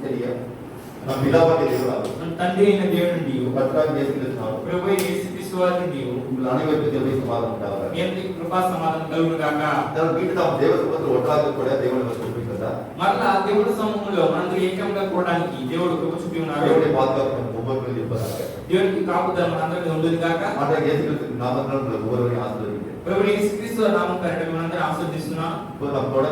சரியா? நான் பிதாவாகிய தேவனாக మన తండ్రి అయిన దేవుడు నీవు, கர்த்தராகிய இயேசு கிறிஸ்துவாக ప్రభు అయిన యేసుక్రీస్తు వారు నీవు, உங்கள் அனைவருக்கும் தேவனுடைய சமாதானம் உண்டாவதாக. మీ అందరికీ కృపా సమాధానం కలుగును గాక. நான் வீட்டு நாம் தேவ சமூகத்தில் ஒன்றாக கூட தேவனை வசூலிக்கிறதா మరలా దేవుడి సమూహంలో మనందరూ ఏకంగా కూడడానికి దేవుడు కృప చూపి ఉన్నారు. தேவனுடைய பாதுகாப்பு ஒவ்வொரு மேலும் இருப்பதாக. దేవునికి కాపుదల మనందరికీ ఉండును గాక. ஆண்டவர் இயேசு கிறிஸ்துவின் நாமத்தினால் உங்கள் ஒவ்வொருவரையும் ஆசீர்வதிக்கிறேன். ప్రభు యేసుక్రీస్తు నామం పేరిట మనందరం ఆశీర్వదిస్తున్నాం. இப்போது நம்மளோட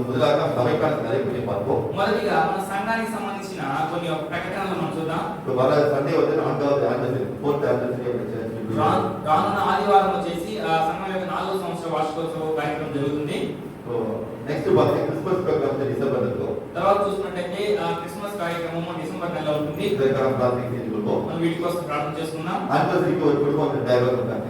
முதலாக நாம் சபைக்கான தலைப்பை பார்ப்போம். మొదటిగా మన సంఘానికి సంబంధించిన కొన్ని ప్రకటనలు మనం చూద్దాం. இப்போ வர சண்டே வந்து 4வது ஆనివర్సరీ 4th ஆனிవర్సరీ ஆஃப் చర్చ్. రానున్న ఆదివారం వచ్చేసి సంఘం యొక్క 4వ సంవత్సర వార్షికోత్సవ కార్యక్రమం జరుగుతుంది. సో నెక్స్ట్ బాగా క్రిస్మస్ ప్రోగ్రామ్ డిసెంబర్ లో తర్వాత చూసినట్లయితే క్రిస్మస్ కార్యక్రమం డిసెంబర్ నెలలో ఉంటుంది. இதற்கான பிரார்த்தனை செய்து கொள்வோம். మనం వీటి కోసం ప్రార్థన చేసుకుందాం. ஆனிவர்சரிக்கு ஒரு குடும்பம் டைவர் இருக்காங்க.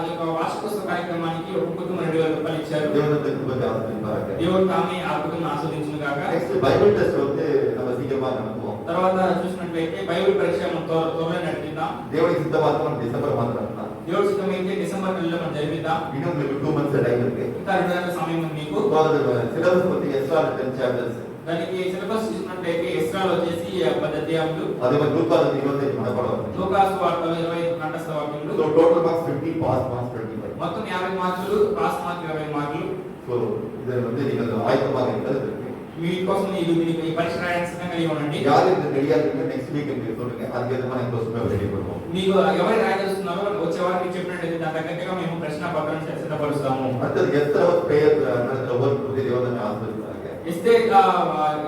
ఈ యొక్క వార్షికోత్సవ కార్యక్రమానికి ఒక కుటుంబం 2000 రూపాయలు ఇచ్చారు. దేవునికి కృపగా ఆశీర్వదించారు. దేవుడు తామే ఆ కుటుంబం ఆశీర్వదించును గాక. నెక్స్ట్ బైబిల్ టెస్ట్ வந்து நம்ம சீக்கிரமா நடத்துவோம். తర్వాత చూసినట్లయితే బైబిల్ పరీక్ష మనం త్వరలో నడిపిద్దాం. దేవునికి సిద్ధమైతే మనం డిసెంబర్ మంత్ நடத்தலாம். దేవుడి సిద్ధమైతే డిసెంబర్ నెలలో మనం జరిపిద్దాం. இன்னும் உங்களுக்கு 2 months టైం இருக்கு. ఇంకా 2 నెలల సమయం ఉంది మీకు. సిలబస్ வந்து ఎస్రా 10 చాప్టర్స్. దానికి సిలబస్ చూసినట్లయితే ఎస్రాలో వచ్చేసి 10 అధ్యాయాలు. అదే మన లూకాస్ 25 మనపడవచ్చు. లూకాసు వార్తలు 25 కంఠస్థ వాక్యములు. So total marks 50, pass marks 25. మొత్తం 50 మార్కులు, పాస్ మార్క్ 20 మార్కులు. సో ఇది வந்து நீங்கள் ஆயத்தமாக இருக்கிறது. మీకోసం ఈ పరీక్ష రాయడానికి సిద్ధంగా ఉండండి. யார் இந்த ரெடியா இருக்கீங்க నెక్స్ట్ వీక్ మీకు சொல்லுங்க. அதுக்கு ஏத்த மாதிரி நம்ம ரெடி பண்ணுவோம். మీకు ఎవరు రాయదలుస్తున్నారో వచ్చే వారికి చెప్పినట్లయితే దాని తగ్గట్టుగా మేము ప్రశ్న పత్రం సిద్ధపరుస్తాము. அடுத்து எஸ்தர் ప్రేయర్ நடத்துற ஒவ்வொரு தேவனை ஆசீர்వదించాங்க. ఎస్తేర్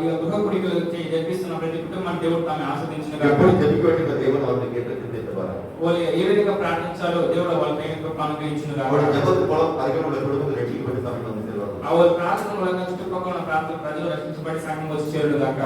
ఈ గృహ కుడికలు జరిపిస్తున్న ప్రతి కుటుంబాన్ని దేవుడు తామే ఆశీర్వదించును గాక. எப்படி ஜெபிக்க வேண்டிய தேவன் அவருக்கு கேட்டு தெரிவிப்பார். వాళ్ళు ఏ విధంగా ప్రార్థించాలో దేవుడు వాళ్ళకి అనుగ్రహించును గాక. அவருடைய ஜெபத்து மூலம் அதிகம் உள்ள குடும்பத்தை ரட்சிக்கப்பட்டு சபைக்கு வந்து சேருவாங்க. ఆ వాళ్ళ ప్రార్థన మూలంగా చుట్టుపక్కల ఉన్న ప్రాంతాల ప్రజలు రక్షించబడి సంఘం వచ్చి చేరును గాక.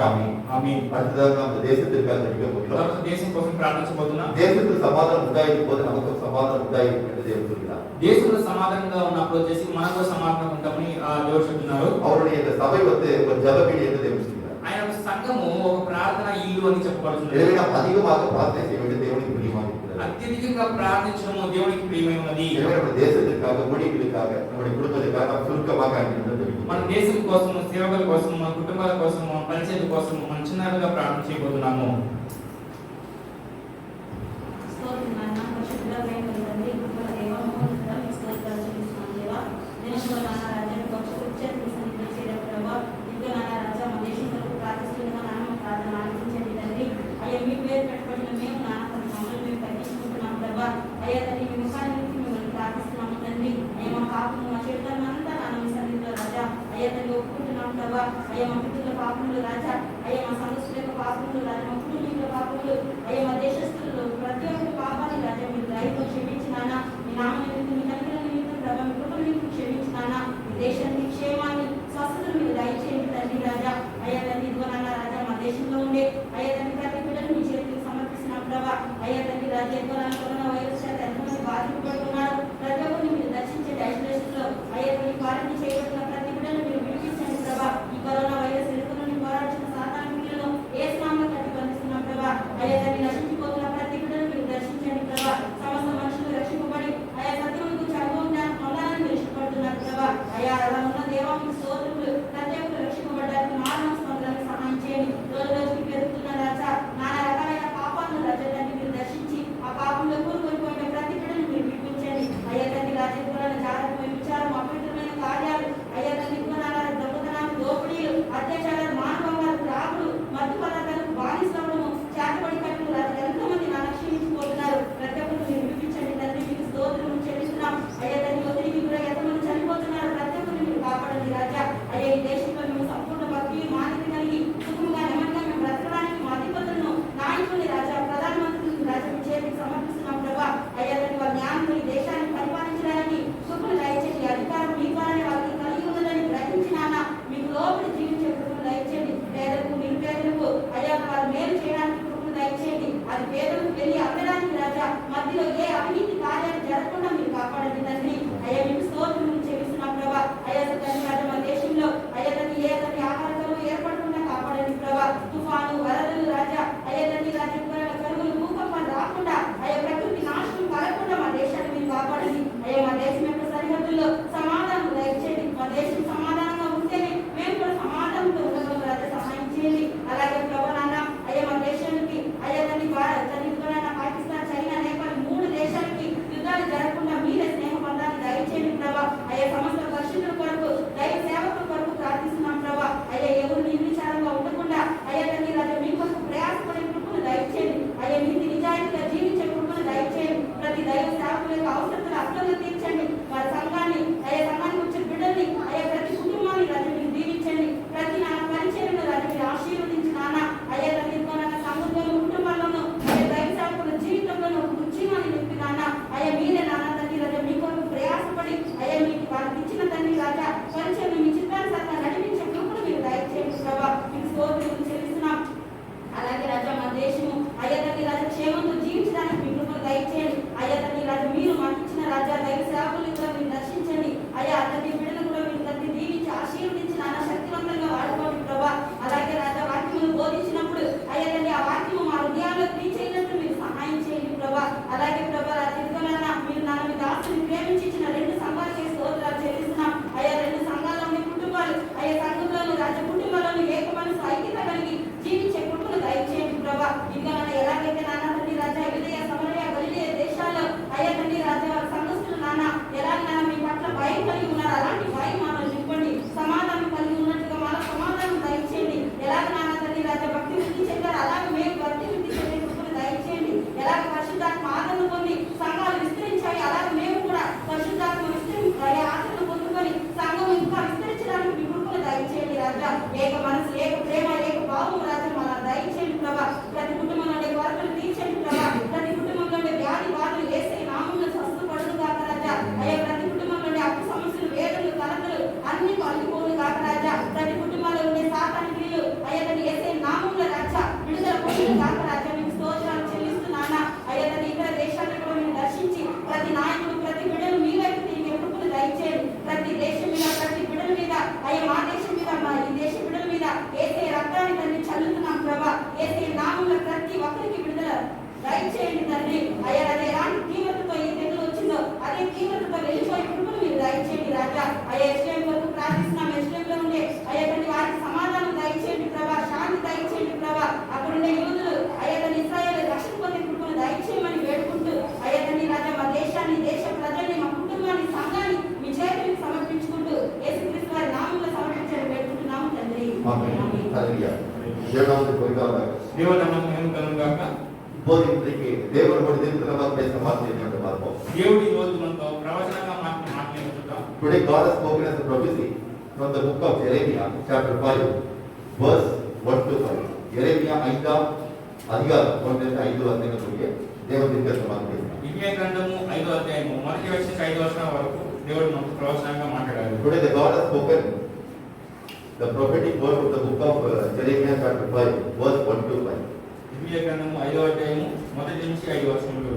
ఆమేన్. அடுத்ததாக நம்ம தேசத்திற்காக ஜெபிக்க போகிறோம். తర్వాత దేశం కోసం ప్రార్థించబోతున్నాం. தேசத்தில் சமாதானம் உண்டாயிருக்கும் போது நமக்கு சமாதானம் உண்டாயிருக்கும் என்று தேவன் சொல்கிறார். దేశంలో సమాధానంగా ఉన్నప్పుడు వచ్చేసి మనకు సమాధానం ఉంటామని దేవుడు చెప్తున్నారు. அவருடைய இந்த சபை வந்து ஒரு ஜெபவீடு என்று தேவன் சொல்கிறார். ఆయన సంఘము ఒక ప్రార్థన ఇల్లు అని చెప్పబడుతుంది. எனவே நாம் அதிகமாக பிரார்த்தனை செய்ய வேண்டிய தேவனுக்கு பிரியமாக இருக்கிறது. అత్యధికంగా ప్రార్థించడము దేవునికి ప్రియమైనది. எனவே நம்ம தேசத்திற்காக ஊழியர்களுக்காக நம்முடைய குடும்பத்திற்காக நாம் சுருக்கமாக அங்கிருந்து మన దేశం కోసం, సేవకుల కోసం, మన కుటుంబాల కోసం, మన పరిచర్య కోసం మనం చిన్నగా ప్రార్థన చేయబోతున్నాము. అయ్యా మా పితృల పాపములు రాజా, అయ్యా మా సమస్యల యొక్క పాపములు రాజా, మా కుటుంబీకుల పాపములు, అయ్యా మా దేశస్తులు ప్రతి ఒక్కరి పాపాన్ని రాజా మీరు దయతో క్షమించినానా. మీ నామ నిమిత్తం, మీ తల్లిల నిమిత్తం ప్రభా మీ కృప నిమిత్తం క్షమించినానా. మీ దేశానికి క్షేమాన్ని, స్వస్థతను మీరు దయచేయండి తండ్రి రాజా. అయ్యా తండ్రి ఇదిగో నాన్న రాజా మా దేశంలో ఉండే అయ్యా తండ్రి ప్రతి బిడ్డను మీ చేతికి సమర్పిస్తున్నాం ప్రభా. అయ్యా తండ్రి రాజా ఇదిగో నాన్న కరోనా వైరస్ చేత ఎంతమంది బాధింపబడుతున్నారు. ప్రతి ఒక్కరిని మీరు దర్శించండి. ఐసోలేషన్ లో అయ్యా తండ్రి క్వారంటైన్ చేయబడుతున్న ప్రతి బిడ్డను మీరు విడిపించండి ప్రభా. ఈ కరోనా వైరస్ ఎదుర్కొని పోరాడుతున్న సాతాను క్రియలను ఏ స్నామంలో కట్టి బంధిస్తున్నాం ప్రభా. అయ్యా తండ్రి నశించి దయచేయండి తండ్రి. అయ్యా అదే ఎలాంటి తీవ్రతతో ఈ తెగులు వచ్చిందో అదే తీవ్రతతో వెళ్ళిపోయే కృపను మీరు దయచేయండి రాజా. అయ్యా ఎస్లేం వరకు ప్రార్థిస్తున్నాం. ఎస్లేంలో ఉండే అయ్యా తండ్రి వారికి సమాధానం దయచేయండి ప్రభా, శాంతి దయచేయండి ప్రభా. అక్కడ ఉండే యూదులు అయ్యా తండ్రి ఇశ్రాయేలు రక్షణ పొందే కృపను దయచేయమని వేడుకుంటూ అయ్యా తండ్రి రాజా మా దేశాన్ని, దేశ ప్రజల్ని, మా కుటుంబాన్ని, సంఘాన్ని మీ చేతులకు సమర్పించుకుంటూ యేసుక్రీస్తు వారి నామములో సమర్పించండి వేడుకుంటున్నాము తండ్రి. ஆமென். ఆమేన్. ஹalleluya. தேவனாமத்துக்கு மகிமை. దేవుని నామమునకు మహిమ కలుగును గాక. இப்போது இன்றைக்கு தேவன் மனிதன் தினமாக பேசும் வார்த்தை என்னவென்று பார்ப்போம். దేవుడు ఈ రోజు మనతో ప్రవచనంగా మాట్లాడుతున్నాం. Today God has spoken as a prophecy from the book of Jeremiah chapter 5 verse 1 to 5. Jeremiah 5 அதிகாரம் 1 to 5 வசனங்களுடைய தேவனுடைய தீர்க்கமாக பேசுகிறார். ఇర్మియా గ్రంథము 5వ అధ్యాయము 1 నుంచి 5వ వచనం వరకు దేవుడు మనతో ప్రవచనంగా మాట్లాడారు. Today the God has spoken the prophetic word of the book of Jeremiah chapter 5 verse 1 to 5. ఇర్మియా గ్రంథము 5వ అధ్యాయము 1 నుంచి 5 వచనములు.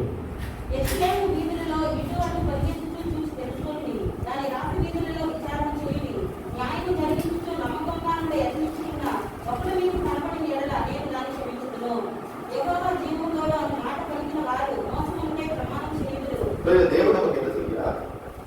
ఎస్లేము వీధులలో ఇటు అటు పరిగెత్తుతూ చూసి తెలుసుకోండి. దాని రాత్రి వీధులలో విచారణ చేయండి. న్యాయం జరిగించుతూ నమ్మకంగా నుండి యత్నించుకున్న ఒకడు మీకు కనపడిన ఎడల నేను దాన్ని క్షమించుదును. యెహోవా జీవములో అన్న మాట పలికిన వారు మోసం ఉంటే ప్రమాణం చేయుదురు. దేవుడు நமக்கு என்ன சொல்கிறார்?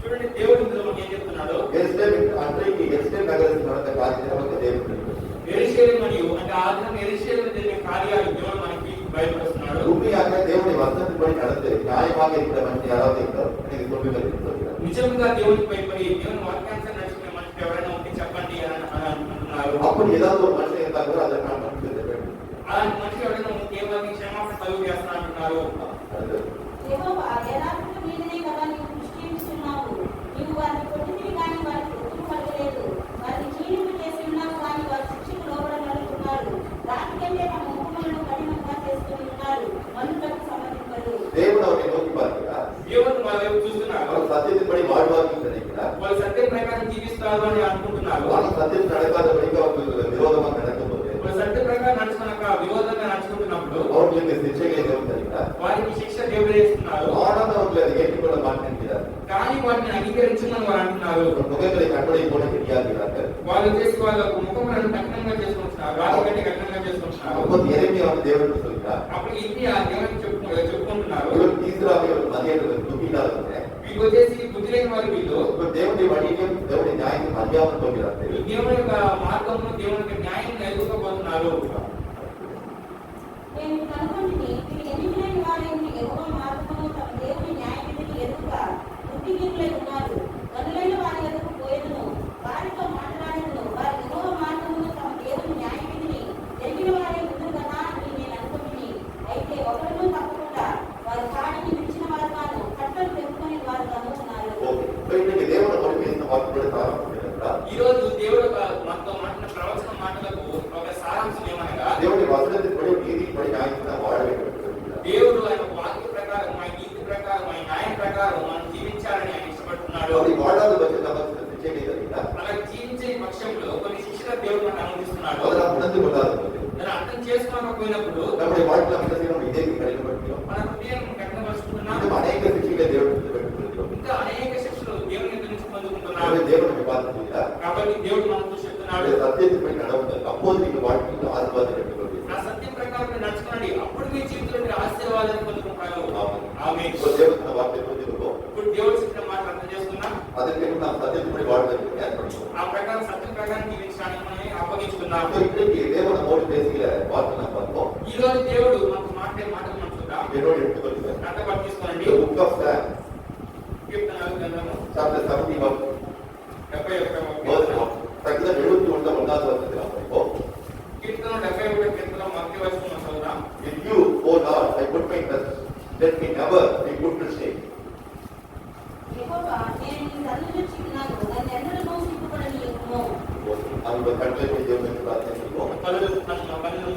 చూడండి దేవుడు ఇందులో మనకి ఏం చెప్తున్నాడు. எருசலேம் அன்றைக்கு எருசலேம் நகரத்தில் நடந்த காரியத்தை நமக்கு தேவன் தெரிவித்தார். యెరూషలేము మరియు అంటే ఆ దినం యెరూషలేములో జరిగిన కార్యాలు దేవుడు మనకి బయలుపరుస్తున్నాడు. உண்மையாக தேவனுடைய வசனத்தின்படி நடந்து நியாயமாக இருக்கிற மனுஷன் யாராவது இருக்கிறார் எனக்கு சொல்லுங்கள். నిజంగా దేవునికి భయపడి దేవుని వాక్యాన్ని నడుచుకునే మనిషి ఎవరైనా ఉంటే చెప్పండి అని అంటున్నారు. அப்படி ஏதாவது ஒரு மனுஷன் இருந்தா கூட அதை நான் மனுஷன் வேண்டும். అలాంటి మనిషి ఎవరైనా ఉంటే వారికి క్షమాపణ కలుగు చేస్తా అంటున్నారు. యెహోవా యథార్థత మీదనే కదా నీవు దృష్టిస్తున్నావు. నీవు వారిని కొట్టితివి కానీ వారికి ఉత్తరం పలకలేదు. వారిని చీలింపు చేసి ఉన్నావు కానీ వారి శిక్షకు లోబడగలుగుతున్నారు. దానికంటే తమ ముఖములను కఠినంగా చేసుకుని ఉన్నారు. మనుషులకు సమర్పింపరు. தேவன் அவரை நோக்கி பார்க்கிறார். దేవుడు వాళ్ళ వైపు చూస్తున్నారు. அவர் சத்தியத்தின்படி வாழ்வார்கள் நினைக்கிறார். వాళ్ళు సత్యం ప్రకారం జీవిస్తారు అని అనుకుంటున్నారు. ஆனால் சத்தியம் நடக்காதபடிக்கு அவர்கள் விரோதமாக நடக்கும்போது వాళ్ళు సత్యం ప్రకారం నడుచుకున్నాక విరోధంగా నడుచుకుంటున్నప్పుడు அவர்களுக்கு சிக்ஷைகளை தேவன் தருகிறார். వారికి శిక్ష దేవుడు వేస్తున్నారు. ஆனால் அவர்கள் அதை ஏற்றுக்கொள்ள மாட்டேங்கிறார். కానీ వాటిని అంగీకరించమని వారు అంటున్నారు. முகங்களை கண்படை போல தெரியாகிறார்கள். వాళ్ళు చేసి వాళ్ళ ముఖములను కఠినంగా చేసుకుంటున్నారు. రాతి కంటే కఠినంగా చేసుకుంటున్నారు. அப்போது எரேமியா தேவனுக்கு சொல்கிறார். అప్పుడు ఇది ఆ దేవునికి చెప్పుకుంటున్నారు. இவர் தீசுராவியவர் மதியர்கள் துணியில்லாதவங்க. వీళ్ళు వచ్చేసి బుద్ధి లేని వారు వీళ్ళు. இவர் தேவனுடைய வழியையும் தேவனுடைய நியாயத்தையும் அறியாமல் போகிறார்கள். దేవుని యొక్క మార్గంలో దేవుని యొక్క న్యాయం ఎదుర్కోబోతున్నారు. నేను కనుగొంటిని వీరు ఎన్నికలేని వారేమి యెహోవా మార్గమును తమ దేవుని న్యాయవిధిని ఎదుట బుద్ధిహీనులై ఉన్నారు. కనులైన వారి వద్దకు పోయేదను, వారితో మాట్లాడేదను. వారి యెహోవా మార్గమును తమ దేవుని న్యాయవిధిని ఎరిగిన వారే ఉందురు కదా అని నేను అనుకుంటుని. అయితే ఒకరును తప్పకుండా వారి కాడిని విడిచిన వారు కాను, కట్టలు తెప్పుకొని వారు కనుగొన్నారు. ஓகே. இப்ப இன்னைக்கு தேவனை மொழி பேசின வாக்குகளை ஆரம்பிக்கிறார். ఈ రోజు దేవుడు మనతో మాట్లాడిన ప్రవచన మాటలకు ఒక సారాంశం ఏమనగా தேவனுடைய வசனத்தின்படி நீதிப்படி நியாயத்தை வாழ வேண்டும் என்று சொல்கிறார். దేవుడు ఆయన వాక్య ప్రకారం ఆయన నీతి ప్రకారం ఆయన న్యాయం ప్రకారం మనం జీవించాలని ఆయన ఇష్టపడుతున్నాడు. அப்படி வாழாத பட்சம் நமக்கு சில சிக்ஷைகள் தருகிறார். అలా జీవించే పక్షంలో కొన్ని శిక్షణ దేవుడు మనకు అనుమతిస్తున్నాడు. அதை நாம் உணர்ந்து கொள்ளாத போது దాన్ని అర్థం చేసుకోకపోయినప్పుడు நம்முடைய வாழ்க்கையில் நம்ம என்ன செய்யணும்? இதயத்தை கடினப்படுத்தியும் మన హృదయం కఠినపరుచుకుంటున్నాం. இன்னும் அநேக சிக்ஷைகளை தேவனுக்கு பெற்றுக்கொள்கிறோம். ఇంకా అనేక శిక్షలు దేవుని దగ్గర నుంచి పొందుకుంటున్నాం. எனவே தேவன் நம்மை பார்த்து சொல்கிறார். కాబట్టి దేవుడు మనకు చెప్తున్నాడు, அவருடைய சத்தியத்தின்படி நடவுங்கள். அப்போது நீங்கள் வாழ்க்கையில் ஆசீர்வாதம் பெற்றுக்கொள்வீர்கள். ఆ సత్యం ప్రకారం మీరు నడుచుకోండి. అప్పుడు మీ జీవితంలో మీరు ఆశీర్వాదాన్ని పొందుకుంటారు. ఆమేన్. இப்போ தேவனுடைய வார்த்தை புரிஞ்சுக்கொள்வோம். ఇప్పుడు దేవుడు చెప్పిన మాట అర్థం చేసుకున్నాం. அதற்கு நாம் சத்தியத்தின்படி வாழ்வதற்கு ஏற்படுவோம். ఆ ప్రకారం సత్యం ప్రకారం జీవించడానికి మనం అప్పగించుకున్నాం. இன்றைக்கு தேவன் நம்மோடு பேசுகிற வார்த்தை நாம் பார்ப்போம். ఈ రోజు దేవుడు మనకు మాట్లాడే మాటలు మనం చూద్దాం. என்னோடு எடுத்துக்கொள்கிறேன். నాతో పాటు తీసుకోండి. The book of Psalms, కీర్తనల గ్రంథము chapter 71, 71వ verse కీర్తన. 1. சங்கீதம் 71 1வது வசனத்தை நாம் படிப்போம். కీర్తన 71వ కీర్తన మొదటి వచనం మనం చదువుదాం. In you, O Lord, I put my trust. Let me never be put to shame. యెహోవా నేను నీ సన్నిధిలో చిక్కినాను. నన్ను ఎన్నడూ సిగ్గుపడనీయకుము. அவங்க கண்களை போய் தேவனுக்கு பிரார்த்தனை செய்வோம். కళ్ళు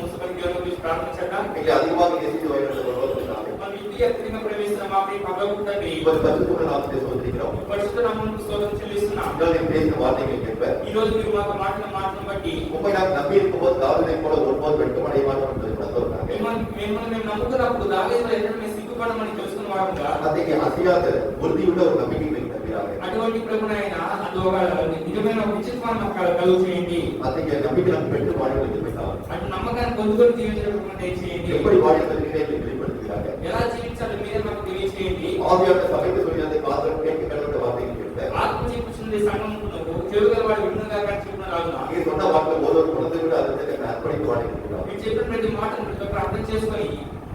మూసుకొని దేవుని గురించి ప్రార్థన చేద్దాం. எங்களை அதிகமாக நேசித்து வருகிற ஒருவருக்காக మన ఇంటి ఎత్తున ప్రవేశిస్తున్న మా ప్రియ పరలోకపు తండ్రి, இவர் பரிசுத்த நாமத்தை சோதரிக்கிறோம். పరిశుద్ధ నామమునకు స్తోత్రం చెల్లిస్తున్నాం. உங்களின் பேசின வார்த்தைகளை கேட்ப ఈ రోజు మీరు మాతో మాట్లాడిన మాటను బట్టి உண்மை நாம் நம்பி இருக்கும்போது தாவீதை போல ஒருபோது வெட்கமடைய மாட்டோம் என்பதை உணர்ந்தவர்களாக మిమ్మల్ని మేము నమ్ముకున్నప్పుడు దావీదు ఎన్నడూ మేము సిగ్గుపడమని తెలుసుకున్న వారుగా அன்றைக்கு அசையாத உறுதியுள்ள ஒரு நம்பிக்கை வைத்திருக்கிறார். செய்வீராக. అటువంటి ప్రభుని ఆయన అందువల్ల నిజమైన ఒక విచిత్రమైన కలుగు చేయండి. அத்தகைய நம்பிக்கை நாம் பெற்று வாழ்வதற்கு பெற்றால் అటు నమ్మకాన్ని పొందుకొని జీవించడం చేయండి. எப்படி வாழ்வதை நீங்களே வெளிப்படுத்துகிறாங்க. ఎలా జీవించాలో మీరే మాకు తెలియజేయండి. ஆவியானவர் சபைக்கு சொல்லியதை காதல் கேட்க கடவுளுடைய வார்த்தையை கேட்க ఆత్మ చెప్పుచున్నది సంఘమునకు చెవుల వాడు వినుగా కచ్చిపున రాగునా. நீ சொன்ன வார்த்தை ஒரு குழந்தை கூட அதற்கு அர்ப்பணித்து வாழ்கிறார். మీరు చెప్పిన ప్రతి మాటను మీరు అర్థం చేసుకొని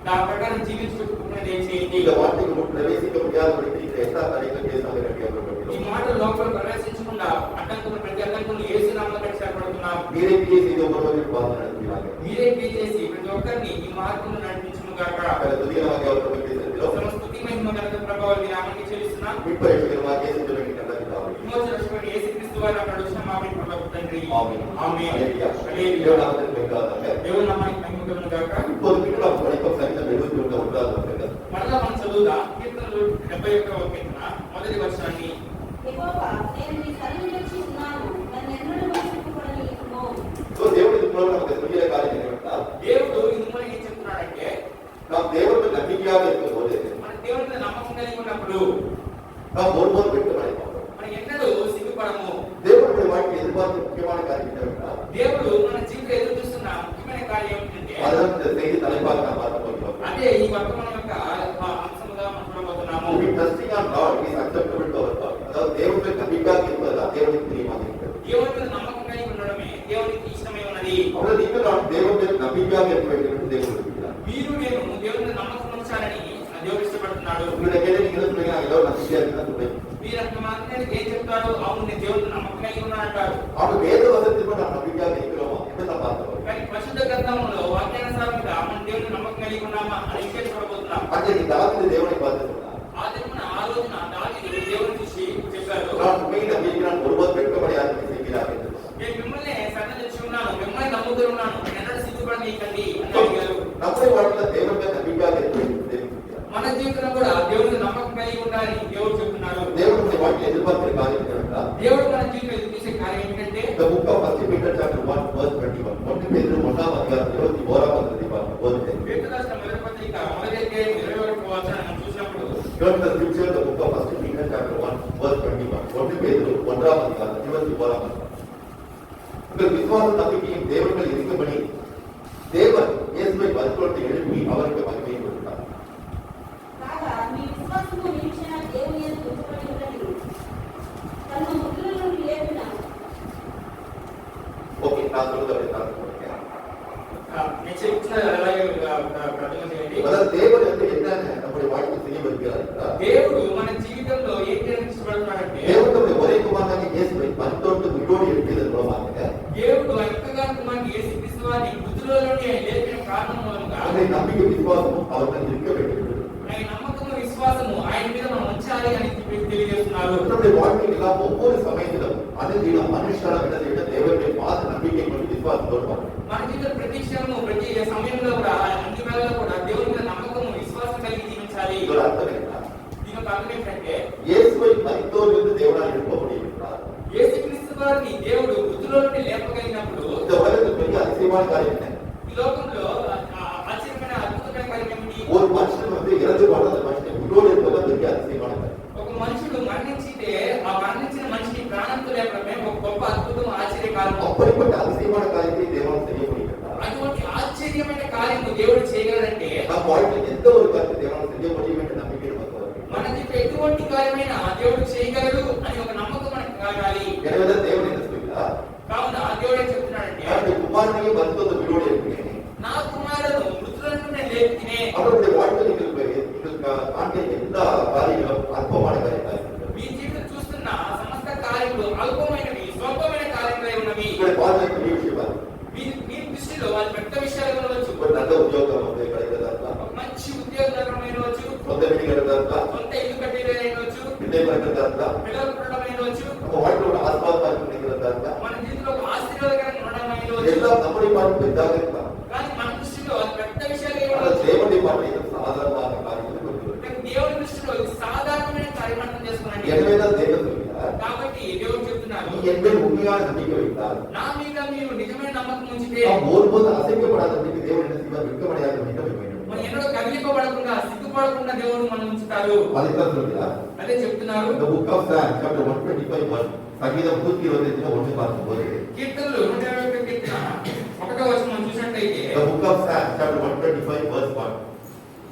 దాని ప్రకారం జీవించుకున్నది చేయండి. இந்த வார்த்தைக்கு பிரவேசிக்க முடியாதபடி எல்லா தடைகளும் பேசாமல் கட்டியப்பட்டிருக்கிறோம். ఈ మాట లోపల ప్రవేశించకుండా అడ్డంకున్న ప్రతి అడ్డంకును యేసు నామములో కట్టబడుతున్నాం. మీరే క్రియ செய்து ஒவ்வொருவரையும் பாதை நடத்துகிறாங்க. మీరే క్రియ చేసి ప్రతి ఒక్కరిని ఈ మార్గంలో నడిపించును గాక. துதியமாக அவர்கள் பேசுகிறோம். సమస్త మహిమ ఘనత ప్రభావాలు మీ నామమునకే చెల్లిస్తున్నాం. மீட்பரட்சகராகிய இயேசு கிறிஸ்துவின் கட்டளையினால் విమోచన రక్షకుడైన యేసుక్రీస్తు వారి నామమున నడుచున్న మా ప్రభు తండ్రి. ஆமென். ఆమేన్. ஹல்லேலூயா. హల్లెలూయా. நாமத்தில் பெற்றார்கள். దేవుని నామానికి మహిమ కలుగును గాక. இப்போது மீண்டும் நாம் படிக்கும் சங்கீதம் 71 வசனம். మరలా మనం చదువుదాం కీర్తనలు 71వ కీర్తన మొదటి వచనాన్ని. యెహోవా, నేను నీ సన్నిధిలో వచ్చి ఉన్నాను, నన్నెన్నడూ మర్చిపోకూడనివ్వము. దేవుడు இதுக்கு நமக்கு சொல்லிய காரியம் என்னவென்றால் దేవుడు ఇందులో ఏం చెప్తున్నాడంటే நாம் தேவனுக்கு நம்பிக்கையாக இருக்கும்போது మన దేవుని మీద నమ్మకం కలిగి ఉన్నప్పుడు நாம் ஒருபோதும் வெட்கப்பட மாட்டோம். మనం ఎన్నడూ సిగ్గుపడము. தேவனுடைய வாழ்க்கை எதிர்பார்த்த முக்கியமான காரியம் என்னவென்றால் దేవుడు మన జీవితం ఎదురు చూస్తున్న ముఖ్యమైన కార్యం ఏంటంటే அதுதான் இந்த செய்தி தலைப்பாக நாம் பார்க்க போகிறோம். అదే ఈ వర్తమానం యొక్క అంశముగా మనం చూడబోతున్నాము. We trusting on God is acceptable to our God. அதாவது தேவனுக்கு நம்பிக்கையாக இருப்பதுதான் தேவனுக்கு பிரியமாக இருக்கிறது. దేవుని మీద నమ్మకం కలిగి ఉండడమే దేవునికి ఇష్టమై ఉన్నది. அவ்வளவு நீங்கள் நாம் தேவனுக்கு நம்பிக்கையாக இருக்க வேண்டும் என்று தேவன் விரும்புகிறார். మీరు నేను దేవుని మీద నమ్మకం ఉంచాలని దేవుడు ఇష్టపడుతున్నాడు. உங்களுடைய கேள்வி நீங்கள் சொல்லுங்க நான் ஏதோ நம்பிக்கையாக இருக்கேன்னு சொல்றேன். మీరు అంతమాత్రమే ఏం చెప్తాడు? అవును నేను దేవుని మీద నమ్మకం కలిగి ఉన్నాను అంటాడు. அவன் வேத வசனத்திற்கு நாம் நம்பிக்கையாக இருக்கிறோமா என்று நாம் பார்க்கிறோம். కానీ పరిశుద్ధ గ్రంథంలో వాక్యానుసారంగా మనం దేవుని నమ్మకం కలిగి ఉన్నామా అని విషయం చూడబోతున్నాం. அன்றைக்கு தாவீது தேவனை பார்த்து சொன்னார், ఆ రోజున దావీదు దేవుని చూసి చెప్పారు, நான் உண்மையை நம்பியிருக்கிறேன், ஒருவர் வெட்கப்படையாதபடி செய்கிறார் என்று. నేను మిమ్మల్ని సన్నదించి ఉన్నాను, మిమ్మల్ని నమ్ముతూ ఉన్నాను, ఎన్నడూ సిగ్గుపడనీయకండి అని అడిగారు. நம்முடைய வாழ்க்கையில் தேவன் மேல் நம்பிக்கையாக இருக்க வேண்டும் என்று தேவன் சொல்கிறார். మన జీవితంలో కూడా దేవుని నమ్మకం కలిగి ఉండాలని దేవుడు చెప్తున్నారు. தேவனுடைய வாழ்க்கையில் எதிர்பார்க்கிற காரியம் என்னவென்றால் దేవుడు మన జీవితంలో ఎదురు చూసే కార్యం ఏంటంటే the book of 1 Peter chapter 1 verse 21. 1 பேதுரு 1ஆம் அதிகாரம் 21ஆம் வசனத்தை பார்க்கும்போது పేతురు రాసిన మొదటి పత్రిక మొదటి అధ్యాయం 21వ వచనాన్ని మనం చూసినప్పుడు Turn the scripture the book of 1 Peter chapter 1 verse 21. 1 பேதுரு 1ஆம் அதிகாரம் 21ஆம் வசனம். உங்கள் விசுவாச நம்பிக்கையும் தேவனில் இருக்கும்படி தேவன் இயேசுவை மருத்துவத்தை எழுப்பி அவருக்கு மகிமையை கொடுத்தார். కాగా మీ విశ్వాసము నిరీక్షణ దేవుని యందు ఉంచబడి ఉన్నది. తను మృతుల నుండి లేపిన ஓகே நான் சொல்றது அப்படியே தான் சொல்றேன். నేను చెప్తున్న అలాగే ప్రార్థన చేయండి. அதாவது தேவன் வந்து என்ன நம்முடைய வாழ்க்கையில் செய்ய வருகிறார் என்றால் దేవుడు మన జీవితంలో ఏం నిర్మించబడుతున్నాడంటే தேவன் நம்முடைய ஒரே குமாரனாகிய இயேசுவை மருத்துவத்தை உயிரோடு எழுப்பியதன் மூலமாக దేవుడు ఎంతగా కుమారుడు యేసుక్రీస్తు వారిని మృతుల నుండి లేపిన కారణం మూలంగా அவருடைய நம்பிக்கை விசுவாசமும் அவர்கள் இருக்க வேண்டும். ఆయన నమ్మకము విశ్వాసము ఆయన మీద మనం ఉంచాలి అని తెలియజేస్తున్నారు. நம்முடைய வாழ்க்கையில் எல்லாம் ஒவ்வொரு சமயத்திலும் அனுதினம் மனுஷனாக விட தேவனுடைய பாத நம்பிக்கை கொண்டு விசுவாசத்தோடு வாழ்க்கை. మన జీవితంలో ప్రతి క్షణము ప్రతి సమయంలో కూడా అన్ని వేళల్లో కూడా దేవుని మీద నమ్మకము విశ్వాసం కలిగి జీవించాలి. இதோட அர்த்தம் என்ன? దీని యొక్క అర్థం ఏంటంటే இயேசுவை மரித்தோரிலிருந்து தேவனால் எழுப்ப முடியும் என்றால் యేసుక్రీస్తు వారిని దేవుడు మృతుల నుండి లేపగలిగినప్పుడు இந்த உலகத்தில் பெரிய அதிசயமான காரியம் என்ன? ఈ లోకంలో ఆశ్చర్యమైన అద్భుతమైన కార్యం ఏమిటి? ஒரு மனுஷன் வந்து இறந்து போன அந்த மனுஷன் உயிரோடு இருப்பது பெரிய அதிசயமான காரியம். ఒక మనుషుడు మరణించితే ఆ మరణించిన మనిషిని ప్రాణంతో లేపడమే ఒక గొప్ప అద్భుతం ఆశ్చర్యకారం. அப்படிப்பட்ட அதிசயமான காரியத்தை தேவனால் செய்ய முடியும் என்றால் అటువంటి ఆశ్చర్యమైన కార్యము దేవుడు చేయగలడంటే நம் வாழ்க்கையில் எந்த ஒரு காரியத்தை தேவனால் செய்ய முடியும் என்ற நம்பிக்கை நமக்கு வர வேண்டும். మన జీవితం ఎటువంటి కార్యమైనా దేవుడు చేయగలడు అని ఒక నమ్మకం మనకు కలగాలి. எனவேதான் தேவன் என்ன சொல்கிறார்? కావున దేవుడే చెప్తున్నాడంటే அவருடைய குமாரனையும் மருத்துவத்தை உயிரோடு எழுப்பினேன். నా కుమారుడు మృతుల నుండి లేపినే. அவருடைய வாழ்க்கையில் நீங்கள் காண்கிற எல்லா காரியங்களும் அற்பமான காரியங்களாக இருக்கிறது. మీ జీవితం చూస్తున్న సమస్త కార్యములు అల్పమైనవి, స్వల్పమైన కార్యములై ఉన్నవి. உங்களுடைய பார்வைக்கு பெரிய விஷயமா இருக்கு. మీ దృష్టిలో అది పెద్ద విషయాలు ఉండవచ్చు. ஒரு நல்ல உத்தியோகம் வந்து கிடைக்கிறதா இருக்கலாம், ఒక మంచి ఉద్యోగమైనవచ్చు, சொந்த வீடு கிடைக்கிறதா இருக்கலாம், సొంత ఇల్లు కట్టేదైనవచ్చు, பிள்ளை பிறக்கிறதா இருக்கலாம், పిల్లలు పుట్టడమైనవచ్చు, நம்ம வாழ்க்கையோட ஆஸ்பாதமாக கிடைக்கிறதா இருக்கலாம், మన జీవితంలో ఒక ఆశీర్వాదకరంగా ఉండడమైనవచ్చు. எல்லாம் நம்முடைய பார்வை பெரிதாக இருக்கலாம். కానీ మన దృష్టిలో అది పెద్ద విషయాలు ఏమి ஆனால் ఉండవచ్చు. தேவனுடைய பார்வை இது சாதாரணமான காரியங்களை கொண்டுள்ளது. కానీ దేవుని దృష్టిలో ఇది సాధారణమైన కార్యం అర్థం చేసుకోండి. எனவேதான் தேவன் சொல்கிறார், కాబట్టి దేవుడు చెప్తున్నారు, நீ என் மேல் உண்மையான நம்பிக்கை வைத்தால் నా మీద మీరు నిజమైన నమ్మకం ఉంచితే நாம் ஒருபோதும் அசைக்கப்படாதபடிக்கு தேவன் என்ன செய்வார்? வெட்கமடையாதபடிக்கு வேண்டும். మనం ఎన్నడూ కదిలింపబడకుండా సిగ్గుపడకుండా దేవుడు మనం ఉంచుతారు. அதைத்தான் சொல்கிறார். అదే అదే చెప్తున్నారు. The book of Psalms chapter 125 సంగీతం 125 பார்க்கும்போது కీర్తనలు 121 కీర్తన 1వ వచనం మనం చూసినట్లయితే The book of Psalms chapter 125 verse 1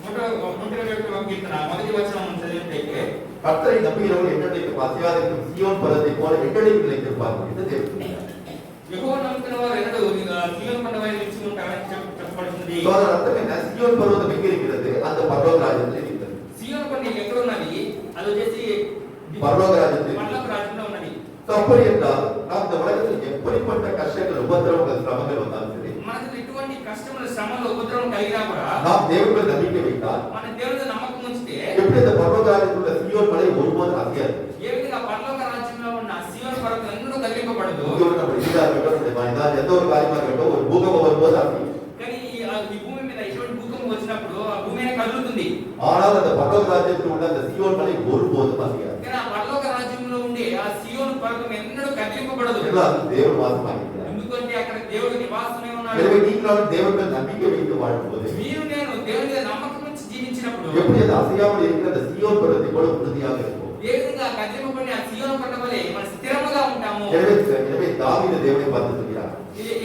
121వ కీర్తన మొదటి వచనం మనం చదివినట్లయితే கர்த்தரை நம்புகிறவர்கள் என்றென்றைக்கு பசியாதிருக்கும் சீயோன் பர்வதத்தை போல என்றென்றைக்கு நிலைத்திருப்பார்கள் என்று தேவன் యెహోవా నమ్ముకున్న వారు ఎన్నడూ సీయోను కొండపై నిలిచి ఉంటారని చెప్పబడుతుంది. அதன் அர்த்தம் என்ன? சீயோன் பர்வதம் எங்க இருக்கிறது? அந்த பரலோக ராஜ்யத்தில் இருக்கிறது. సీయోను కొండ ఎక్కడ ఉన్నది? అది వచ్చేసి பரலோக ராஜ்யத்தில். పరలోక రాజ్యంలో ఉన్నది. அப்படி என்றால் நாம் இந்த உலகத்தில் எப்படிப்பட்ட கஷ்டங்கள் உபத்திரவங்கள் சிரமங்கள் வந்தாலும் சரி మనకు ఎటువంటి కష్టములు శ్రమలు ఉపద్రవం కలిగినా కూడా நாம் தேவனில் நம்பிக்கை வைத்தால் మన దేవుని నమ్మకం ఉంచితే எப்படி இந்த பரலோக ராஜ்யத்தில் உள்ள சீயோன் மலை ஒருபோதும் அசையாது. ఏ విధంగా పరలోక రాజ్యంలో ఉన్న సీయోను పర్వతం ఎన్నడూ కదిలింపబడదు. நம்ம வீடா இருக்கட்டும், எந்த ஒரு காரியமா இருக்கட்டும், ஒரு பூகம்பம் வரும்போது அசையும். కానీ ఈ భూమి మీద ఎటువంటి భూకంపం వచ్చినప్పుడు ఆ భూమి అనేది కదులుతుంది. ஆனால் அந்த பரலோக ராஜ்யத்தில் உள்ள அந்த சீயோன் மலை ஒருபோதும் அசையாது. కానీ ఆ పరలోక రాజ్యంలో ఉండే ఆ సీయోను పర్వతం ఎన్నడూ కదిలింపబడదు. அது தேவன் வாசமாகிறார். ఎందుకంటే అక్కడ దేవుడు నివాసమే ఉన్నాడు. எனவே நீங்களும் தேவனில் நம்பிக்கை வைத்து வாழும்போது మీరు నేను దేవుని మీద నమ్మకం ఉంచి జీవించినప్పుడు எப்படி அது அசையாமல் இருக்கிற அந்த சீயோன் பர்வதத்தை போல உறுதியாக இருக்கும். ఏ విధంగా కదిలింపబడిన ఆ సీయోను కొండ వలె మనం స్థిరముగా ఉంటాము. எனவே தாவீது தேவனை பார்த்து சொல்கிறார்.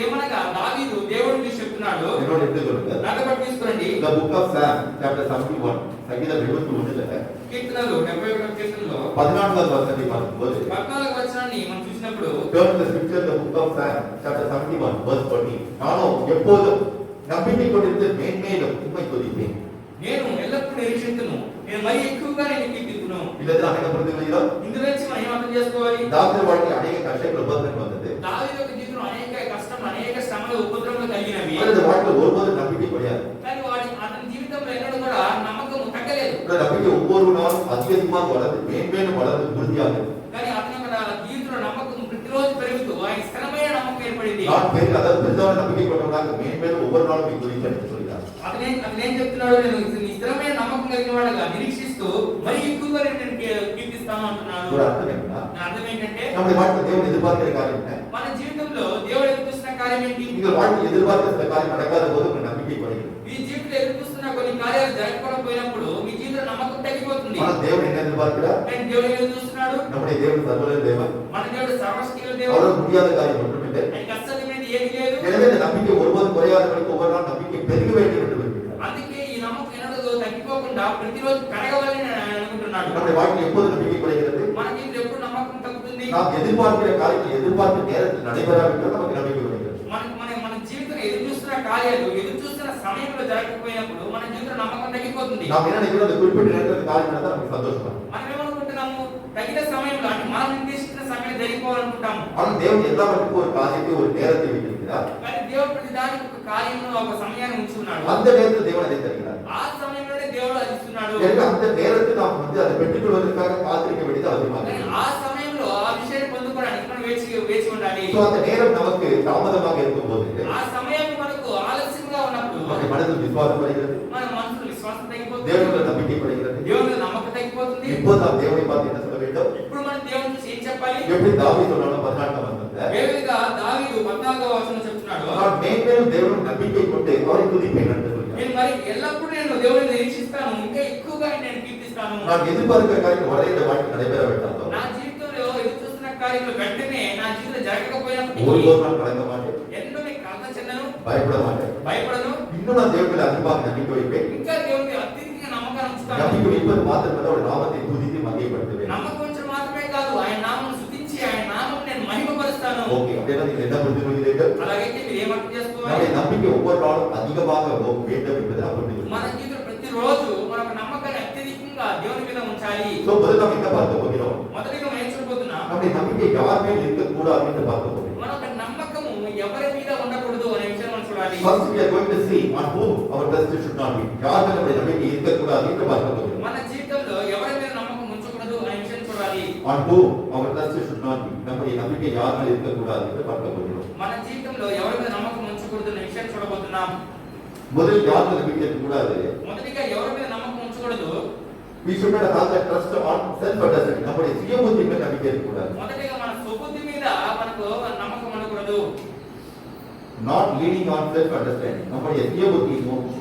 ఏమనగా దావీదు దేవుడిని చెప్తున్నాడు. என்னோட எடுத்துக்கொள்ளுங்க. నాతో పాటు తీసుకురండి. The book of Psalms chapter 71 సంగీతం 71 కీర్తనలు 71వ కీర్తనలో 14వ వచనాన్ని பார்க்கும்போது 14వ వచనాన్ని మనం చూసినప్పుడు turn the scripture the book of Psalms chapter 71 verse 14 நானும் எப்போதும் நம்பிக்கை கொண்டிருந்து மேன்மேலும் உம்மை துதிப்பேன். నేను ఎల్లప్పుడూ నిరీక్షించును. నేను మరి ఎక్కువగా నేను కీర్తించును. இல்லது அநேக புரிந்துகளோ ఇందులో నుంచి మనం ఏం అర్థం చేసుకోవాలి? தாவீது வாழ்க்கையில் அநேக கஷ்டங்கள் உபத்திரவங்கள் வந்தது. దావీదు యొక్క జీవితంలో అనేక కష్టములు అనేక శ్రమలు ఉపద్రవములు కలిగినవి. அந்த வாழ்க்கையில் ஒருபோதும் நம்பிக்கை கிடையாது. కానీ అతని జీవితంలో ఎన్నడూ కూడా నమ్మకం తగ్గలేదు. அந்த நம்பிக்கை ஒவ்வொரு நாளும் அதிகமாக வளர்ந்து மேன்மேலும் வளர்ந்து உறுதியாக இருக்கும். కానీ అతని యొక్క జీవితంలో నమ్మకం ప్రతిరోజు పెరుగుతూ ఆయన స్థిరమైన నమ్మకం ఏర్పడింది. நான் பேர் அதாவது பெரிதான நம்பிக்கை கொண்டவனாக மேன்மேலும் ஒவ்வொரு நாளும் நீ துதிப்பேன் சொல்கிறார். అతనేం చెప్తున్నాడు? నేను స్థిరమైన నమ్మకం కలిగిన వాడుగా నిరీక్షిస్తూ మరి ఎక్కువగా నేను కీర్తిస్తాను అంటున్నాడు. ஒரு அர்த்தம் என்ன? అర్థం ఏంటంటే நம்முடைய வாழ்க்கை தேவன் எதிர்பார்க்கிற காரியம் என்ன? మన జీవితంలో దేవుడు ఎదురుస్తున్న కార్యం ఏంటి? நீங்கள் வாழ்க்கை எதிர்பார்க்கிற சில காரியம் நடக்காத போது உங்கள் நம்பிக்கை குறைகிறது. మీ జీవితంలో ఎదురుస్తున్న కొన్ని కార్యాలు జరగకపోయినప్పుడు మీ జీవితంలో నమ్మకం తగ్గిపోతుంది. ஆனா தேவன் என்ன எதிர்பார்க்கிறார்? కానీ దేవుడు ఏం చూస్తున్నాడు? நம்முடைய தேவன் சர்வவல்ல தேவன். మన దేవుడు సర్వశక్తిగల దేవుడు. அவரால் முடியாத காரியம் ஒன்றுமில்லை. ఆయనకి అసాధ్యమైనది ఏమీ లేదు. எனவே இந்த நம்பிக்கை ஒருபோதும் குறையாதபடிக்கு ஒவ்வொரு நாள் நம்பிக்கை பெருக வேண்டும் என்று விரும்புகிறார். అందుకే ఈ నమ్మకం ఎన్నడూ తగ్గిపోకుండా ప్రతిరోజు పెరగవాలని నేను అనుకుంటున్నాడు. நம்முடைய வாழ்க்கை எப்போது நம்பிக்கை குறைகிறது? మన జీవితంలో ఎప్పుడు నమ్మకం తగ్గుతుంది? நாம் எதிர்பார்க்கிற காரியங்கள் எதிர்பார்த்த நேரத்தில் நடைபெறாவிட்டால் நமக்கு நம்பிக்கை குறைகிறது. మన జీవితంలో ఎదురు చూస్తున్న కార్యాలు ఎదురు చూస్తున్న సమయంలో జరగకపోయినప్పుడు మన జీవితంలో నమ్మకం తగ్గిపోతుంది. நாம் என்ன நினைக்கிறோம்? அந்த குறிப்பிட்ட நேரத்தில் காரியம் நடந்தால் நமக்கு சந்தோஷமா இருக்கும். మనం ఏమనుకుంటున్నాము? తగిన సమయంలో అంటే మనం నిర్దేశించిన సమయం జరిగిపోవాలనుకుంటాము. ஆனால் தேவன் எல்லாவற்றுக்கும் ஒரு காரியத்தை ஒரு நேரத்தை வைத்திருக்கிறார். కానీ దేవుడు ప్రతి దానికి ఒక కార్యంలో ఒక సమయాన్ని ఉంచున్నాడు. அந்த நேரத்தில் தேவன் அதை தருகிறார். ఆ సమయంలోనే దేవుడు అది ఇస్తున్నాడు. எனவே அந்த நேரத்தில் நாம் அதை பெற்றுக்கொள்வதற்காக காத்திருக்க வேண்டியது அவசியமாக కానీ இருக்கிறது. ఆ సమయంలో ఆ విషయాన్ని పొందుకోవడానికి మనం వేచి ఉండాలి. So, அந்த நேரம் நமக்கு தாமதமாக இருக்கும்போது ఆ సమయం మనకు ఆలస్యంగా ఉన్నప్పుడు நம்முடைய மனதில் விசுவாசம் வருகிறது, మన మనసులో విశ్వాసం తగ్గిపోతుంది. தேவனுடைய நம்பிக்கை படுகிறது. దేవుని నమ్మకం తగ్గిపోతుంది. இப்போது நாம் தேவனை பார்த்து என்ன சொல்ல வேண்டும்? ఇప్పుడు మనం దేవుని చూసి ఏం చెప్పాలి? எப்படி தாவீது சொன்னாலும் 14ஆம் வசனத்துல ఏ విధంగా దావీదు 14వ వచనం చెప్తున్నాడు. நான் மேன்மேலும் தேவனுடைய நம்பிக்கை கொண்டு அவரை துதிப்பேன் என்று சொல்கிறார். నేను మరి ఎల్లప్పుడూ నేను దేవుని నిరీక్షిస్తాను, ఇంకా ఎక్కువగా నేను కీర్తిస్తాను. நான் எதிர்பார்க்கிற காரியம் உடனே இந்த வாழ்க்கை நடைபெற வேண்டாம். నా జీవితంలో ఎదురు చూస్తున్న కార్యాలు వెంటనే నా జీవితంలో జరగకపోయినప్పటికీ ஒருபோதும் நான் கலங்க மாட்டேன், ఎన్నో నేను కలత చెందను, பயப்பட மாட்டேன். భయపడను. இன்னும் நான் தேவனில் அதிகமாக நம்பிக்கை வைப்பேன். ఇంకా దేవుని అత్యధికంగా నమ్మకాన్ని ఉంచుతాను. நம்பிக்கை வைப்பது மாத்திரமல்ல, அவருடைய நாமத்தை துதித்து மகிமைப்படுத்துவேன். నమ్మకం ఉంచడం మాత్రమే కాదు, ఆయన నామమును స్తుతించి ఆయన నామమును నేను మహిమపరుస్తాను. ஓகே, அப்படின்னா நீங்க என்ன புரிந்து கொள்கிறீர்கள்? అలాగైతే మీరు ఏమర్థం చేసుకోవాలి? நம்முடைய நம்பிக்கை ஒவ்வொரு நாளும் அதிகமாக வேண்டும் என்பதை நாம் புரிந்து கொள்கிறோம். మన జీవితంలో ప్రతిరోజు మన నమ్మకాన్ని అత్యధికంగా దేవుని మీద ఉంచాలి. So, முதல்ல நாம் என்ன பார்க்க போகிறோம்? మొదటిగా మనం ఏం చూడబోతున్నాం? நம்முடைய நம்பிக்கை யார் மேல் இருக்கக்கூடாது என்று பார்க்க போகிறோம். మన యొక్క నమ్మకము ఎవరి మీద ఉండకూడదు అనే విషయాన్ని మనం చూడాలి. First we are going to see on whom our trust should not be. யார் மேல் நம்முடைய நம்பிக்கை இருக்கக்கூடாது என்று பார்க்க போகிறோம். మన జీవితంలో ఎవరి మీద నమ్మకం ఉంచకూడదు అనే విషయాన్ని చూడాలి. On whom our trust should not be. நம்முடைய நம்பிக்கை யார் மேல் இருக்கக்கூடாது என்று பார்க்க போகிறோம். మన జీవితంలో ఎవరి మీద నమ్మకం ఉంచకూడదు అనే విషయాన్ని చూడబోతున్నాం. முதலில் யார் மேல் நம்பிக்கை இருக்கக்கூடாது? మొదటిగా ఎవరి మీద నమ్మకం ఉంచకూడదు? We should not have that trust on self-understanding. நம்முடைய சுய புத்தி மேல் நம்பிக்கை இருக்கக்கூடாது. మొదటిగా మన స్వబుద్ధి మీద మనకు నమ్మకం ఉండకూడదు. Not leaning on self-understanding. நம்முடைய சுய புத்தி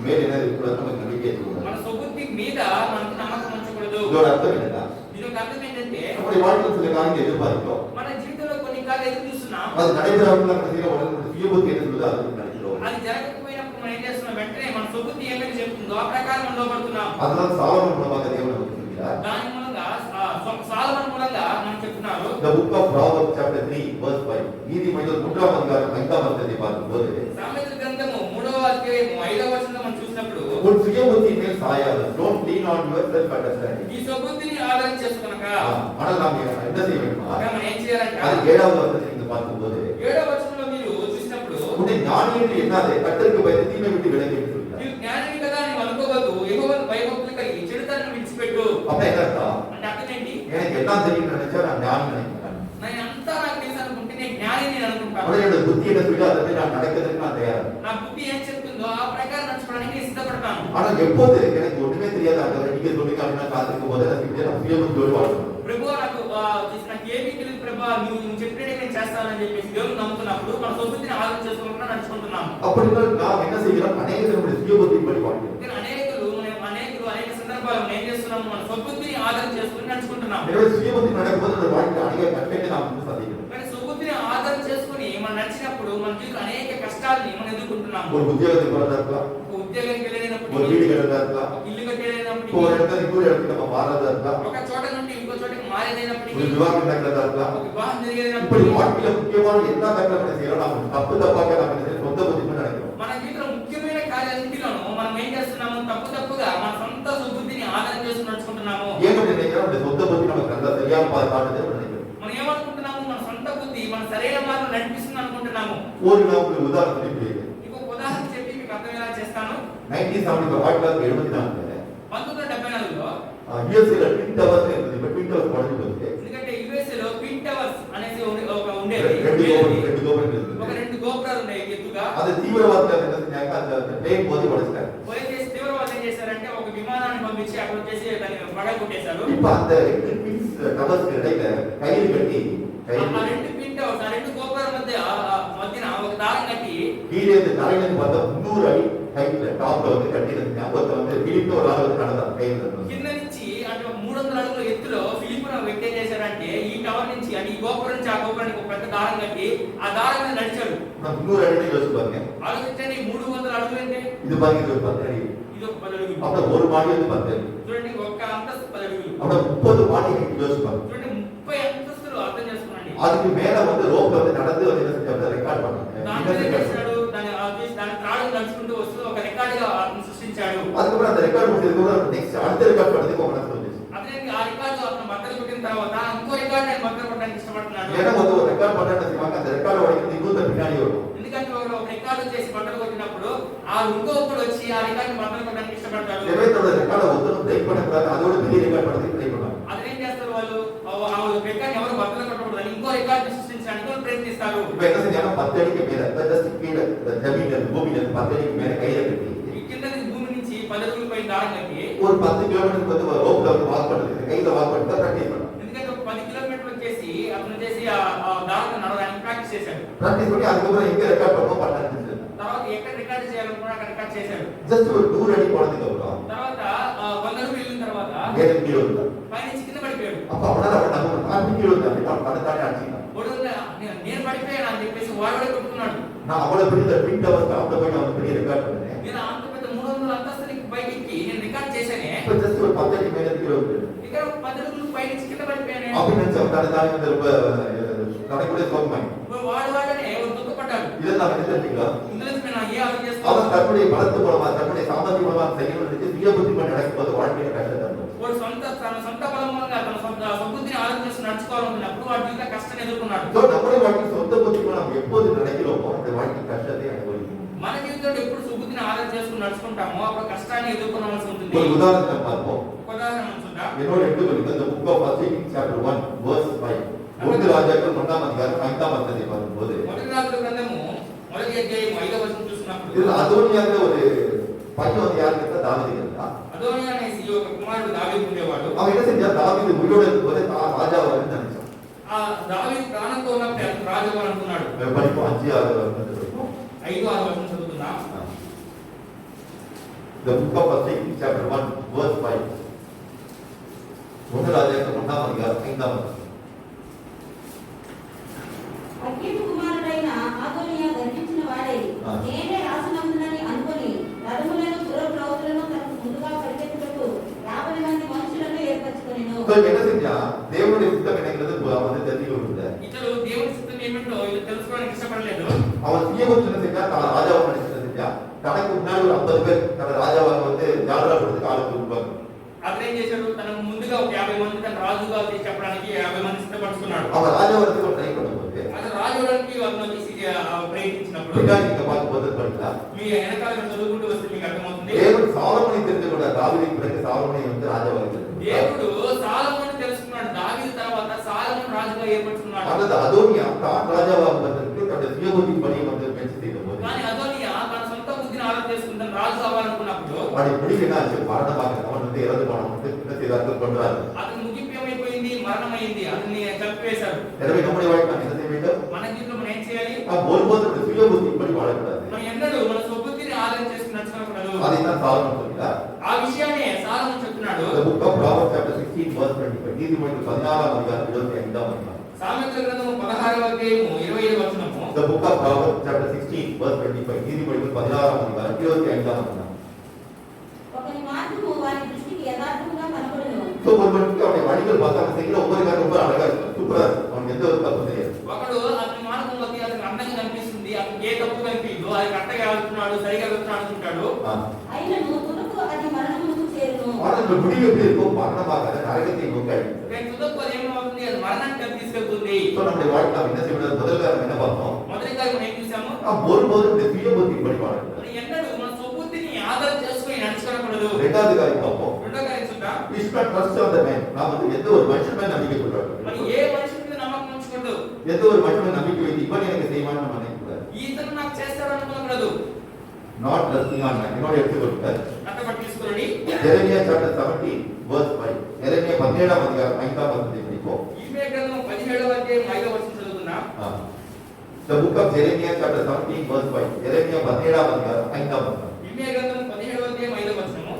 மேல் என்ன இருக்கக்கூடாது? நமக்கு நம்பிக்கை இருக்கக்கூடாது. మన స్వబుద్ధి మీద మనకు నమ్మకం ఉంచకూడదు. இதோட அர்த்தம் என்னன்னா, దీని యొక్క అర్థం ఏంటంటే நம்முடைய வாழ்க்கையில் சில காரியங்களை எதிர்பார்க்கிறோம். మన జీవితంలో కొన్ని కార్యాలు ఎదురు చూస్తున్నాం. அது நடைபெறாமல் கடைசியில் உடனே சுயபுத்தி என்ன சொல்லுது அது நினைக்கிறோம். అది జరగకపోయినప్పుడు మనం ఏం చేస్తున్నాం? వెంటనే మన సుబుద్ధి ఏమైతే చెప్తుందో ఆ ప్రకారం మనం లోబడుతున్నాం. அதனால சாலமோன் மூலமாக தேவன் நமக்கு சொல்கிறார். దాని మూలంగా సాలొమోను మూలంగా మనం చెప్తున్నారు. The book of Proverbs chapter 3 verse 5. நீதிமொழிகள் 3ஆம் அதிகாரம் 5ஆம் வசனத்தை பார்க்கும்போது సామెతల గ్రంథము 3వ అధ్యాయము 5వ వచనంలో మనం చూసినప్పుడు உன் சுயபுத்தி மேல் சாயாது. Don't lean on your self understanding. ఈ సుబుద్ధిని ఆధారం చేసుకొనక ஆனால் நாம் என்ன செய்ய வேண்டுமா? మనం ఏం చేయాలంటే அது 7வது வசனத்தை நீங்க பார்க்கும்போது 7వ వచనంలో మీరు చూసినప్పుడు உன்னை ஞானி என்று எண்ணாதே, கர்த்தருக்கு பயந்து தீமை விட்டு விலகி என்று சொல்கிறார். నీవు జ్ఞానివి కదా అని అనుకోవద్దు, యెహోవాను భయభక్తులు కలిగి చెడుతనాన్ని విడిచిపెట్టు. அப்ப என்ன அர்த்தம்? అంటే అర్థం ఏంటి? எனக்கு எல்லாம் தெரியும் நினைச்சா நான் ஞானி நினைக்கிறேன். నేను అంతా నాకు తెలుసు అనుకుంటే నేను జ్ఞానిని నేను అనుకుంటాను. அவருடைய புத்தி என்ன சொல்லி அதை நான் நடக்கிறதுக்கு நான் தயார். నా బుద్ధి ఏం చెప్తుందో ఆ ప్రకారం నడుచుకోవడానికి నేను సిద్ధపడతాను. ஆனால் எப்போது எனக்கு ஒண்ணுமே தெரியாத ஆண்டவரே நீங்க சொல்லுங்க அப்படின்னு காத்திருக்கும் போது எனக்கு சுயபுத்தியோடு வாழ்க்கணும். ప్రభువా నాకు ఏమీ తెలియదు ప్రభువా, నువ్వు చెప్పినట్టే నేను చేస్తానని చెప్పేసి దేవుని నమ్ముతున్నప్పుడు మన సుబుద్ధిని ఆధారం చేసుకుంటున్నా నడుచుకుంటున్నాము. அப்படின்னா நாம் என்ன செய்கிறோம்? அநேக நம்முடைய சுயபுத்தியின் படி வாழ்க்கிறோம். కానీ అనేకులు అనేక సందర్భాల్లో ఏం చేస్తున్నాము? మన సుబుద్ధిని ఆధారం చేసుకుని నడుచుకుంటున్నాము. எனவே சுயபுத்தி நடக்கும்போது அந்த வாழ்க்கை அநேக கஷ்டங்களை நாம் வந்து சந்திக்கிறோம். కానీ సుబుద్ధిని ఆధారం చేసుకుని మనం నడిచినప్పుడు మన జీవితంలో అనేక కష్టాలని మనం ఎదుర్కొంటున్నాము. ஒரு உத்தியோகத்தை போறதா இருக்கலாம், ఉద్యోగానికి వెళ్ళినప్పుడు, ஒரு வீடு கட்டுறதா இருக்கலாம், ఇల్లు కట్టేటప్పుడు, ஒரு இடத்துல இன்னொரு இடத்துக்கு நம்ம மாறதா இருக்கலாம், ఒక చోట నుండి ఇంకో చోటకి మారేదైనప్పటికీ, ஒரு விவாகம் நடக்கிறதா இருக்கலாம். ఒక వివాహం இப்படி జరిగేదైనప్పటికీ, வாழ்க்கையில முக்கியமான எல்லா கட்டளை செய்யறோம். நாம் தப்பாக நாம் என்ன செய்யறோம்? சொந்த புத்தி நினைக்கிறோம். మన జీవితంలో ముఖ్యమైన కార్యాలన్నిటిలోనూ మనం ఏం చేస్తున్నాము? తప్పుగా మన సొంత సుబుద్ధిని ఆధారం చేసుకుని నడుచుకుంటున్నాము. ஏன் அப்படி நினைக்கிறோம்? அந்த சொந்த புத்தி நமக்கு நல்லா சரியா காட்டுதே நினைக்கிறோம். మనం ఏమనుకుంటున్నాము? మన సొంత బుద్ధి మన సరైన మార్గం నడిపిస్తుంది అనుకుంటున్నాము. ஒரு நமக்கு உதாரணம் சொல்லிக்கிறேன். ఇంకొక ఉదాహరణ చెప్పి మీకు అర్థమయ్యేలా చేస్తాను. 1974 1974లో యుఎస్ఏలో ట్విన్ టవర్స్ இருந்தது. இப்ப ట్విన్ టవర్స్ உடைஞ்சு போச்சு. ఎందుకంటే యుఎస్ఏ లో ట్విన్ టవర్స్ అనేసి ఒక ఉండేది. ரெண்டு கோபுரம் ఒక రెండు గోపురాలు ఉన్నాయి ఎత్తుగా. அது தீவிரவாதிகள் என்ன செஞ்சாங்க? அந்த பிளேன் போது உடைச்சிட்டாங்க. పోలీసు తీవ్రవాదులు ఏం చేశారంటే ఒక విమానాన్ని పంపించి అక్కడ వచ్చేసి దాన్ని పగలగొట్టేశారు. இப்ப அந்த ரெண்டு ட்வின்ஸ் டவர்ஸ் இடையில கயிறு கட்டி ఆ రెండు ట్విన్ టవర్స్, ఆ రెండు గోపురాల మధ్యన ఒక దారం కట్టి கீழே இருந்து தரையில இருந்து பார்த்தா 300 அடி ஹைட்ல டாப்ல வந்து கட்டி இருந்தாங்க. ஒருத்தர் வந்து பிலிப்பின் ஒரு ஆள் வந்து நடந்தார் கையில இருந்து. కింద నుంచి అంటే 300 అడుగుల ఎత్తులో ఫిలిప్పును వ్యక్తి ఏం చేశారంటే ఈ టవర్ నుంచి అంటే ఈ గోపురం నుంచి ఆ గోపురానికి ఒక పెద్ద దారం కట్టి ఆ దారం మీద నడిచాడు. 300 అడి யோசிச்சு பாருங்க. ఆలోచించండి, 300 అడుగులు అంటే இது பாருங்க, இது ஒரு 10 அடி. ఇది ఒక 10 అడుగులు. அப்ப ஒரு மாடி வந்து 10 அடி. చూడండి, ఒక్క అంతస్తు 10 అడుగులు. அப்ப 30 மாடி யோசிச்சு பாருங்க. చూడండి, 30 అంతస్తులు అర్థం చేసుకోండి. அதுக்கு மேல வந்து ரோப்ல வந்து நடந்து வந்து என்ன செஞ்சாங்க? ரெக்கார்ட் பண்ணாங்க. దాని మీద చేశాడు, దాని త్రాడు నడుచుకుంటూ వస్తూ ఒక రికార్డ్ గా సృష్టించాడు. அதுக்கப்புறம் அந்த ரெக்கார்ட் முடிச்சதுக்கு அப்புறம் நெக்స్ట్ அடுத்த ரெக்கார்ட் பண்ணதுக்கு ఒక మనసు வந்துச்சு. అదే ఆ రికార్డు అతను బద్దలు కొట్టిన తర్వాత ఇంకో రికార్డు నేను బద్దలు కొట్టడానికి ఇష్టపడుతున్నాడు. ஏன்னா வந்து ஒரு ரெக்கார்ட் பண்ணான்னு செய்வாங்க. அந்த ரெக்கார்ட் உடைக்கிறது இன்னொரு பின்னாடி வரும். ఎందుకంటే ఒక రికార్డు చేసి బద్దలు కొట్టినప్పుడు ఆ ఇంకొకడు వచ్చి ఆ రికార్డు బద్దలు కొట్టడానికి ఇష్టపడతాడు. ఎవరైతే ரெக்கார்டை ஒருத்தரும் பிரேக் பண்ணக்கூடாது, அதோட பெரிய ரெக்கார்ட் பண்ணதுக்கு ட்ரை பண்ணுவாங்க. అదేం చేస్తారు వాళ్ళు? ఆ రికార్డు ఎవరు బద్దలు కొట్టకూడదని ఇంకో రికార్డు సృష్టించడానికి వాళ్ళు ప్రయత్నిస్తారు. இப்ப என்ன செஞ்சாங்க? 10 அடிக்கு மேல ஜஸ்ட் கீழே ஜமீன்ல பூமியில 10 அடிக்கு மேல கையில கட்டி కింద భూమి నుంచి 10 అడుగుల పై దారం కట్టి ஒரு 10 கிலோமீட்டருக்கு வந்து ரோப்ல வந்து வாக் பண்றது, கையில வாக் பண்ணிட்டு ప్రాక్టీస్ பண்ணாங்க. ఎందుకంటే ఒక 10 కిలోమీటర్లు వచ్చేసి అతను చేసి ఆ దారం నడవడానికి ప్రాక్టీస్ చేశాడు. ప్రాక్టీస్ பண்ணி அதுக்கப்புறம் எங்க ரெக்கார்ட் பண்ணணும் பண்ணாங்க. తర్వాత ఎక్కడ రికార్డు చేయాలనుకున్నా అక్కడ రికార్డ్ చేశాడు. ஜஸ்ட் ஒரு 100 அடி போனதுக்கு அப்புறம் తర్వాత 100 అడుగులు వెళ్ళిన తర్వాత வேற கீழே வந்தார். పైనుంచి కింద పడిపోయాడు. அப்ப அவனால அவன் நம்ப நான் கீழே வந்தேன் அப்படி தன்னை அடிச்சிட்டான். నేను పడిపోయాను అని చెప్పేసి వాడే కొట్టుకున్నాడు. நான் அவ்வளவு பெரிய ட்வின் டவர்ஸ் அவ்வளவு போய் அவன் பெரிய ரெக்கார்ட் பண்ணேன். నేను అంత పెద్ద 300 అంతస్తులకి పైకి నేను రికార్డ్ చేశానే. இப்ப ஜஸ்ட் ஒரு 10 அடி மேல கீழே வந்து ఇక్కడ 10 అడుగులు పైనుంచి కింద పడిపోయానే. அப்படி நினைச்ச தன்னை வந்து ரொம்ப தனக்குள்ளே சோகமாய் వాడనే దుఃఖపడ్డాడు. இதெல்லாம் என்ன தெரியுங்களா? ఇందులో నేను ఏ ఆలోచన చేస్తాను? அவன் தன்னுடைய பலத்து மூலமா தன்னுடைய சாமர்த்திய மூலமா செய்யணும்னு நினைச்சு சுய புத்தி பண்ணி நடக்கும்போது வாழ்க்கையில கஷ்டத்தை వాడు తన సొంత బలం మూలంగా తన సొంత బుద్ధిని ఆలోచన చేసి నడుచుకోవాలనుకున్నప్పుడు వాడి జీవిత కష్టాన్ని ఎదుర్కొన్నాడు. நம்முடைய வாழ்க்கை சொந்த புத்தி நாம் எப்போது நினைக்கிறோமோ அந்த வாழ்க்கை கஷ்டத்தை அனுபவிக்கும். మన జీవితంలో ఎప్పుడు సుబుద్ధిని ఆలోచన చేసుకుని నడుచుకుంటామో అప్పుడు కష్టాన్ని ఎదుర్కొనవలసి ఉంటుంది. ஒரு உதாரணத்தை பார்ப்போம். ఉదాహరణ చూద్దాం. என்னோட எடுத்துக்கொள்ளுங்க இந்த book of first Kings chapter 1 verse 5. ஒன்று ராஜாக்கள் 1ஆம் அதிகாரம் 5ஆம் வசனத்தை பார்க்கும்போது మొదటి రాజుల గ్రంథము మొదటి అధ్యాయం 5వ వచనం చూసినప్పుడు இதுல அதோனியாங்கிற ஒரு பையன் வந்து யாருக்கு இருந்தா? தாவீது இருந்தா. అదోనియా అనేసి ఒక కుమారుడు దావీదు ఉండేవాడు. அவன் என்ன செஞ்சா? தாவீது உயிரோட இருக்கும்போது தான் ராஜாவாக நினைச்சான். ఆ దావీదు ప్రాణంతో ఉన్నప్పుడు అతను రాజు అనుకున్నాడు. படிப்போம் 5-6 வசனத்தை படிப்போம். 5-6 వచనం చదువుతున్నాం. The book of First Kings chapter 1 verse 5. ஒன்று ராஜாக்கள் 1ஆம் அதிகாரம் 5ஆம் வசனம். అగ్గిపు కుమారుడైన ఆదోనియా గర్జించిన వాడై నేనే రాసినందునని అనుకొని రథములను పురప్రౌతులను తనకు ముందుగా పరిగెత్తుటకు 50 మంది మనుషులను ఏర్పరచుకొనెను. So என்ன செஞ்சா தேவனுடைய சித்தம் என்னங்கிறது வந்து தெரிஞ்சு கொடுத்த. ఇతడు దేవుని చిత్తం ఏమిటో ఇది తెలుసుకోవడానికి ఇష్టపడలేదు. அவன் தீயவன் என்ன செஞ்சா தன் ராஜாவை நினைச்சு செஞ்சா தனக்கு முன்னாடி ஒரு 50 பேர் தன் ராஜாவை வந்து ஜாலரா கொடுத்து காலத்துக்கு உருவாங்க. అతను ఏం చేశాడు, తనకు ముందుగా ఒక 50 మంది తన రాజుగా చెప్పడానికి 50 మంది సిద్ధపరుచుకున్నాడు. அவன் ராஜாவரத்துக்கு ட்ரை பண்ணும்போது అతను రాజుడానికి అతను ప్రయత్నించినప్పుడు பின்னாடி நீங்க பார்க்கும்போது படிக்கா మీ వెనకాల చదువుకుంటూ వస్తే మీకు అర్థమవుతుంది. దేవుడు సాలొమోని தெரிந்து கொண்டார். தாவீதுக்கு பிறகு சாலொமோனை வந்து ராஜாவாக దేవుడు సాలొమోను తెలుసుకున్నాడు. దావీదు తర్వాత సాలొమోను రాజుగా ఏర్పరచుకున్నాడు. அல்லது அதோனியா தான் ராஜாவாக வந்ததற்கு தன்னுடைய சுயபுத்தி பணி வந்து முயற்சி செய்தபோது కానీ అదోనియా తన సొంత బుద్ధిని ఆలోచన చేసుకుంటాను రాజు అవ్వాలనుకున్నప్పుడు அவனுடைய முடிவு என்ன ஆச்சு? மரணமாக அவன் வந்து இறந்து போனவன் வந்து என்ன செய்தார்கள் கொன்றார்கள். అతని ముగింపు ఏమైపోయింది? మరణమైంది. అతన్ని చంపివేశారు. எனவே நம்முடைய வாழ்க்கை நாம் என்ன செய்ய வேண்டும்? మన జీవితంలో మనం ఏం చేయాలి? நாம் ஒருபோதும் நம்முடைய சுயபுத்தி படி வாழக்கூடாது. మనం ఎన్నడూ మన స్వబుద్ధిని ఆలోచన చేసుకుని నడుచుకోకూడదు. அதைத்தான் சாலமோன் சொல்கிறார். ఆ విషయాన్ని సాలొమోను చెప్తున్నాడు. The book of Proverbs chapter 16 verse 25. நீதிமொழிகள் 16ஆம் அதிகாரம் 25ஆம் வசனம். సామెతల గ్రంథము 16వ అధ్యాయము 25వ వచనము. The book of Proverbs chapter 16 verse 25. நீதிமொழிகள் 16ஆம் அதிகாரம் 25ஆம் வசனம். ఒకని మార్గము వారి దృష్టికి యథార్థంగా కనబడును. So ஒருவனுக்கு அவனுடைய வழிகள் பார்த்தா அவன் செய்கிற ஒவ்வொரு காரியம் ரொம்ப அழகா இருக்கும், சூப்பரா இருக்கும். அவனுக்கு எந்த ஒரு தப்பு தெரியாது. ఒకడు అతని మార్గంలోకి అతనికి అందంగా కనిపిస్తుంది. అతనికి ఏ తప్పు కనిపించదు. అది కరెక్ట్గా వెళ్తున్నాడు, సరిగా వెళ్తున్నాడు అనుకుంటాడు. అయినను తుదకు అది మరణమునకు చేరును. ஆனால் இந்த முடிவு எப்படி இருக்கும்? மரணமாக நரகத்தை நோக்கி அழைக்கும். కానీ తుదకు అది ఏమవుతుంది? అది మరణానికి తీసుకెళ్తుంది. So நம்முடைய வாழ்க்கை நாம் என்ன செய்வது? முதல் காரணம் என்ன பார்த்தோம்? మొదటిగా మనం ఏం చూసాము? நாம் ஒருபோதும் இந்த சுயபுத்தி படி வாழக்கூடாது. మనం ఎన్నడూ మన స్వబుద్ధిని ఆధారం చేసుకొని నడుచుకోకూడదు. இரண்டாவது காரியம் பார்ப்போம். రెండో కార్యం చూద్దాం. We should not trust on the man. நாம் வந்து எந்த ஒரு மனுஷன் மேல் நம்பிக்கை கொள்ளக்கூடாது. మనం ఏ మనిషి మీద నమ్మకం ఉంచకూడదు. எந்த ஒரு மனுஷன் மேல் நம்பிக்கை வைத்து இவன் எனக்கு செய்வான்னு நம்ம நினைக்கக்கூடாது. ఈతను నాకు చేస్తాడు అనుకోకూడదు. Not trusting on man. என்னோட எடுத்துக்கொள்ளுங்க. అర్థపట్టి తీసుకోండి. எரேமியா chapter 17 verse 5. எரேமியா 17ஆம் அதிகாரம் 5ஆம் வசனத்தை படிப்போம். ఇర్మియా గ్రంథం 17వ అధ్యాయం 5వ వచనం చదువుకుందాం. The book of Jeremiah chapter 17 verse 5. எரேமியா 17ஆம் அதிகாரம் 5ஆம் வசனம். ఇర్మియా గ్రంథం 17వ అధ్యాయం 5వ వచనము.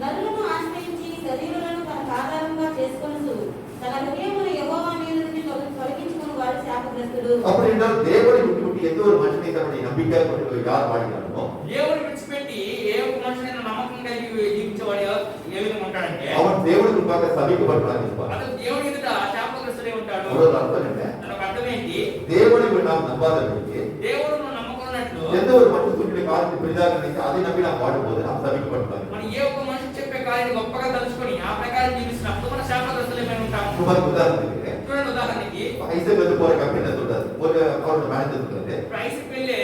నరులను ఆశ్రయించి శరీరులను తనకు ఆధారంగా చేసుకొనుచు తన హృదయమును యెహోవా మీద నుండి తొలగించుకుని వాడు శాపగ్రస్తుడు. அப்படி என்றால் தேவனை விட்டு எந்த ஒரு மனுஷனை தன்னுடைய நம்பிக்கை கொண்டு யார் வாழ்கிறானோ దేవుని విడిచిపెట్టి ఏ ఒక్క మనిషినైనా నమ్మకం కలిగి జీవించేవాడు ఏ విధంగా ఉంటాడంటే அவன் தேவனுக்கு முன்பாக சபிக்கப்பட்டான் இருப்பான். అతను దేవుని ఎదుట శాపగ్రస్తుడై ఉంటాడు. ஒரு அர்த்தம் என்ன? దానికి అర్థం ఏంటి? தேவனை நாம் நம்பாதவர்களுக்கு దేవుడు నమ్మకున్నట్లు எந்த ஒரு மனுஷனுடைய காரியத்தை பெரிதாக நினைத்து அதை நம்பி நாம் வாடும்போது நாம் சபிக்கப்பட்டாங்க. మనం ఏ ఒక్క మనిషి చెప్పే కార్యాన్ని గొప్పగా తలుచుకొని ఆ ప్రకారం జీవిస్తున్నప్పుడు మన శాపగ్రస్తులమై ఉంటాము. உதாரணத்துக்கு చూడండి, ఉదాహరణకి ஐசக் வந்து போற கம்பெனி என்ன சொல்றாரு? ஒரு அவரோட மேனேஜர் சொல்றாரு, ప్రైస్కి వెళ్ళి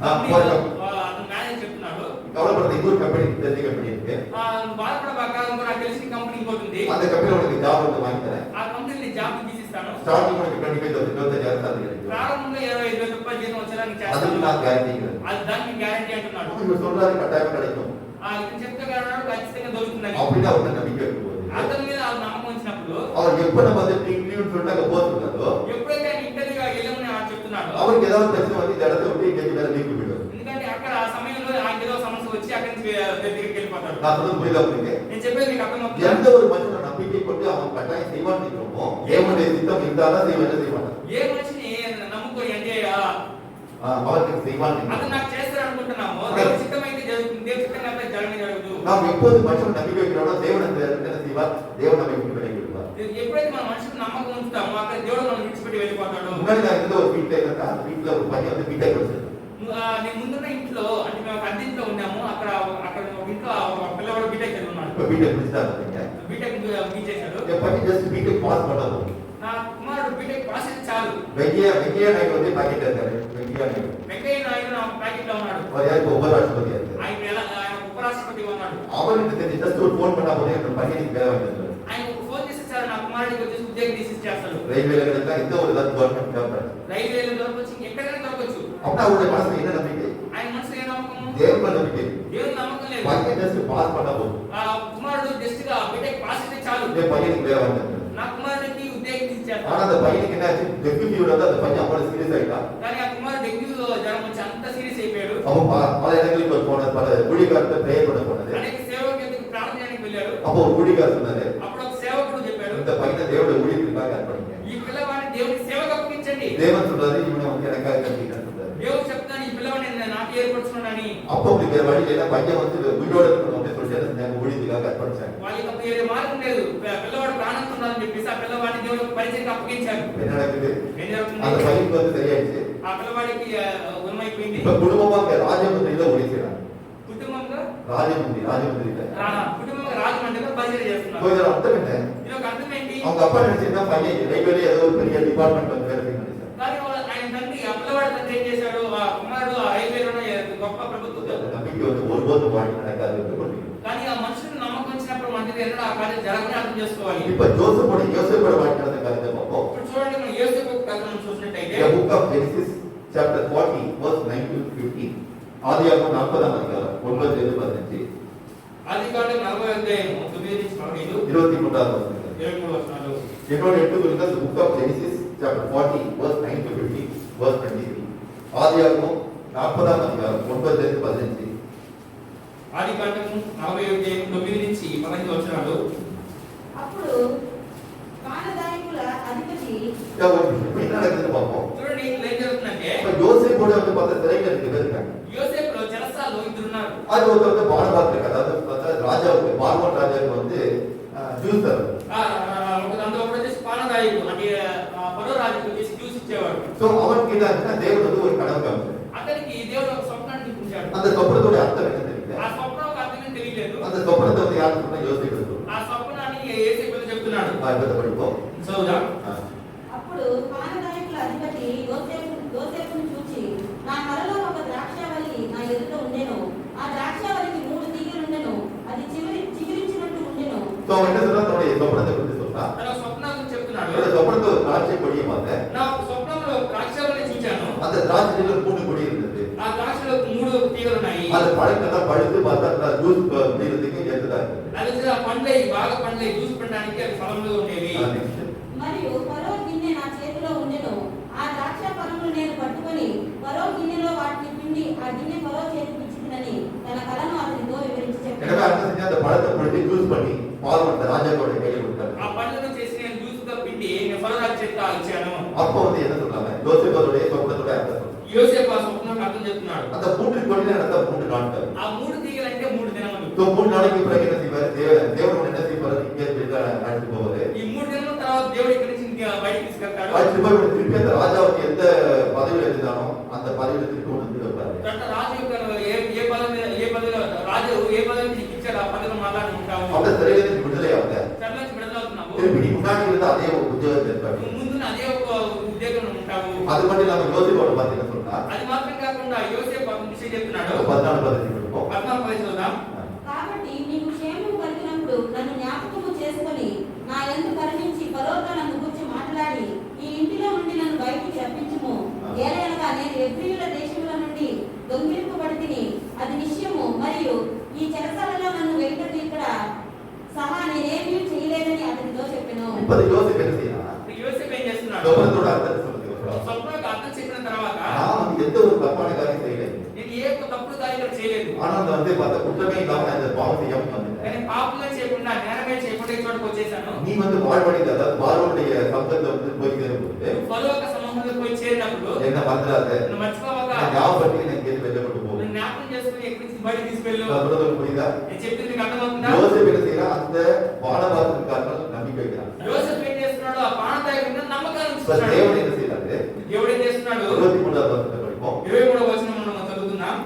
అతను మేనేజర్ చెప్తున్నాడు, கவலைப்படுத்த இன்னொரு கம்பெனி தெரிஞ்ச கம்பெனி இருக்கு, బాధపడబాక నాకు తెలిసిన కంపెనీ ఇంకోటి அந்த கம்பெனி உனக்கு ஜாப் வந்து வாங்கி தரேன், ఆ కంపెనీ జాబ్ తీసిస్తాను, ஸ்டார்டிங் உனக்கு 25,000 salary கிடைக்கும், ప్రారంభంలో 25,000 రూపాయలు జీతం వచ్చేలా నీకు அதுக்கு చేస్తాను, நான் கேரண்டி. అది దానికి గ్యారెంటీ అంటున్నాడు. இவர் சொல்றாரு கட்டாயம் கிடைக்கும் ఇతను చెప్తే కారణాలు ఖచ్చితంగా దొరుకుతుందని. அப்படின்னு அவருக்கு நம்பிக்கை இருக்கும்போது అతని మీద ఆ నమ్మకం వచ్చినప్పుడు அவர் எப்ப நம்ம வந்து ட்ரீட்மெண்ட் சொல்லிட்டு அங்க போறாரோ ఎప్పుడైతే ఆయన ఇంటర్వ్యూగా వెళ్ళమని చెప్తున్నాడో அவருக்கு ஏதாவது பிரச்சனை வந்து இந்த இடத்த விட்டு இங்கே வேற லீவ் போயிடுவார். ఎందుకంటే అక్కడ ఆ సమయంలో ఆయనకి ఏదో సమస్య వచ్చి అక్కడి నుంచి దగ్గరికి వెళ్ళిపోతాడు. நான் சொல்றது புரியுதா உங்களுக்கு? నేను చెప్పేది మీకు అర్థమవుతుందా? எந்த ஒரு மனுஷன நம்பிக்கை கொண்டு அவன் கட்டாயம் செய்வான்னு நினைக்கிறோமோ தேவனுடைய சித்தம் இருந்தாதான் செய்வான், செய்வான் ఏ మనిషిని నమ్ముకొని అంటే அவருக்கு செய்வான். అతను నాకు చేస్తారు అనుకుంటున్నాము, దేవుడి చిత్తమైతే జరుగుతుంది, దేవుడి చిత్తం అయితే జరగదు. நாம் எப்போது மனுஷன் நம்பிக்கை வைக்கிறோமோ தேவன் என்ன செய்வார்? தேவன் நம்மை விட்டு விலகி விடுவார். ఎప్పుడైతే మన మనుషులు నమ్మకం ఉంచుతామో అక్కడ దేవుడు మనం విడిచిపెట్టి వెళ్ళిపోతాడు. முன்னாடி நான் இருந்த ஒரு வீட்டுல இருந்தா அந்த வீட்டுல ஒரு பையன் வந்து வீட்டை படிச்சிருக்கேன். నేను ముందున్న ఇంట్లో అంటే మేము ఒక అద్దె ఇంట్లో ఉన్నాము, అక్కడ ఒక ఇంట్లో ఒక పిల్లవాడు బీటెక్ చదువున్నాడు. இப்ப வீட்டை பிடிச்சிட்டாங்க. బీటెక్ చేశాడు. என் பையன் ஜஸ்ட் வீட்டுக்கு பாஸ் பண்ண போதும். నా కుమారుడు బీటెక్ పాస్ అయితే చాలు. வெங்கையா நாயுடு வந்து பாக்கெட் இருக்காரு. వెంకయ్య నాయుడు నా ప్యాకెట్ లో ఉన్నాడు. அவர் யாருக்கு உபராஷ்டிரபதியா இருக்காரு. ఆయన ఉపరాష్ట్రపతి ఉన్నాడు. அவருக்கு தெரிஞ்ச ஜஸ்ட் ஒரு ஃபோன் பண்ணா போதும் என் பையனுக்கு வேலை வாங்கிட்டு ఆయన ఫోన్ చేసి సార్ నా కుమారుడికి వచ్చేసి ఉద్యోగం తీసి చేస్తాడు. ரயில்வேல கிடைச்சா இந்த ஒரு கவர்மெண்ட் ஜாப். రైల్వేలో దొరకవచ్చు, ఎక్కడైనా దొరకవచ్చు. அப்ப அவருடைய மனசுல என்ன நம்பிக்கை? ఆయన మనసులో ఏ నమ్మకము? தேவன் நம்பிக்கை. దేవుని నమ్మకం లేదు. பையன் ஜஸ்ட் பாஸ் பண்ணா போதும். ఆ కుమారుడు జస్ట్ గా బీటెక్ పాస్ అయితే చాలు, என் பையனுக்கு வேலை வாங்கிட்டு నా కుమారుడికి ఉద్యోగం తీసి ஆனா చేస్తాడు. அந்த பையனுக்கு என்ன ஆச்சு? டெங்கு ஃபீவர் வந்து அந்த பையன் அவ்வளவு சீரியஸ் ஆயிட்டான். కానీ ఆ కుమారుడు డెంగ్యూ జ్వరం వచ్చి అంత సీరియస్ అయిపోయాడు. அவன் பல இடங்களுக்கு போனது, பல ஊழியக்காரத்தை ப்ரேயர் பண்ண போனது. అనేక సేవకులకు ప్రార్థన చేయడానికి వెళ్ళాడు. அப்போ ஒரு ஊழியக்காரர் சொன்னாரு, అప్పుడు ఒక இந்த பையனை தேவனுடைய ஊழியத்துக்காக அர்ப்பணிங்க. ఈ పిల్లవాడిని దేవుని సేవకు అప్పగించండి. தேவன் சொல்றாரு இவனை வந்து எனக்காக கட்டிக்கிறேன்னு சொல்றாரு. దేవుడు చెప్తాను ఈ పిల్లవాడిని నేను నాకు ఏర్పరచుకున్నానని. அப்போ அப்படி வேற வழி இல்ல, பையன் வந்து உயிரோட இருக்கணும் அப்படின்னு சொல்லிட்டு நான் ஊழியத்துக்காக அர்ப்பணிச்சாங்க. వాళ్ళకి అప్పుడు వేరే మార్గం లేదు. పిల్లవాడు ప్రాణంతో ఉన్నాడని చెప్పేసి ఆ పిల్లవాడిని దేవుడికి పరిచయం అప్పగించారు. என்ன நடக்குது? ఏం జరుగుతుంది? அந்த பையனுக்கு வந்து சரியாயிடுச்சு. ఆ పిల్లవాడికి గుణమైపోయింది. இப்ப குடும்பமாக ராஜமந்திரியில ஊழியம் செய்யறாங்க. కుటుంబంగా ராஜமந்திரியில కుటుంబంగా రాజమండ్రిలో పరిచయం చేస్తున్నారు. இதோட அர்த்தம் என்ன? ఇది ఒక అర్థం ఏంటి? அவங்க அப்பா நினைச்சிருந்தா பையன் ரைல்வேல ஏதோ ஒரு பெரிய டிபார்ட்மெண்ட் வந்து வேலை செய்யணும் நினைச்சாரு. కానీ ఆయన తండ్రి ఆ పిల్లవాడి తండ్రి ఏం చేశాడు? ఆ కుమారుడు ఆ రైల్వేలోనే గొప్ప ప్రభుత్వం. அந்த நம்பிக்கை வந்து ஒருபோதும் வாழ்க்கை நடக்காது என்று கொள்கிறோம். కానీ ఆ మనుషులకు నమ్మకం వచ్చినప్పుడు మనకి ఎన్నడూ ఆ కార్యం జరగని అర్థం చేసుకోవాలి. இப்ப யோசேப்போட வாழ்க்கை நடந்த காரியத்தை பார்ப்போம். ఇప్పుడు చూడండి, మనం యోసేపు కథను చూసినట్టయితే The book of Genesis chapter 40 verse 9 to 15. ஆதியாகமம் 40ஆம் அதிகாரம் 9-15. ఆదికాండం 40వ అధ్యాయం 9 నుంచి 15 23ஆம் வசனம். 23 వచనాలు. என்னோட எடுத்து கொடுங்க. The book of Genesis chapter 40 verse 9 to 15 verse 23. ஆதியாகமம் 40ஆம் அதிகாரம் 9-15. ఆదికాండం 40వ అధ్యాయం 9 నుంచి 15 వచనాలు. అప్పుడు కానదాయకుల అధిపతి என்ன நடக்குதுன்னு பார்ப்போம். చూడండి ఇక్కడ ఏం జరుగుతుందంటే, இப்ப யோசேப்போட வந்து பார்த்த சிறையில் 2 பேர் இருக்காங்க. యోసేపులో చెరసాల్లో ఇద్దరు ఉన్నారు. அது ஒருத்தர் வந்து பானபாத்திரம், அதாவது ராஜாவுக்கு பார்வோன் ராஜாவுக்கு வந்து ஜூஸ் தரும். అందులో ఒకటి వచ్చేసి పానదాయకు, అంటే పరో రాజుకు వచ్చేసి జ్యూస్ ఇచ్చేవాడు. சோ அவன் கிட்ட இருந்தா தேவன் வந்து ஒரு கனவு காமிச்சார். అతనికి దేవుడు ఒక స్వప్నాన్ని చూపించాడు. அந்த சொப்பனத்தோட அர்த்தம் என்ன தெரியல. ఆ స్వప్నం ఒక అర్థం తెలియలేదు. அந்த சொப்பனத்தை வந்து யார் சொன்னா? யோசேப்பு சொல்றான். ఆ స్వప్నాన్ని యేసేపు చెప్తున్నాడు. இதை படிப்போம். చదువుదా. అప్పుడు కానదాయకుల అధిపతి యోసేపును చూచి, నా కలలో ఒక ద్రాక్షావల్లి నా ఎదుట ఉండెను. ఆ ద్రాక్షావల్లికి 3 తీగలు ఉండెను. అది చిగురించినట్టు ఉండెను. சோ அவன் என்ன சொல்றான்? தன்னுடைய சொப்பனத்தை பத்தி சொல்றான். తన స్వప్నం చెప్తున్నాడు. அந்த சொப்பனத்தை ஒரு திராட்சை கொடியை பார்த்தேன். నా స్వప్నంలో ద్రాక్షావల్లిని చూశాను. அந்த திராட்சையில 3 கொடி இருந்தது. ఆ ద్రాక్షలో 3 తీగలు ఉన్నాయి. அது பழக்கெல்லாம் பழுத்து பார்த்தா ஜூஸ் குடிக்கிறதுக்கு ஏற்றதா இருந்தது. అది ఆ పండ్లై బాగా పండ్లై జ్యూస్ పెట్టడానికి అది ఫలంలో ఉండేవి. మరియు ఫరో గిన్నె నా చేతిలో ఉండెను. ఆ ద్రాక్ష ఫలములు నేను పట్టుకొని ఫరో గిన్నెలో వాటిని పిండి ఆ గిన్నె ఫరో చేతికి ఇచ్చినని తన కలను అతనితో వివరించి எனவே చెప్పాడు. அடுத்த செஞ்சு அந்த பழத்தை போட்டு ஜூஸ் பண்ணி பால் வந்த ராஜாவோட கையில கொடுத்தாரு. ఆ పండ్లను చేసి నేను జ్యూస్ గా పిండి నేను ఫరో రాజు చేతికి ఇచ్చాను. அப்போ வந்து என்ன சொல்றாங்க? யோசேப்போடைய சொப்பனத்தோட அர்த்தம் சொல்றாங்க. యోసేపు ఆ స్వప్నం అర్థం చెప్తున్నాడు. அந்த 3 கொடியில நடந்த 3 நாட்கள். ఆ 3 తీగలు అంటే 3 దినములు. तो 3 நாளைக்கு பிறகு என்ன செய்வாரு? தேவன் என்ன செய்வாரு? இங்கே வெளியில அழைத்து போவாரு. ఈ 3 దినముల తర్వాత దేవుడు ఇక్కడి నుంచి బయటికి తీసుకెళ్తాడు. அழைத்து போய் திருப்பி அந்த ராஜாவுக்கு எந்த பதவியில இருந்தானோ அந்த பதவியில திருப்பி கொண்டு வந்து வைப்பாரு. అంటే రాజు యొక్క ఏ పదవిలో రాజు ఏ పదవి నీకు ఇచ్చాడు ఆ పదవిలో మాట్లాడి ఉంటావు. அந்த சிறையிலிருந்து விடுதலை ஆகுது. చెరలో నుంచి విడుదలవుతున్నావు. திருப்பி நீ முன்னாடி இருந்த அதே உத்தியோகத்தில் இருப்பாரு. నువ్వు ముందున అదే ఒక ఉద్యోగంలో ఉంటావు. அது மட்டும் இல்லாம யோசிப்போட பார்த்து என்ன சொல்றா? అది మాత్రం కాకుండా యోసేపు ఒక విషయం చెప్తున్నాడు. 14 படிப்போம். 14 చూద్దాం. కాబట్టి నీకు క్షేమం కలిగినప్పుడు నన్ను జ్ఞాపకము చేసుకొని నా యందు కరుణించి ఫరోతో నన్ను గురించి మాట్లాడి ఈ ఇంటిలో నుండి నన్ను బయటికి రప్పించుము. ఏలయనగా నేను ఎబ్రీయుల దేశముల నుండి దొంగిలింపబడితిని, అది నిశ్చయము. మరియు ఈ చెరసాలలో నన్ను వెంటనే ఇక్కడ సహా నేనేమీ చేయలేదని అతనితో చెప్పెను. இப்ப யோசிப்பு என்ன செய்யறான்? యోసేపు ఏం చేస్తున్నాడు? சொப்பனத்தோட அர்த்தத்தை சொல்லுங்க. స్వప్నం యొక్క అర్థం చెప్పిన తర్వాత நான் எந்த ஒரு தப்பான காரியம் செய்யல. నేను ఏ తప్పుడు కార్యం చేయలేదు. ஆனா அந்த வந்து பார்த்த குற்றமே இல்லாம அந்த பாவம் செய்யாம வந்தேன். నేను పాపమే చేయకుండా నేరమే చేయకుండా ఈ చోటుకు వచ్చేసాను. நீ வந்து வாழ்வடைந்த அதாவது பார்வோனுடைய சம்பந்தத்தை வந்து போய் சேரும்போது ఫరో యొక్క సమూహంలో పోయి చేరినప్పుడు என்ன மறந்துடாத, నువ్వు మర్చిపోవక ஞாபகப்படுத்தி எனக்கு எது வெளில கொண்டு போகும். నువ్వు జ్ఞాపకం చేసుకుని ఎక్కడి నుంచి బయటికి తీసుకెళ్ళు. சொல்றது புரியுதா? నేను చెప్పింది నీకు అర్థమవుతుందా? யோசேப்பு என்ன செய்யறான்? அந்த பானபாத்திரக்காரர்கள் நம்பிக்கை வைக்கிறான். యోసేపు ఏం చేస్తున్నాడు? ఆ పానదాయకుడి మీద నమ్మకాన్ని இப்ப ఉంచుతున్నాడు. தேவன் என்ன செய்யறாரு? దేవుడు ఏం చేస్తున్నాడు? 23வது வசனத்தை படிப்போம். 23వ వచనం మనం చదువుతున్నాం.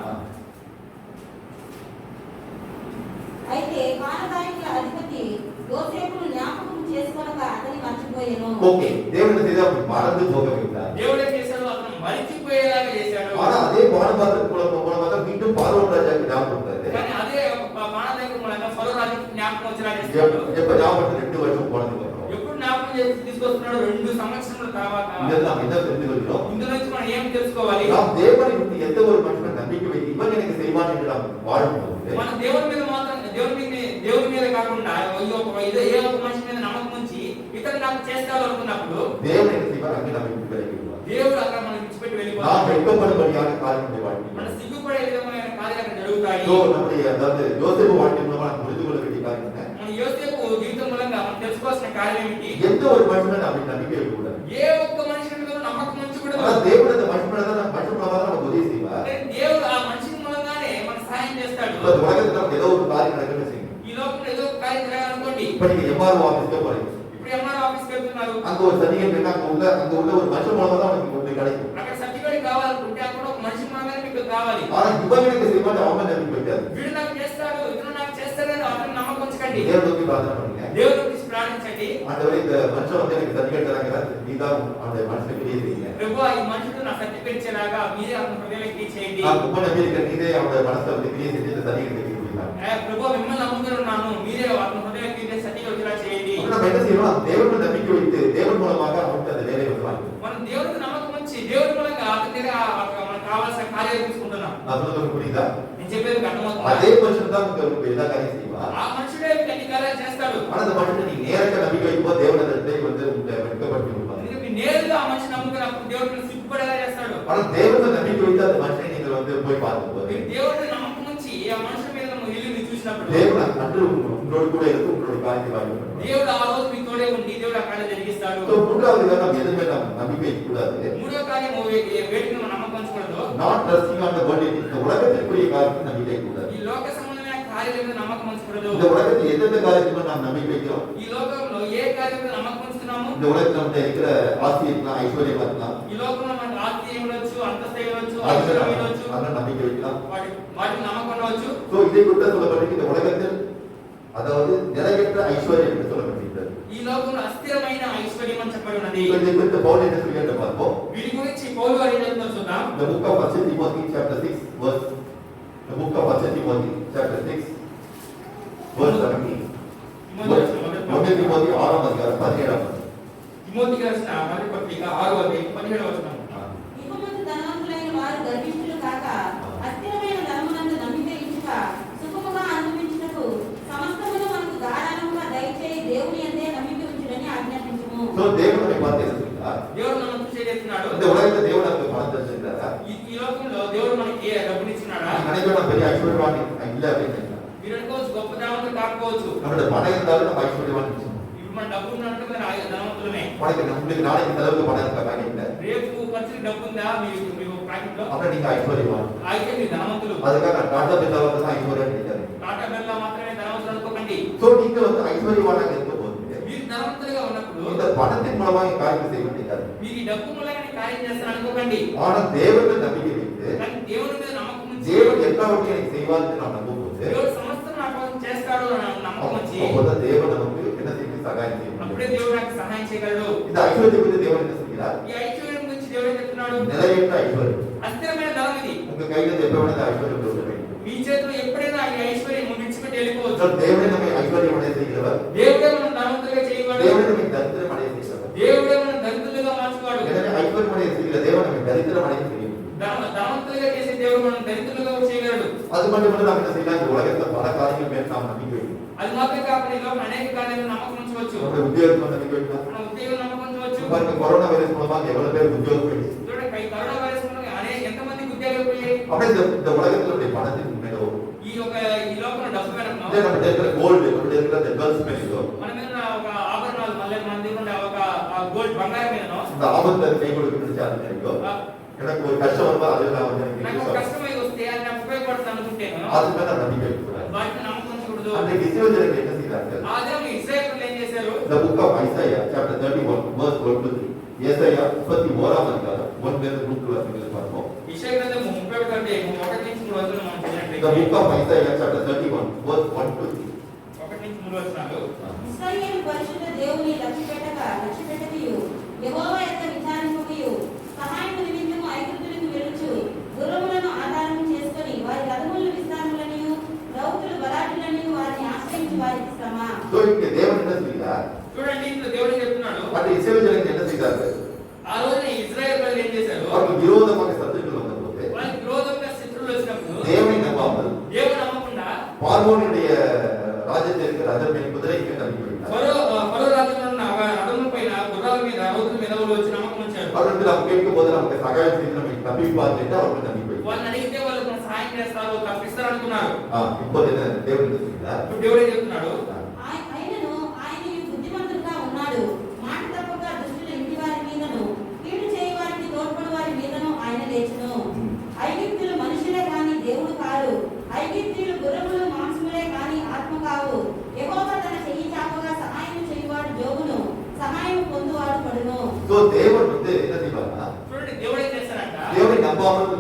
అయితే కానదాయకుల అధిపతి యోసేపును జ్ఞాపకం చేసుకొనక అతని మర్చిపోయెను. ஓகே, தேவன் என்ன செய்தார்? மறந்து போக வைத்தார். దేవుడు ఏం చేశాడు? అతను మరిచిపోయేలాగా చేశాడు. ஆனா அதே பானபாத்திரக்குள்ள மூலமாக மீண்டும் பார்வோன் ராஜாக்கு ஞாபகம் வந்தாரு. కానీ అదే పానదాయకుడు మూలంగా ఫరో రాజుకి జ్ఞాపకం వచ్చేలా చేశాడు. எப்ப ஞாபகம்? 2 வருஷம் போனதுக்கு அப்புறம். ఎప్పుడు జ్ఞాపకం చేసి తీసుకొస్తున్నాడు? 2 సంవత్సరాల తర్వాత. இதில் நாம் என்ன தெரிந்து கொள்கிறோம்? ఇందులో నుంచి మనం ఏం తెలుసుకోవాలి? நாம் தேவனை விட்டு எந்த ஒரு மனுஷன் நம்பிக்கை வைத்து இவன் எனக்கு செய்வான் என்று நாம் வாழும்போது మన దేవుని మీద మాత్రం దేవుని మీద కాకుండా ఏ ఒక మనిషి మీద నమ్మకం ఉంచి ఇతరులు నాకు చేస్తాడు అనుకున్నప్పుడు தேவன் என்ன செய்வார்? அங்கே நம்மை விட்டு விலகி விடுவார். దేవుడు అక్కడ మనం విడిచిపెట్టి நாம் వెళ్ళిపోతాడు. வெட்கப்படும்படியான காரியம் మన வாழ்க்கை సిగ్గుపడే విధమైన కార్యాలు జరుగుతాయి. పోరాడి సో நம்முடைய அதாவது யோசேப்பு வாழ்க்கை மூலமா நாம் புரிந்து கொள்ள வேண்டிய காரியம் என்ன? మన యోసేపు జీవితం మూలంగా మనం తెలుసుకోవాల్సిన కార్యం ఏమిటి? எந்த ஒரு மனுஷனும் அப்படி நம்பிக்கை வைக்கக்கூடாது. ఏ ఒక్క మనిషి మీద నమ్మకం ఉంచకూడదు. ஆனா தேவன் அந்த மனுஷன் மூலமா தான் நமக்கு உதவி செய்வார். దేవుడు ఆ మనిషి మూలంగానే మనకు సహాయం చేస్తాడు. இப்ப இந்த உலகத்துல நமக்கு ஏதோ ஒரு காரியம் நடக்குன்னு வச்சுக்கோங்க. ఈ లోకంలో ఏదో ఒక కార్యం జరగాలనుకోండి. இப்ப நீங்க எம்ஆர்ஓ ஆபீஸ்க்கு போறீங்க. ఇప్పుడు ఎంఆర్ ఆఫీస్కి వెళ్తున్నారు. அங்க ஒரு சர்டிபிகேட் வேணும். அங்க உள்ள ஒரு மனுஷன் மூலமா தான் உங்களுக்கு கிடைக்கும். అక్కడ సర్టిఫికేట్ కావాలనుకుంటే అక్కడ ఒక మనిషి మూలంగానే మీకు కావాలి. ஆனா இவங்களுக்கு செய்ய மாட்டேன், அவங்க நம்பிக்கை வைக்காது. వీడు నాకు చేస్తాడు, ఇతను నాకు చేస్తాడని అతను నమ్మకం ఉంచకండి. தேவன் நோக்கி பிரார்த்தனை பண்ணுங்க. దేవుడికి ప్రార్థించండి. ஆண்டவரே இந்த மனுஷன் வந்து எனக்கு சர்டிபிகேட் தராங்க, நீதான் அந்த மனுஷனுக்கு கிரியை செய்யுங்க. ప్రభువా ఈ మనుషుడు నా సర్టిఫికేట్ ఇచ్చేలాగా మీరే అతని హృదయానికి చేయండి. நான் ரொம்ப நம்பி இருக்கேன், நீதே அவனோட மனசுல வந்து கிரியை செஞ்சு இந்த சர்டிபிகேட் கொடுக்கலாம். ప్రభువా మిమ్మల్ని నమ్ముకుని ఉన్నాను, మీరే అతని హృదయానికి సర్టిఫికేట్ వచ్చేలా చేయండి. நம்ம என்ன செய்யணும்? தேவன் நம்பிக்கை வைத்து தேவன் மூலமாக அவனுக்கு அந்த வேலையை வந்து வாங்கி మనం దేవుడికి నమ్మకం ఉంచి దేవుడి మూలంగా అతని దగ్గర మనకు కావాల్సిన కార్యాలు తీసుకుంటున్నాం. நான் சொல்றது புரியுதா? నేను చెప్పేది అర్థమవుతుందా? அதே மனுஷன் தான் உங்களுக்கு எல்லா காரியம் செய்வார். ఆ మనుషుడే మీకు అన్ని కార్యాలు చేస్తాడు. ஆனா அந்த மனுஷன் நீ நேரடியாக நம்பிக்கை வைக்கும்போது தேவன் அந்த இடத்தை வந்து உங்களை வெட்கப்படுத்தி விடுவார். మీరు నేరుగా ఆ మనిషి నమ్ముకున్నప్పుడు దేవుడు మీకు సిగ్గుపడేలా చేస్తాడు. ஆனா தேவன் நம்பிக்கை வைத்து அந்த மனுஷனை நீங்கள் வந்து போய் பார்க்கும்போது మీరు దేవుడిని నమ్మకం ఉంచి ఆ మనిషి మీద వెళ్ళి చూసినప్పుడు தேவன் அன்று உங்களோடு கூட இருந்து உங்களோட காரியத்தை வாங்கி దేవుడు ఆ రోజు మీ తోడే ఉండి దేవుడు ఆ కార్యం జరిగిస్తాడు. மூன்றாவது நம்ம எதுவுமே நம்ம நம்பிக்கை வைக்கக்கூடாது. మూడో కార్యం వేటికి మనం నమ్మకం ఉంచకూడదు. Not trusting on the world. இந்த உலகத்திற்குரிய காரியத்தை நம்பிக்கை வைக்கக்கூடாது. ఈ లోక సంబంధమైన కార్యాల మీద నమ్మకం ఉంచకూడదు. இந்த உலகத்தில் எந்தெந்த காரியத்துக்கு நாம் நம்பிக்கை வைக்கிறோம்? ఈ లోకంలో ఏ కార్యం మీద నమ్మకం ఉంచుతున్నాము? இந்த உலகத்தில் நம்ம இருக்கிற ஆஸ்தி இருக்கலாம், ஐஸ்வர்யம் இருக்கலாம், ఈ లోకంలో మనకు ఆస్తి ఉండొచ్చు, అంతస్తు ఉండొచ్చు, ఐశ్వర్యం ఉండొచ్చు, அதெல்லாம் நம்பிக்கை வைக்கலாம். వాటికి నమ్మకం ఉండవచ్చు. சோ இதை குறித்து சொல்லப்பட்டிருக்கு. இந்த உலகத்தில் அதாவது நிலையற்ற ஐஸ்வர்யம் என்று சொல்லப்பட்டிருக்கிறது. ఈ లోకంలో అస్థిరమైన ఐశ్వర్యం అని చెప్పబడి ఉన్నది. இதை குறித்து பவுல் என்ன சொல்லிட்டு பார்ப்போம். వీటి గురించి పౌలు గారు ఏం చెప్తున్నారో చూద్దాం. The book of 1 Timothy chapter 6 verse The book of 1 Timothy chapter 6 verse 17. 1 Timothy 6 அதிகாரம் 17. తిమోతికి రాసిన మొదటి పత్రిక 6వ అధ్యాయం 17వ వచనం. ఇకముందు ధనవంతులైన వారు గర్విష్ఠులు కాక అస్థిరమైన ధనమునందు నమ్మిక ఇచ్చుక సుఖముగా అనుభవించుటకు సమస్తమును మనకు ధారాళముగా దయచేయి దేవుని యందే నమ్మిక ఉంచుడని ఆజ్ఞాపించుము. So தேவன் நம்மை பார்த்து சொல்கிறார். దేవుడు మనం చూసే చేస్తున్నాడు. இந்த உலகத்தில் தேவன் நமக்கு பணம் தந்திருக்கிறாரா? ఈ లోకంలో దేవుడు మనకి డబ్బులు ఇచ్చినాడా? நினைக்கிறோம் பெரிய ஐஸ்வர்யவான் இல்ல அப்படின்னு. మీరు అనుకోవచ్చు గొప్ప ధనవంతులు కాకపోవచ్చు. நம்மளோட பணம் இருந்தாலும் நம்ம ஐஸ்வர்யவான் நினைச்சோம். ఇప్పుడు మన డబ్బు ఉన్నట్టు మీరు ధనవంతులమే. உங்களுக்கு நாளைக்கு செலவுக்கு பணம் இருக்கா பாக்கெட்ல? రేపు ఖర్చుకి డబ్బు ఉందా మీకు ప్యాకెట్ లో? அப்புறம் நீங்க ஐஸ்வர்யவான். అయితే మీరు ధనవంతులు. அதுக்காக டாடா பிர்லா வந்து தான் ஐஸ்வர்யம் கிடைக்காது. టాటా బిర్లా మాత్రమే ధనవంతులు అనుకోకండి. சோ நீங்க வந்து ஐஸ்வர்யவானாக இருக்கும்போது మీరు ధనవంతులుగా ఉన్నప్పుడు இந்த பணத்தின் மூலமாக காரியம் செய்ய வேண்டியது. మీరు ఈ డబ్బు మూలంగా కార్యం చేస్తారు అనుకోకండి. ஆனா தேவனில் நம்பிக்கை வைத்து కానీ దేవుని మీద నమ్మకం ఉంచి தேவன் எல்லாவற்றையும் எனக்கு செய்வார் என்று நாம் நம்பும்போது దేవుడు సమస్తం నా కోసం చేస్తాడు అని నమ్మకం ఉంచి அப்போதான் தேவன் நமக்கு என்ன செய்ய சகாயம் செய்ய అప్పుడే முடியும். దేవుడు నాకు సహాయం చేయగలడు. இந்த ஐஸ்வர்யத்தை குறித்து தேவன் என்ன செய்கிறார்? ఈ ఐశ్వర్యం గురించి దేవుడు ఏం చెప్తున్నాడు? நிலையற்ற ஐஸ்வர்யம். అస్థిరమైన ధనం ఇది. உங்க கையில எப்ப வேணா ஐஸ்வர்யம் கொடுக்க வேண்டும். మీ చేతిలో ఎప్పుడైనా ఈ ఐశ్వర్యం విడిచిపెట్టి వెళ్ళిపోవచ్చు. தேவனே நம்மை ஐஸ்வர்யம் அடைய செய்கிறவர். దేవుడే మనం ధనవంతులుగా చేయగలడు. தேவனே நம்மை தரித்திரம் அடைய செய்கிறவர். దేవుడే మనం దరిద్రులుగా మార్చుకోడు. எனவே ஐஸ்வர்யம் அடைய செய்கிற தேவன் நம்மை தரித்திரம் அடைய செய்யும். ధనవంతులుగా చేసే దేవుడు మనం దరిద్రులుగా చేయగలడు. அது மட்டுமல்ல நாம் என்ன செய்யலாம்? இந்த உலகத்தில் பல காரியங்கள் மேல் நாம் நம்பிக்கை வைக்கணும். అది మాత్రమే కాకుండా ఈ లోపల అనేక కార్యాలను నమ్మకం ఉంచవచ్చు. நம்முடைய உத்தியோகத்தில் நம்பிக்கை வைக்கலாம். మన ఉద్యోగం నమ్మకం ఉంచవచ్చు. பாருங்க, கொரோனா வைரஸ் மூலமாக எவ்வளவு பேர் உத்தியோகம் போயிடுச்சு. చూడండి ఈ కరోనా వైరస్ మూలంగా ఎంతమందికి ఉద్యోగాలు పోయాయి. அப்படியே இந்த உலகத்தினுடைய பணத்தின் மேலோ ఈ లోపల డబ్బు వెనకనో நம்ம இருக்கிற கோல்டு, நம்ம இருக்கிற ஜுவல்ஸ் மேலோ మన మీద ఒక ఆభరణాలు మళ్ళీ మన దగ్గర ఉండే ఒక గోల్డ్ బంగారం మీదనో இந்த ஆபத்துல கை கொடுக்கணும்னு அது நினைக்கும். எனக்கு ஒரு கஷ்டம் வரும்போது அது நான் வந்து నాకు எனக்கு కష్టం అయి వస్తే అది నాకు ఉపయోగపడుతుంది అనుకుంటేను அது மேல நான் நம்பிக்கை வைக்கக்கூடாது. వాటిని నమ్మకం ఉంచకూడదు. அன்றைக்கு இஸ்ரவேலர்கள் என்ன செய்தார்கள்? అదే ఇశ్రాయేలు ఏం చేశారు? The book of Isaiah chapter 31 verse 1 to 3. ஏசாயா 31ஆம் அதிகாரம் 1 ல இருந்து 3 வசனங்களை பார்ப்போம். ఇశ్రాయేలు గ్రంథం 31 కంటే 1 నుంచి 3 వచనాలు మనం The చదివినట్లయితే book of Isaiah chapter 31 verse 1 to 3. 1 నుంచి 3 వచనాలు. ఇశ్రాయేలు పరిశుద్ధ దేవుని లక్ష్యపెట్టకయు యెహోవా యొక్క విచారింపకయు సహాయము నిమిత్తము ఐగుప్తులకు వెళ్ళుచు గుర్రములను ఆధారము చేసుకొని వారి రథములను విస్తారములనియు రౌతులు బలాఢ్యులనియు వారిని ఆశ్రయించి వారికి శ్రమ. So இங்க தேவன் என்ன செய்கிறார்? చూడండి ఇందులో దేవుడు చెప్తున్నాడు. அந்த இஸ்ரவேலர்கள் என்ன செய்தார்கள்? ఆ రోజున ఇశ్రాయేలు ప్రజలు ఏం చేశారు? அவர்கள் விரோதமாக சத்துருக்கள் வந்தபோது వాళ్ళకి విరోధంగా శత్రువులు వచ్చినప్పుడు தேவனை நம்பாமல் దేవుడు నమ్మకుండా பார்வோனுடைய ராஜ்யத்தில் இருக்கிற ரதம் குதிரைக்கு நம்பிக்கை வைத்தார். ఫరో రాజ్యంలో ఉన్న రథముల పైన గుర్రాల మీద రౌతుల మీద వచ్చి నమ్మకం ఉంచాడు. அவர்கள் நாம் கேட்கும் போது நமக்கு சகாயம் செய்து நம்மை தப்பிப்பார் என்று அவர்கள் நம்பிக்கை வைத்தார். వాళ్ళని అడిగితే వాళ్ళు మనకు సహాయం చేస్తారు, తప్పిస్తారు చెప్తున్నారు. இப்போ என்ன தேவன் என்ன சொல்றார்? ఇప్పుడు దేవుడు ఏం చెప్తున్నాడు? ఆయనను ఆయన బుద్ధిమంతుడుగా ఉన్నాడు. మాట తప్పక దుష్టుల ఇంటి వారి మీదను కీడు చేయవారికి తోడ్పడు వారి మీదను ఆయన లేచును. ఐగుప్తులు మనుషులే కాని దేవుడు కాదు. ఐగుప్తీయులు గుర్రములు మాంసములే కాని ఆత్మ కావు. యెహోవా తన చెయ్యి చాపగా సహాయం చేయువాడు జోగును, సహాయం పొందువాడు పడును. సో தேவன் வந்து என்ன செய்வார்னா, చూడండి దేవుడు ఏం చేస్తారంట? தேவனை நம்பாமல்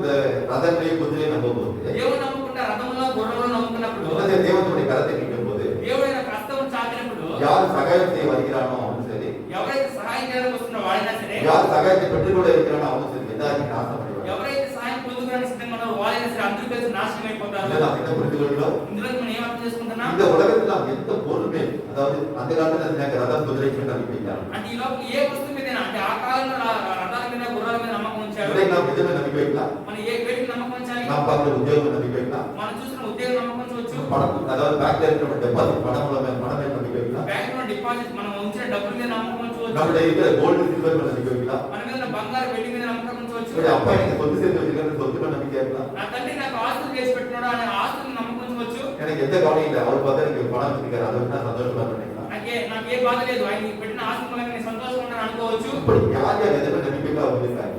ரதங்களையும் குதிரையும் நம்பும்போது, దేవుడు నమ్ముకుంటా రథములో గుర్రములో నమ్ముకున్నప్పుడు, தேவனுடைய கரத்தை நீட்டும்போது, దేవుడు యొక్క హస్తం చాపినప్పుడు, யார் சகாயம் செய்ய வருகிறானோ அவனும் சரி, ఎవరైతే సహాయం చేయడానికి వస్తున్న వాడైనా సరే, யார் சகாயத்தை பெற்றுக்கொள்ள இருக்கிறானோ அவனும் சரி, எல்லாரும் நாசம் அடைவார்கள். ఎవరైతే సహాయం పొందుకోవడానికి సిద్ధంగా ఉన్నారో వాళ్ళైనా సరే అందరూ కలిసి నాశనం అయిపోతారు. இதை நாம் என்ன புரிந்து கொள்கிறோம்? ఇందులో మనం ఏం అర్థం చేసుకుంటున్నాం? இந்த உலகத்தில் நாம் எந்த பொருளுமே, அதாவது அந்த காலத்துல ரதம் குதிரைக்கு நம்பிக்கையில்லை. అంటే ఈ లోపల ఏ వస్తువు మీదైనా, అంటే ఆ కాలంలో రథాల మీద గుర్రాల మీద నమ్మకం ఉంచారు. இன்றைக்கு நாம் எதுவுமே நம்பிக்கை வைக்கலாம். మనం ఏ వేటికి నమ్మకం ఉంచాలి? நாம் பார்க்கிற உத்தியோகம் நம்பிக்கை வைக்கலாம். మనం చూసిన ఉద్యోగం నమ్మకం ఉంచవచ్చు. பணம், அதாவது பேங்க்ல இருக்கிற டெபாசிட் பணமே நம்பிக்கை வைக்கலாம். బ్యాంక్ లో డిపాజిట్ మనం ఉంచిన డబ్బుల మీద నమ్మకం ఉంచవచ్చు. நம்முடைய இருக்கிற கோல்டு சில்வர் மேல நம்பிக்கை வைக்கலாம். మన మీద బంగారు వెండి మీద నమ్మకం ఉంచవచ్చు. என்னுடைய அப்பா எனக்கு சொத்து சேர்த்து வச்சிருக்கிற சொத்து மேல நம்பிக்கை வைக்கலாம். నా తండ్రి నాకు ఆస్తులు చేసి పెట్టినాడు అనే ఆస్తులు నమ్మకం ఉంచవచ్చు. எனக்கு எந்த கவலையும் இல்லை, அவர் பார்த்தா எனக்கு பணம் வச்சிருக்காரு, அதை விட்டு நான் சந்தோஷமா நினைக்கலாம். నాకు ఏ బాధ లేదు, ఆయన పెట్టిన ఆస్తుల వల్ల నేను సంతోషంగా ఉన్నాను అనుకోవచ్చు. இப்படி யார் யார் எதுவுமே நம்பிக்கைக்கா வந்திருக்காங்க,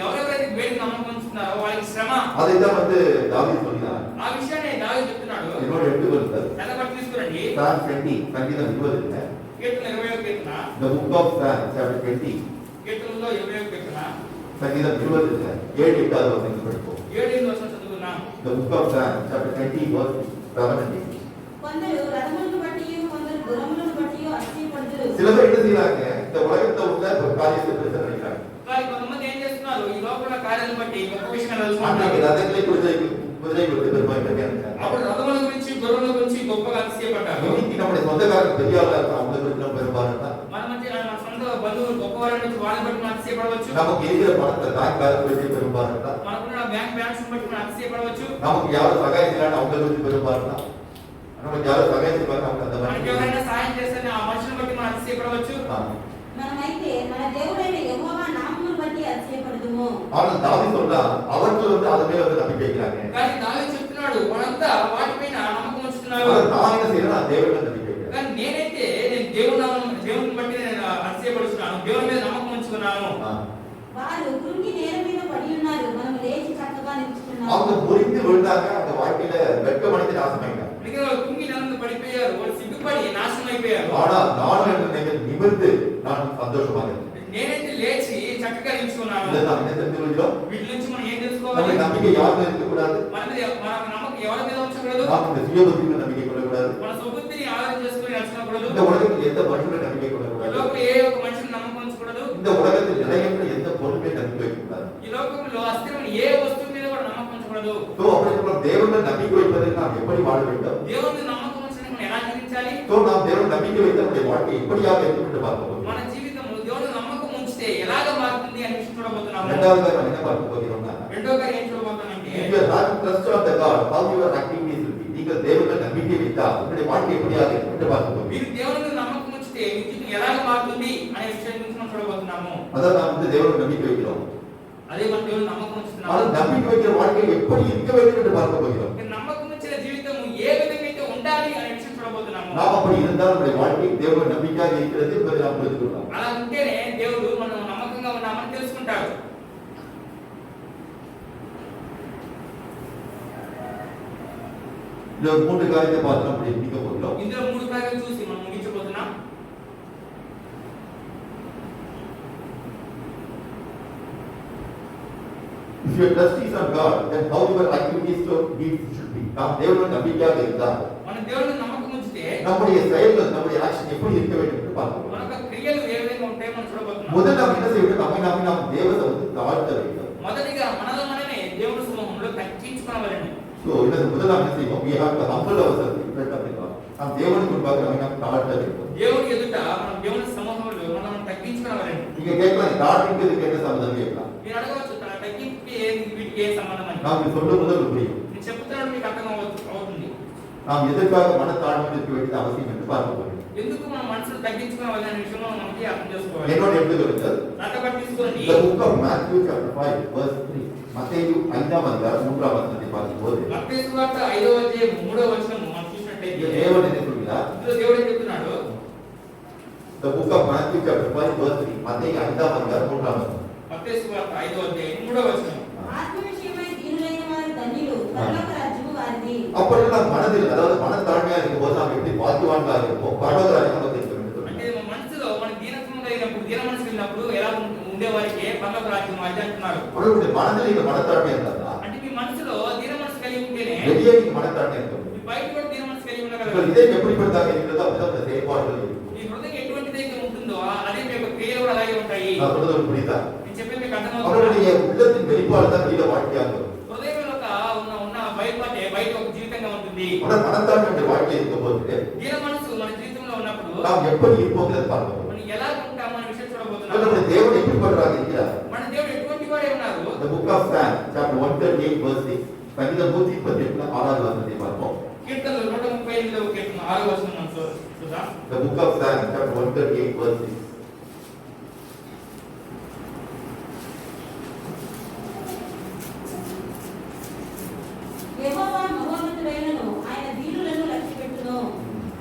ఎవరెవరైతే వేడికి నమ్మకం ఉంచుతున్నారో వాళ్ళకి శ్రమ. அதைத்தான் வந்து தாவீது சொல்லினார். ఆ విషయాన్ని దావీదు చెప్తున్నాడు. என்னோட எடுத்து வருகிறார். ఎలా తీసుకురండి? Psalm 20 సంగీతం 20 కీర్తన 21 కీర్తన, the book of Psalms chapter 20 కీర్తనలో 21 కీర్తన సంగీతం 20 7 8 వచనం படிப்போம். 7 వచనం చదువుకుందాం. the book of Psalms chapter 20 verse 7 and 8. కొందరు రథములను బట్టియు కొందరు గుర్రములను బట్టియు అతిశయపడుదురు. சில பேர் என்ன செய்றாங்க, இந்த உலகத்துல உள்ள ஒரு காரியத்தை பெருசா நினைக்கிறாங்க. కానీ కొంతమంది ఏం చేస్తున్నారు, ఈ లోపల కార్యాలను బట్టి గొప్ప విషయాలు அன்னைக்கு తెలుసుకుంటారు. ரதங்களை குதிரை கொடுத்து பெருமாள் நினைச்சாங்க. అప్పుడు రథముల గురించి గొర్రెల గురించి గొప్పగా అతిశయపడ్డారు. இன்னைக்கு நம்முடைய சொந்தக்காரங்க பெரிய ஆளா இருக்காங்க, அவங்க குறித்து நம்ம பெரும்பாலும் మన మధ్య మన సొంత బంధువులు గొప్పవారి నుంచి వాళ్ళని బట్టి మనం అతిశయపడవచ్చు. நமக்கு இருக்கிற பணத்தை பேங்க் பேலன்ஸ் குறித்து பெரும்பாலும் మనకున్న బ్యాంక్ బ్యాలెన్స్ బట్టి మనం అతిశయపడవచ్చు. நமக்கு யாரும் சகாயம் செய்யலாம் அவங்க குறித்து பெரும்பாலும் நமக்கு யாரும் சகாயம் செய்வாங்க அவங்க அந்த మనకి ఎవరైనా సహాయం చేస్తే ఆ మనుషులను బట్టి మనం అతిశయపడవచ్చు. మనమైతే మన దేవుడైన యెహోవా నామమును బట్టి అతిశయపడుదుము. ஆனால் தாவீது சொல்றா, அவர்கள் வந்து அது மேல வந்து நம்பிக்கை வைக்கிறாங்க. కానీ దావీదు చెప్తున్నాడు, వాళ్ళంతా వాటిపైన నమ్మకం ఉంచుతున్నారు. நான் என்ன செய்யறேன், நான் தேவனை நம்பிக்கை வைக்கிறேன். కానీ నేనైతే నేను దేవుని బట్టి నేను అతిశయపడుతున్నాను, దేవుని మీద నమ్మకం ఉంచుకున్నాను. వారు కృంగి నేల మీద పడి ఉన్నారు, మనం లేచి చక్కగా నిలుచున్నాము. அவங்க முறிந்து விழுந்தாங்க, அந்த வாழ்க்கையில வெட்கமடைந்து நாசமாயிட்டாங்க. అందుకే వాళ్ళు కుంగి నెలందు పడిపోయారు, వాళ్ళు సిగ్గుపడి నాశనం అయిపోయారు. ஆனா நான் என்று நிமிர்ந்து நான் சந்தோஷமாக இருக்கேன். నేనైతే లేచి చక్కగా నిలుచుకున్నాను. இதை நாம் என்ன தெரிந்து கொள்கிறோம்? వీటి నుంచి మనం ఏం తెలుసుకోవాలి? நம்முடைய நம்பிக்கை யார் மேல இருக்கக்கூடாது, మన నమ్మకం ఎవరి మీద ఉంచకూడదు. நாம் இந்த சுயபுத்தி மேல நம்பிக்கை கொள்ளக்கூடாது. మన సుబుద్ధిని ఆలోచన చేసుకుని నడుచుకోకూడదు. இந்த உலகத்தில் எந்த மனுஷனும் நம்பிக்கை கொள்ளக்கூடாது. ఈ లోకంలో ఏ ఒక్క మనిషిని నమ్మకం ఉంచకూడదు. இந்த உலகத்தில் நிலையற்ற எந்த பொருளுமே நம்பிக்கை வைக்கக்கூடாது. ఈ లోకంలో అస్థిరమైన ఏ వస్తువు మీద కూడా నమ్మకం ఉంచకూడదు. ஸோ அப்படிப்பட்ட தேவனை நம்பிக்கை வைப்பதற்கு நாம் எப்படி வாழ வேண்டும்? దేవుని నమ్మకం ఉంచడానికి మనం ఎలా జీవించాలి? ஸோ நாம் தேவனை நம்பிக்கை வைத்த நம்முடைய வாழ்க்கை எப்படியாக இருக்கும் என்று பார்க்க போகிறோம். మన జీవితంలో దేవుని నమ్మకం ఉంచితే ఎలాగ మారుతుంది అని చూడబోతున్నాము. இரண்டாவது நாம் என்ன பார்க்க போகிறோம்னா, రెండో కార్యం ఏం చూడబోతున్నామంటే, if you are not trust on the God, how your activities will be. நீங்கள் தேவனை நம்பிக்கை வைத்தால் உங்களுடைய வாழ்க்கை எப்படியாக இருக்கும் என்று பார்க்க போகிறோம். మీరు దేవుని మీద నమ్మకం ఉంచితే మీ జీవితం ఎలాగ మారుతుంది అనే విషయం గురించి మనం చూడబోతున్నాము. அதான் நாம் வந்து தேவனை நம்பிக்கை வைக்கிறோம். అదే మన దేవుని నమ్మకం ఉంచుతున్నాము. ஆனால் நம்பிக்கை வைக்கிற வாழ்க்கை எப்படி இருக்க வேண்டும் என்று பார்க்க போகிறோம். మీరు నమ్మకం ఉంచిన జీవితం ఏ విధంగా అయితే ఉండాలి అనే విషయం చూడబోతున్నాము. நாம் அப்படி இருந்தால் நம்முடைய வாழ்க்கை தேவனை நம்பிக்கையாக இருக்கிறது என்பதை நாம் புரிந்து கொள்ளலாம். అలా ఉంటేనే దేవుడు మనం నమ్మకంగా ఉన్నామని తెలుసుకుంటాడు. இந்த மூன்று காரியத்தை பார்த்து நம்ம முடிக்க போகிறோம். ఇందులో మూడు కార్యాలు చూసి మనం ముగించబోతున్నాం. If your trust is on God, then how your activities should be. நாம் தேவனை நம்பிக்கையாக இருந்தால் మన దేవుని నమ్మకం ఉంచితే நம்முடைய செயல்கள், நம்முடைய ஆக்ஷன் எப்படி இருக்க வேண்டும் என்று பார்க்கிறோம். మన యొక్క క్రియలు ఏ విధంగా ఉంటాయో మనం చూడబోతున్నాం. முதல்ல நாம் என்ன செய்ய வேண்டும், நம்மை நாம் தேவனை வந்து தாழ்த்த வேண்டும். మొదటిగా మనలో మనమే దేవుని సమూహంలో తగ్గించుకోవాలని. So இந்த முதல்ல நாம் என்ன செய்வோம், we have to humble ourselves in front of God. நாம் தேவனுக்கு முன்பாக நம்மை நாம் தாழ்த்த வேண்டும். దేవుని ఎదుట మనం దేవుని సమూహంలో మనం తగ్గించుకోవాలని. நீங்க கேட்கலாம், தாழ்த்துக்கு என்ன சம்பந்தம் கேட்கலாம். మీరు అడగవచ్చు, తన తగ్గింపుకి వీటికి ఏ సంబంధం అని. நாம் சொல்லும் முதல் புரியும். నేను చెప్తున్నాను, మీకు అర్థం అవుతుంది. நாம் எதற்காக மனத்தாழ்மை இருக்க வேண்டியது அவசியம் என்று பார்க்க போகிறோம். ఎందుకు మనం మనసును తగ్గించుకోవాలనే విషయంలో మనకి అర్థం చేసుకోవాలి. என்னோட எடுத்துக்கொள்ளுங்கள். నాతో తీసుకోండి. The book of Matthew chapter 5 verse 3. மத்தேயு 5ஆம் அதிகாரம் 3ஆம் வசனத்தை பார்க்கும்போது మత్తయి సువార్త 5వ అధ్యాయం 3వ వచనం మనం చూసినట్లయితే தேவன் என்ன சொல்கிறார்? దేవుడు ఏం చెప్తున్నాడు? The book of Matthew chapter 5 verse 3. மத்தேயு 5ஆம் அதிகாரம் 3ஆம் வசனம். మత్తయి సువార్త 5వ అధ్యాయం 3వ వచనం. ఆత్మ విషయమై దీనులైన వారు ధన్యులు, పరలోక రాజ్యము వారిది. அப்பொழுது நாம் மனதில் அதாவது மனத்தாழ்மையா இருக்கும்போது நாம் எப்படி பாக்கியவான்களாக இருப்போம், பரலோக ராஜ்யம் நமக்கு இருக்க வேண்டும். అంటే మన మనసులో మన దీనత్వం కలిగినప్పుడు దీన మనసు వెళ్ళినప్పుడు ఎలా ఉండేవారికి పరలోక రాజ్యం వారిది అంటున్నాడు. உங்களுடைய மனதில் இந்த மனத்தாழ்மை இருந்தா అంటే మీ మనసులో దీన మనసు కలిగి ఉంటేనే வெளியே நீங்க மனத்தாழ்மை இருக்கும். మీ బయట కూడా దీన మనసు కలిగి உங்கள் ఉండగలరు. இதயம் எப்படிப்பட்டதாக இருக்கிறதோ அப்படிதான் அந்த செயல்பாடுகள் இருக்கும். మీ హృదయం ఎటువంటిదైతే ఉంటుందో అదే మీ యొక్క క్రియలు కూడా అలాగే ఉంటాయి. நான் சொல்றது உங்களுக்கு புரியுதா? నేను చెప్పేది మీకు అర్థమవుతుందా? அவருடைய உள்ளத்தின் வெளிப்பாடு தான் வெளியில வாழ்க்கையாக இருக்கும். హృదయంలో ఉన్న బయటపడే బయట ఒక జీవితంగా ఉంటుంది. உடல் மனத்தாழ்மையுடைய வாழ்க்கை இருக்கும்போது దీన మనసు మన జీవితంలో ఉన్నప్పుడు நாம் எப்படி இருப்போங்கிறத பார்க்கணும். మనం ఎలా ఉంటాం అనే విషయం చూడబోతున్నాం. நம்முடைய தேவன் எப்படிப்பட்டவராக இருக்கிறார்? మన దేవుడు ఎటువంటి వాడే ఉన్నారు? The book of Psalms chapter 138 verse 6. சங்கீதம் 128 6வது வசனத்தை பார்ப்போம். కీర్తనలు 138వ కీర్తన 6వ వచనం మనం చూద్దాం. The book of Psalms chapter 138 verse 6. యెహోవా మహోన్నతుడైనను, ఆయన దీనులను లక్ష్యపెట్టును,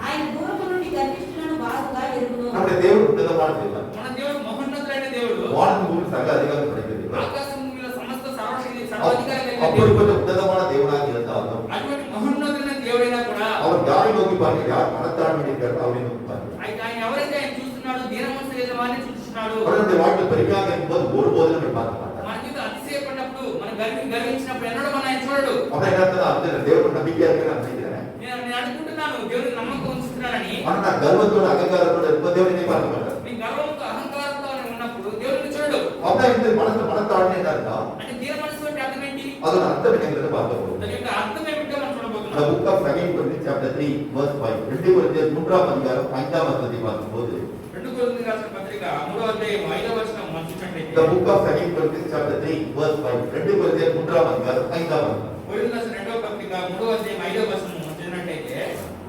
ఆయన దూరము నుండి గర్విష్ఠులను బాగుగా ఎరుగును. நம்முடைய தேவன் உன்னதமான தேவன். మన దేవుడు మహోన్నతుడైన దేవుడు. வானத்தின் பூமி சகல அதிகாரம் படைத்தது. ఆకాశం భూమిలో సమస్త సర్వాధికారి కలిగిన దేవుడు. அப்படிப்பட்ட உன்னதமான தேவனாக இருந்தாலும் అటువంటి మహోన్నతుడైన దేవుడైనా కూడా அவர் யாரை நோக்கி பார்க்கிறார்? யார் மனத்தாழ்மை இருக்கிறார் அவரை நோக்கி பார்க்கிறார். ఆయన ఎవరైతే ఆయన చూస్తున్నాడు దీన మనసు కలిగిన వారిని చూస్తున్నాడు. அவருடைய வாழ்க்கை பெருமையாக இருக்கும்போது ஒருபோதும் நம்ம பார்க்க மாட்டார். మన జీవితం అతిశయపడినప్పుడు మనం గర్వించినప్పుడు ఎన్నడూ మన ఆయన చూడడు. அப்புறம் என்ன அர்த்தம்? அந்த தேவன் நம்பிக்கையா இருக்கு நான் நினைக்கிறேன். నేను అనుకుంటున్నాను దేవుడు నమ్మకం ఉంచుతున్నానని. ஆனா நான் கர்வத்தோட அகங்காரத்தோட இருப்ப தேவனை பார்க்க மாட்டேன். నీ గర్వంతో అహంకారంతో ఉన్నప్పుడు దేవుడిని చూడడు. அப்படின்னா இந்த மனசுல மனத்தாழ்மை என்ன அர்த்தம்? అంటే దీన మనసు అంటే అర్థం ఏంటి? அதோட அர்த்தம் என்னங்கிறத பார்க்க போறோம். దాని యొక్క అర్థం ఏమిటో మనం The చూడబోతున్నాం. book of 2 Corinthians chapter 3 verse 5. 2 கொரிந்தியர் 3ஆம் அதிகாரம் 5ஆம் வசனத்தை பார்க்கும்போது 2 కొరింథీయులకు రాసిన పత్రిక 3వ అధ్యాయం 5వ వచనం మనం చూసినట్లయితే The book of 2 Corinthians chapter 3 verse 5. 2 కొరింథీయర్ 3ఆம் அதிகாரம் 5ஆம் వచనం. కొరింథీయులకు రాసిన 2వ పత్రిక 3వ అధ్యాయం 5వ వచనం మనం చూసినట్లయితే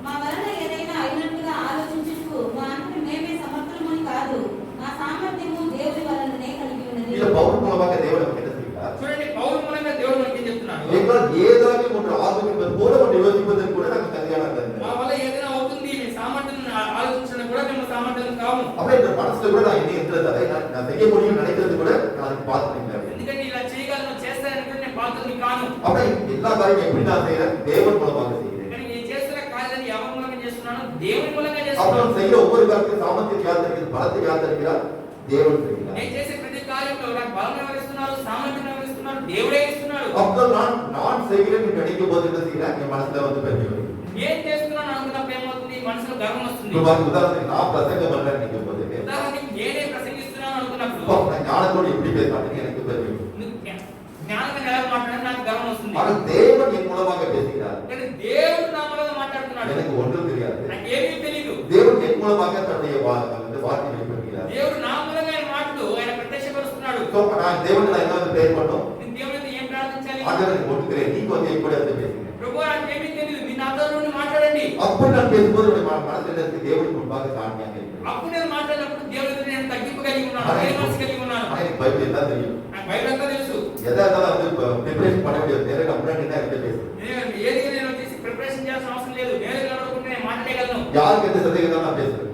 మా వలన ఏదైనా అయినట్టుగా ఆలోచించుటకు మా అంతటి మేమే సమర్థులమని కాదు, మా సామర్థ్యము దేవుని వలననే కలిగి ఉన్నది. இந்த பவுல் மூலமாக தேவன் நமக்கு என்ன செய்கிறார்? చూడండి పౌలు మూలంగా దేవుడు మనకి ఏం చెప్తున్నాడు? எங்களால் ஏதாவது ஒன்று ஆகும் என்பது போல ஒன்று யோசிப்பதற்கு கூட நமக்கு தகுதியான మా கருத்து. వల్ల ఏదైనా అవుతుంది మీ సామర్థ్యం ఆలోచించడం కూడా మేము సామర్థ్యం కాము. அப்படியே இந்த மனசுல கூட நான் என்ன இருக்கிறது அதை நான் செய்ய முடியும் நினைக்கிறது கூட நான் அதுக்கு பார்த்துட்டேன். ఎందుకంటే ఇలా చేయగలను చేస్తానని కూడా నేను పాత్రని కాను. அப்படியே எல்லா காரியம் எப்படி நான் செய்யறேன்? தேவன் மூலமாக செய்கிறேன். కానీ నేను చేస్తున్న కార్యాన్ని ఎవరి మూలంగా చేస్తున్నాను? దేవుని మూలంగా அப்புறம் చేస్తున్నాను. செய்யற ஒவ்வொரு காரியத்தையும் சாமர்த்தியம் யார் தருகிறது? பலத்தை யார் தருகிறார்? தேவன் தருகிறார். నేను చేసే ప్రతి కార్యంలో నాకు బలం ఎవరిస్తున్నారు? సామర్థ్యం ఎవరిస్తున్నారు? దేవుడే ఇస్తున్నాడు. அப்புறம் நான் செய்கிறேன் என்று நினைக்கும் போது என்ன செய்கிறேன்? என் மனசுல வந்து பெருமை வருது. నేను చేస్తున్నాను అనుకున్నప్పుడు ఏమవుతుంది? మనసులో గర్వం వస్తుంది. இப்போ உதாரணத்துக்கு நான் பிரசங்கம் பண்றேன்னு நினைக்கும் போது ఉదాహరణకి నేనే ప్రసంగిస్తున్నాను అనుకున్నప్పుడు அப்போ நான் ஞானத்தோடு எப்படி பேசுறேன்னு எனக்கு பெருமை வரும். నువ్వు జ్ఞానంగా ఎలా మాట్లాడినా నాకు గర్వం వస్తుంది. ஆனால் தேவன் என் மூலமாக பேசுகிறார். కానీ దేవుడు నా మూలంగా మాట్లాడుతున్నాడు. எனக்கு ஒன்றும் தெரியாது. నాకు ఏమీ తెలియదు. தேவன் என் மூலமாக தன்னுடைய வார்த்தை வெளிப்படுத்துகிறார். దేవుడు నా మూలంగా ఆయన మాటలు ఆయన ప్రత్యక్షపరుస్తున్నాడు. So, நான் தேவனை நான் என்ன பிரேயர் பண்ணோம்? నేను దేవునితో ఏం ప్రార్థించాలి? ஆண்டவருக்கு ஒட்டுக்கிறேன். நீ கொஞ்சம் என் கூட இருந்து பேசுங்க. ప్రభువా నాకు ఏమీ తెలియదు. మీ నాతో నుండి మాట్లాడండి. அப்படி நான் பேசும்போது என்னுடைய மனதில் இருந்து தேவனுக்கு முன்பாக தாழ்மையாக இருக்கிறேன். అప్పుడు నేను మాట్లాడినప్పుడు దేవుడితో నేను తగ్గింపు కలిగి ఉన్నాను. మనసు కలిగి ఉన్నాను. ஆனா எனக்கு பைபிள் எல்லாம் தெரியும். నాకు బైబిల్ అంతా తెలుసు. எதா இருந்தாலும் வந்து ப்ரிப்பரேஷன் பண்ண முடியாது. நேரா முன்னாடி என்ன எடுத்து பேசுறேன். ఏది నేను వచ్చేసి ప్రిపరేషన్ చేయాల్సిన అవసరం లేదు. నేను నిలబడుకుంటే నేను మాట్లాడగలను. யாருக்கு எந்த சந்தேகம் தான் நான் பேசுறேன்.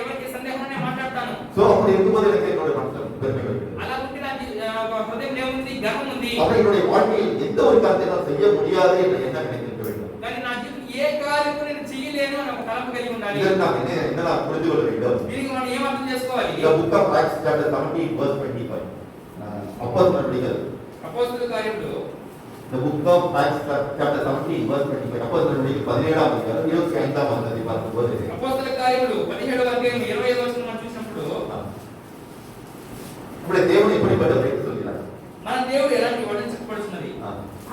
ఎవరికి సందేహం నేను మాట్లాడతాను. சோ அப்படி இருக்கும்போது எனக்கு என்னோட மனசுல பெருமை வருது. అలా ఉంటే నాకు హృదయం ఏముంది? గర్వం ఉంది. அப்ப என்னுடைய வாழ்க்கையில் எந்த ஒரு காரியத்தை நான் செய்ய முடியாது என்று என்ன நினைக்க வேண்டும். కానీ నా జీవితం ఏ కార్యము నేను చేయలేను అని ఒక తలంపు కలిగి ఉండాలి. இதை நாம் என்ன நாம் புரிந்து கொள்ள வேண்டும். దీనికి మనం ఏం అర్థం చేసుకోవాలి? The book of Acts chapter 17 verse 25. அப்போஸ்தலர் நடவடிக்கைகள் అపోస్తలుల కార్యములు The book of Acts chapter 17 verse 25. அப்போஸ்தலர் நடவடிக்கைகள் 17ஆம் அதிகாரம் 25ஆம் வசனத்தை பார்க்கும்போது అపోస్తలుల కార్యములు 17వ అధ్యాయం 25వ వచనం మనం చూసినప్పుడు நம்முடைய தேவன் எப்படிப்பட்டவர் என்று சொல்கிறார். మన దేవుడు ఎలాంటి వర్ణించబడుతున్నది?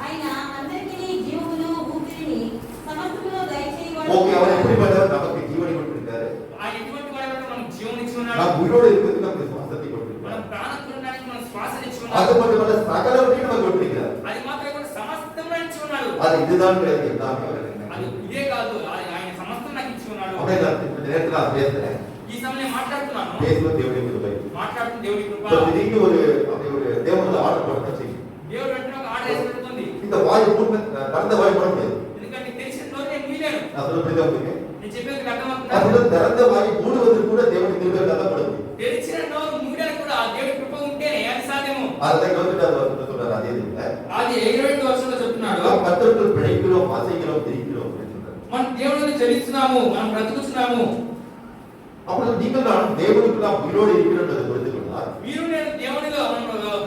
ఆయన అందరికీ జీవమును ఊపిరిని సమస్తమును దయచేయవాడు. ஓகே, அவர் எப்படிப்பட்டவர்? நமக்கு ஜீவனை கொடுத்திருக்காரு. ఆయన ఎటువంటి వాడంటే మనకు జీవం ఇచ్చి ఉన్నాడు. நாம் உயிரோடு இருக்கிறதுக்கு நமக்கு சுவாசத்தை கொடுத்திருக்காரு. మనం ప్రాణం ఉండడానికి మనం శ్వాస ఇచ్చి அது ఉన్నాడు. மட்டுமல்ல சகலவற்றையும் நமக்கு கொடுத்திருக்கிறார். అది మాత్రమే కాదు సమస్తం ఇచ్చి ఉన్నాడు. அது இதுதான் கிடையாது எல்லாமே அவர் అది என்ன ఇదే కాదు, ఆయన సమస్తం నాకు ఇచ్చి ఉన్నాడు. அப்படியே நான் இப்ப நேரத்துல நான் பேசுறேன். ఈ సమయంలో మాట్లాడుతున్నాను, பேசுவது தேவனுடைய கிருபை. మాట్లాడుతున్న దేవుడి కృప. இப்போ திடீர்னு ஒரு அப்படி ஒரு தேவனுடைய ஆர்டர் போட செய்யும். దేవుడు వెంటనే ఒక ఆర్డర్ వేసి పెడుతుంది. இந்த வாய் மூணு கடந்த வாய் மூட முடியாது. ఎందుకంటే తెలిసిన నోరు నేను మూయలేను. நான் சொல்ல புரியுதா உங்களுக்கு? నేను చెప్పేది అర్థమవుతుందా? அதுல திறந்த வாய் மூடுவதற்கு கூட தேவனுடைய கிருபை தான் படுது. తెలిసిన నోరు మూయడానికి కూడా దేవుడి కృప ఉంటేనే అది సాధ్యము. அதுதான் 24வது வசனத்துல சொல்றாரு அதே இதுல. అది 22వ వచనంలో చెప్తున్నాడు, நாம் கர்த்தருக்குள் பிழைக்கிறோம், அசைகிறோம், திரிக்கிறோம் அப்படின்னு சொல்றாரு. మనం దేవుడిని చెల్లిస్తున్నాము, మనం బ్రతుకుతున్నాము. அப்பொழுது நீங்கள் நான் தேவனுக்கு நாம் உயிரோடு இருக்கிறோன்றதை புரிந்து கொண்டால் మీరు నేను దేవునిలో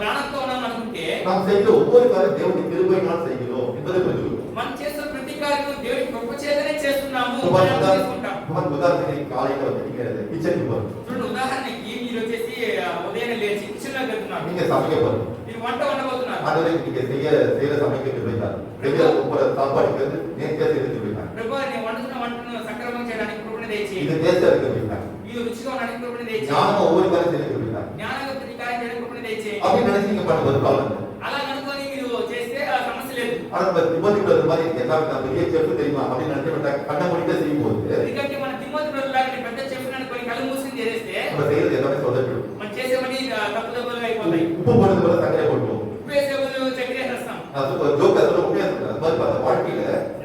ప్రాణంతో ఉన్నాం అనుకుంటే நாம் செய்கிற ஒவ்வொரு காரியம் தேவனுடைய கிருபையினால் செய்கிறோம் என்பதை புரிந்து கொள்வோம். మనం చేస్తున్న ప్రతి కార్యం దేవుడి కృప చేతనే చేస్తున్నాము. உதாரணத்துக்கு காலையில வந்து நீங்க கிச்சனுக்கு போறோம். చూడండి, ఉదాహరణకి మీరు వచ్చేసి ఉదయం లేచి కిచెన్ లోకి వెళ్తున్నారు, நீங்க சமைக்க போறோம். మీరు వంట వండబోతున్నారు. அதுவரை நீங்க செய்யற சமைக்க கிருபைதான். செய்யற ஒவ்வொரு சாப்பாடுக்கு வந்து நேர்த்தியா செய்து கிருபைதான். ప్రభువా, నేను వండుతున్న వంటను సక్రమంగా చేయడానికి కృపను దయచేయి. இது நேர்த்தியா கிருபைதான். ఇది రుచిగా ఉండడానికి కృపను దయచేయి. ஞானம் ஒவ்வொரு காரியம் செய்ய கிருபைதான். జ్ఞానంగా ప్రతి కార్యం చేయడానికి కృపను దయచేయి. அப்படி நினைச்சு நீங்க பண்ணும்போது ப்ராப்ளம் இல்லை. అలా అనుకొని మీరు చేస్తే ఆ సమస్య లేదు. ஆனா திமோத்தி மாதிரி எல்லாரும் நான் பெரிய செஃப் தெரியுமா அப்படின்னு நினைச்சு கண்ண முடிக்க செய்யும் போது ఎందుకంటే మన తిమోతి బ్రదర్ లాగా పెద్ద చెఫ్ అనుకొని కళ్ళు మూసుకొని చేస్తే நம்ம செய்யறது எல்லாமே சொதப்பிடும். మనం చేసేవన్నీ తప్పు తప్పులుగా అయిపోతాయి. உப்பு போடுறது போல சர்க்கரை போட்டுவோம். ఉప్పు వేసే బదులు చక్కెర వేసేస్తాం. ஜோக்கா சொல்ல முடியாது. அது மாதிரி பார்த்தா வாழ்க்கையில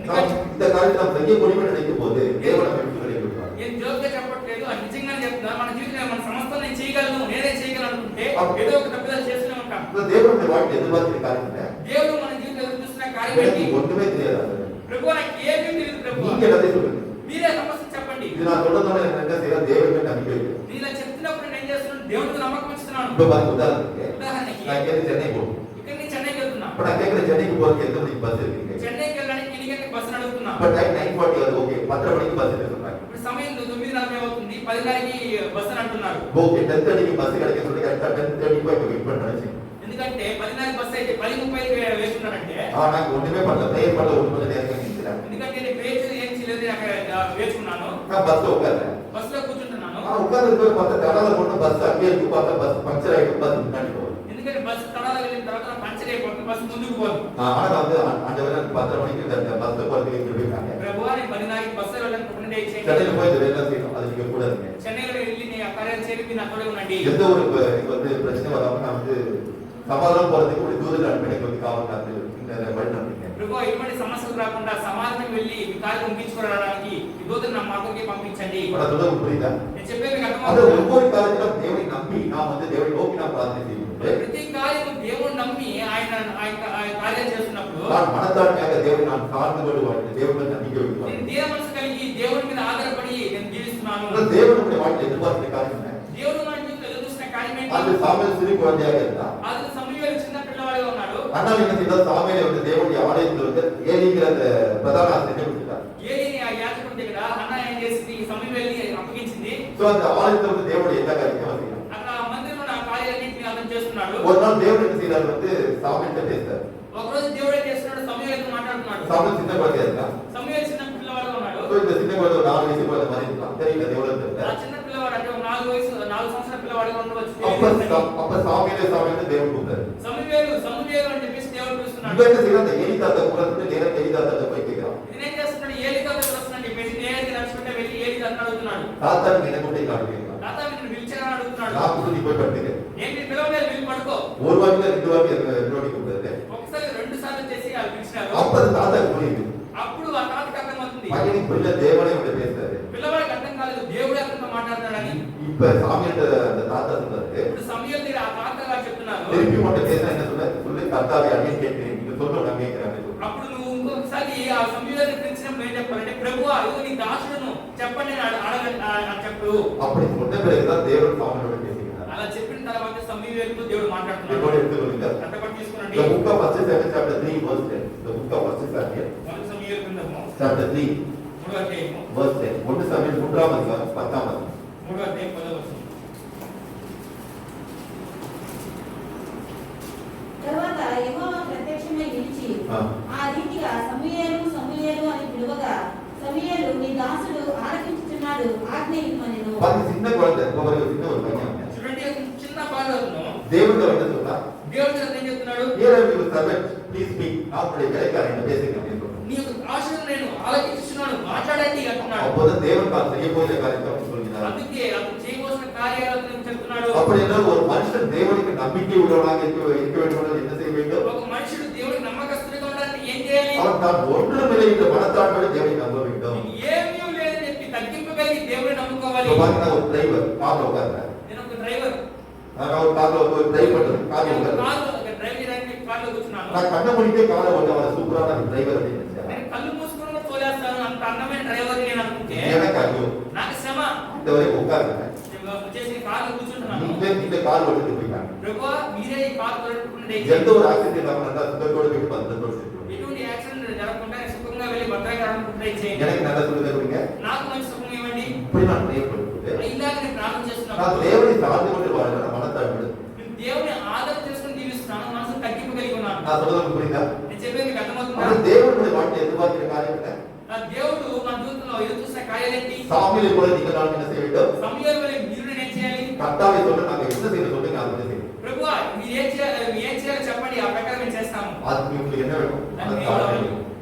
நாம் இந்த காரியத்தை நாம் செய்ய முடியும்னு நினைக்கும் போது தேவன் நம்ம விட்டு விலகி விடுவார். ఏం జోక్గా చెప్పట్లేదు, అది నిజంగానే చెప్తున్నా. మన జీవితంలో మన సమస్తం నేను చేయగలను, నేనే చేయగలను అనుకుంటే ఏదో ఒక తప్పుదలు చేస్తూనే ఉంటాం. தேவனுடைய வாழ்க்கை எதிர்பார்க்கிற காரியம் இல்லை. దేవుడు మన జీవితంలో ఎదురు చూస్తున్న కార్యం ఏంటి? எனக்கு ஒன்றுமே தெரியாது. ప్రభువా, నాకు ఏమీ తెలియదు ప్రభువా. நீங்க எல்லாத்தையும் சொல்லுங்க. మీరే సమస్య చెప్పండి. இது நான் சொல்றதோட எனக்கு என்ன செய்யற தேவனுக்கு நம்பிக்கை இருக்கு. నేను ఇలా చెప్తున్నప్పుడు నేను ఏం చేస్తున్నాను? దేవుడికి నమ్మకం ఇస్తున్నాను. இப்ப பாருங்க உதாரணத்துக்கு ఉదాహరణకి நான் இங்க சென்னை போகணும். ఇక్కడ నుంచి చెన్నైకి వెళ్తున్నా. இப்ப நான் கேட்கிற சென்னைக்கு போறதுக்கு எந்த மணிக்கு பஸ் இருக்குங்க? చెన్నైకి వెళ్ళడానికి ఎన్ని గంటలకు బస్సు అడుగుతున్నా. இப்ப டைம் 9:40 ஆகுது. ஓகே 10:30 மணிக்கு பஸ் இருக்கு சொல்றாங்க. ఇప్పుడు సమయం 9:40 అవుతుంది, 10:30కి బస్సు అని అంటున్నారు. ஓகே 10:30க்கு பஸ் கிடைக்க சொல்லி கரெக்ட்டா 10:30 போய் வெயிட் பண்றேன். ఎందుకంటే 10:30కి బస్సు అయితే 10:30కి వేస్తున్నారంటే నాకు ஒண்ணுமே பண்ணல. பிரேயர் பண்ணல, ஒரு கொஞ்சம் நேரம் நிக்கிறேன். ఎందుకంటే నేను ప్రేయర్ ఏం చేయలేదు, అక్కడ వేచుకున్నాను. நான் பஸ்ல உட்கார்றேன். బస్సులో కూర్చుంటున్నాను. உட்கார்ந்து பார்த்தா தடவை போட்டு பஸ் அங்கே இருக்கு. பார்த்தா பஸ் பஞ்சர் ஆயிட்டு பஸ் முன்னாடி போகுது. ఎందుకంటే బస్సు తడాల వెళ్ళిన తర్వాత పంచర్ అయిపోతుంది, బస్సు ముందుకు పోదు. ஆனா வந்து ஆண்டவரே 10:30 மணிக்கு இந்த பஸ்ல போறதுக்கு சொல்லிருக்காங்க. ప్రభువా, నేను 10:30కి బస్సులో వెళ్ళడానికి కృపను దయచేయండి. சென்னையில போய் இந்த வேலை செய்யணும். அது நீங்க கூடாதுங்க. చెన్నైలో వెళ్ళి నేను ఆ కార్యాలు చేరి మీరు అక్కడే ఉండండి. எந்த ஒரு இது வந்து பிரச்சனை வராம நான் வந்து சமாதானம் போறதுக்கு ஒரு தூதர் அனுப்பினக்கு வந்து காவல் காத்து இந்த வழி நடந்தீங்க. ప్రభువా, ఎటువంటి సమస్యలు రాకుండా సమాధానం వెళ్ళి మీ కార్యం ముగించుకోవడానికి ఈ దూతను నా మార్గంకి పంపించండి. நான் சொல்றது புரியுதா? నేను చెప్పేది మీకు அது అర్థమవుతుందా? ஒவ்வொரு காரியத்திலும் தேவனை நம்பி நாம் வந்து தேவனை நோக்கி நாம் பிரார்த்தனை செய்யும் ప్రతి కార్యం దేవుడు నమ్మి ఆయన కార్యం చేస్తున్నప్పుడు நான் மனத்தாழ்மையாக தேவனை நான் சார்ந்து கொண்டு வாழ்க்கை தேவனை நம்பிக்கை నేను வைக்கிறேன். దేవ మనసు కలిగి దేవుడి మీద ఆధారపడి నేను జీవిస్తున్నాను. தேவனுடைய வாழ்க்கை எதிர்பார்க்கிற காரியம் என்ன? దేవుడు మన జీవితంలో ఎదురుస్తున్న కార్యం அது ఏంటి? சாமுவேல் சிறு குழந்தையாக இருந்தா అది సమూయేలు చిన్న పిల్లవాడిగా ఉన్నాడు. அண்ணா என்ன செய்தால் சாமுவேலை வந்து தேவனுடைய ஆலயத்தில் வந்து ஏலிங்கிற அந்த பிரதான ஆசிரியரை விட்டுட்டார். ఏలీని ఆ యాజకుడి దగ్గర హన్నా ఏం చేసింది? సమూయేలుని అప్పగించింది. சோ அந்த ஆலயத்தில் வந்து தேவனுடைய எல்லா காரியத்தையும் செய்யலாம். అక్కడ ఆ మందిరంలో ఆ కార్యాలన్నింటినీ అతను చేస్తున్నాడు. ஒரு நாள் தேவன் என்ன செய்தார் வந்து சாமுவேல்கிட்ட பேசுறார். ఒకరోజు దేవుడే చేస్తున్నాడు, సమూయేలుతో మాట్లాడుతున్నాడు. சாமுவேல் சின்ன குழந்தையா இருந்தா. సమూయేలు చిన్న పిల్లవాడిగా ఉన్నాడు. சோ இந்த சின்ன குழந்தை ஒரு 4 வயசு குழந்தை மாதிரி இருக்கலாம். தெரியல தேவனுக்கு ఆ தெரியல. చిన్న పిల్లవాడు అంటే 4 సంవత్సరాల పిల్లవాడిగా ఉండవచ్చు. அப்ப சாமுவேல் தேவன் கூப்பிட்டாரு. సమూయేలు అని చెప్పేసి దేవుడు పిలుస్తున్నాడు. இவன் என்ன செய்யறான்? அந்த ஏலி தாத்தா கூட வந்து நேரா ஏலி தாத்தாட்ட போய் கேட்கிறான். నేనేం చేస్తున్నాడు? ఏలితో వస్తున్నాను చెప్పేసి నేనైతే నడుచుకుంటే వెళ్ళి ఏలితో అడుగుతున్నాడు. தாத்தா நீ என்ன கொண்டு காட்டுவீங்க? తాత నిన్ను పిలిచానని అడుగుతున్నాడు. நான் கூட நீ போய் படுத்துக்க. నేను నీ పిలవలేదు, వెళ్ళి పడుకో. ஒரு வாட்டில ரெண்டு வாட்டி ரெண்டு வாட்டி கூப்பிட்டாரு. ఒకసారి 2 సార్లు చేసి వాళ్ళు పిలిచినారు. அப்ப அந்த தாத்தாக்கு புரியுது. అప్పుడు ఆ తాతకి అర్థమవుతుంది, பையனுக்கு புரியல தேவனே வந்து பேசுறாரு. పిల్లవాడికి అర్థం కాలేదు దేవుడే అతనితో మాట్లాడుతున్నాడని. இப்ப சாமியிட்ட அந்த தாத்தா சொல்றாரு. ఇప్పుడు సమయం దగ్గర ఆ తాత గారు చెప్తున్నారు, திருப்பி மட்டும் பேசுறேன் என்ன சொல்ல சொல்லி கர்த்தாவே அடியே கேட்கிறேன். நீங்க சொல்ல நான் கேட்கிறேன். అప్పుడు నువ్వు ఇంకొకసారి ఆ సమయంలో పిలిచినప్పుడు ఏం చెప్పాలంటే, ప్రభువా ఇదిగో నీ దాసుడును చెప్పండి అని చెప్పు. அப்படி சொன்ன பிறகுதான் தேவன் சாமியோட பேசுகிறார். అలా చెప్పిన తర్వాత సమయంలో దేవుడు మాట్లాడుతున్నాడు. என்னோட எடுத்துக்கொள்ளுங்க. అంతపట్టి తీసుకోండి. The book of 1 Samuel chapter 3 verse 10. The book of 1 Samuel మొదటి సమయంలో కిందము chapter 3 3వ అధ్యాయము verse 10. 1 Samuel 3వ అధ్యాయం 10వ వచనం. 3వ అధ్యాయం 10వ వచనం. తరువాత యెహోవా ప్రత్యక్షమై నిలిచి ఆ. ఆ రీతిగా సమూయేలు సమూయేలు అని పిలువగా సమూయేలు నీ దాసుడు ఆలకించుచున్నాడు, ఆజ్ఞ ఇమ్మనెను. பாருங்க சின்ன குழந்தை ஒரு சின்ன ஒரு பையன் చూడండి, చిన్న బాలుడును தேவன் வந்து சொல்றா దేవుడు ఏం చెప్తున్నాడు? here I will servant please speak. நான் உங்களுடைய வேலைக்காரன் பேசுகிறேன் அப்படின்னு சொல்றான். నీ యొక్క ఆశను నేను ఆలకిస్తున్నాను, మాట్లాడు కాదండి అంటున్నాడు. அப்போது தேவன் தான் செய்ய போகிற காரியத்தை அவர் சொல்கிறார். అందుకే అతను చేయవలసిన కార్యాలు అతను చెప్తున్నాడు. அப்படி என்றால் ஒரு மனுஷன் தேவனுக்கு நம்பிக்கை உள்ளவனாக இருக்க வேண்டும் என்றால் என்ன செய்ய வேண்டும்? ఒక మనుషుడు దేవుడికి నమ్మకస్తుడిగా ఉండాలంటే ఏం చేయాలి? அவன் தான் ஒன்றுமில்லை என்ற மனத்தாழ்வோடு தேவனை நம்ப வேண்டும். ఏమీ లేదని చెప్పి తగ్గింపు కలిగి దేవుడిని నమ్ముకోవాలి. பாத்தீங்கன்னா ஒரு டிரைவர் கார்ல உட்கார்றாரு. నేను ఒక డ్రైవర్ அவர் கார்ல ஒரு டிரைவ் பண்றது கார்ல உட்கார்றாரு. డ్రైవ్ చేయడానికి కార్లో కూర్చున్నాను. நான் கண்ண மூடிட்டே காரை ஓட்டுவான சூப்பரான டிரைவர் அப்படின்னு நினைச்சேன். నేను కళ్ళు మూసుకొని కూడా తోలేస్తాను అంత అందమైన డ్రైవర్ నేను అనుకుంటే எனக்கு ஐயோ నాకు శ్రమ. இந்த வரைக்கும் உட்காருங்க. వచ్చేసి కార్లో కూర్చుంటున్నాను. இந்த கார் ஓட்டிட்டு போயிட்டாங்க. ప్రభువా మీరే ఈ కార్ తోలుకుంటే எந்த ஒரு ஆக்சிடென்ட் இல்லாம நல்லா சுத்தத்தோட போயிட்டு பத்திரத்தோட சேர்த்து ఎటువంటి యాక్సిడెంట్ జరగకుండా సుఖంగా వెళ్ళి భద్రంగా ట్రై చేయండి. எனக்கு நல்ல சொல்லுங்க கொடுங்க. నాకు మంచి సుఖం ఇవ్వండి. இப்படி நான் ட்ரை பண்ணும்போது ఇలాగ నేను ప్రార్థన நான் చేస్తున్నాను. தேவனை சார்ந்து கொண்டு வாழ்றேன் மனத்தாழ்வு. దేవుని ఆదరణ చేసుకుని జీవిస్తున్నాను. మనసు తగ్గింపు కలిగి ఉన్నాను. நான் சொல்றது புரியுதா? నేను చెప్పేది మీకు అర్థమవుతుందా? ஆனா தேவனுடைய வாழ்க்கை எதிர்பார்க்கிற காரியம் என்ன? నా దేవుడు మన జీవితంలో ఎదురు చూసిన కార్యాలేంటి? சாமியிலே போல நீங்கள் நான் என்ன செய்ய வேண்டும்? సమయాల వల్ల మీరు ఏం చేయాలి? கர்த்தாவை சொல்ல நாங்க என்ன செய்ய சொல்லுங்க அதை செய்யுங்க. ప్రభువా మీరు ఏం చేయాలో చెప్పండి, ఆ ప్రకారం మేము చేస్తాము. அது உங்களுக்கு என்ன வேணும்?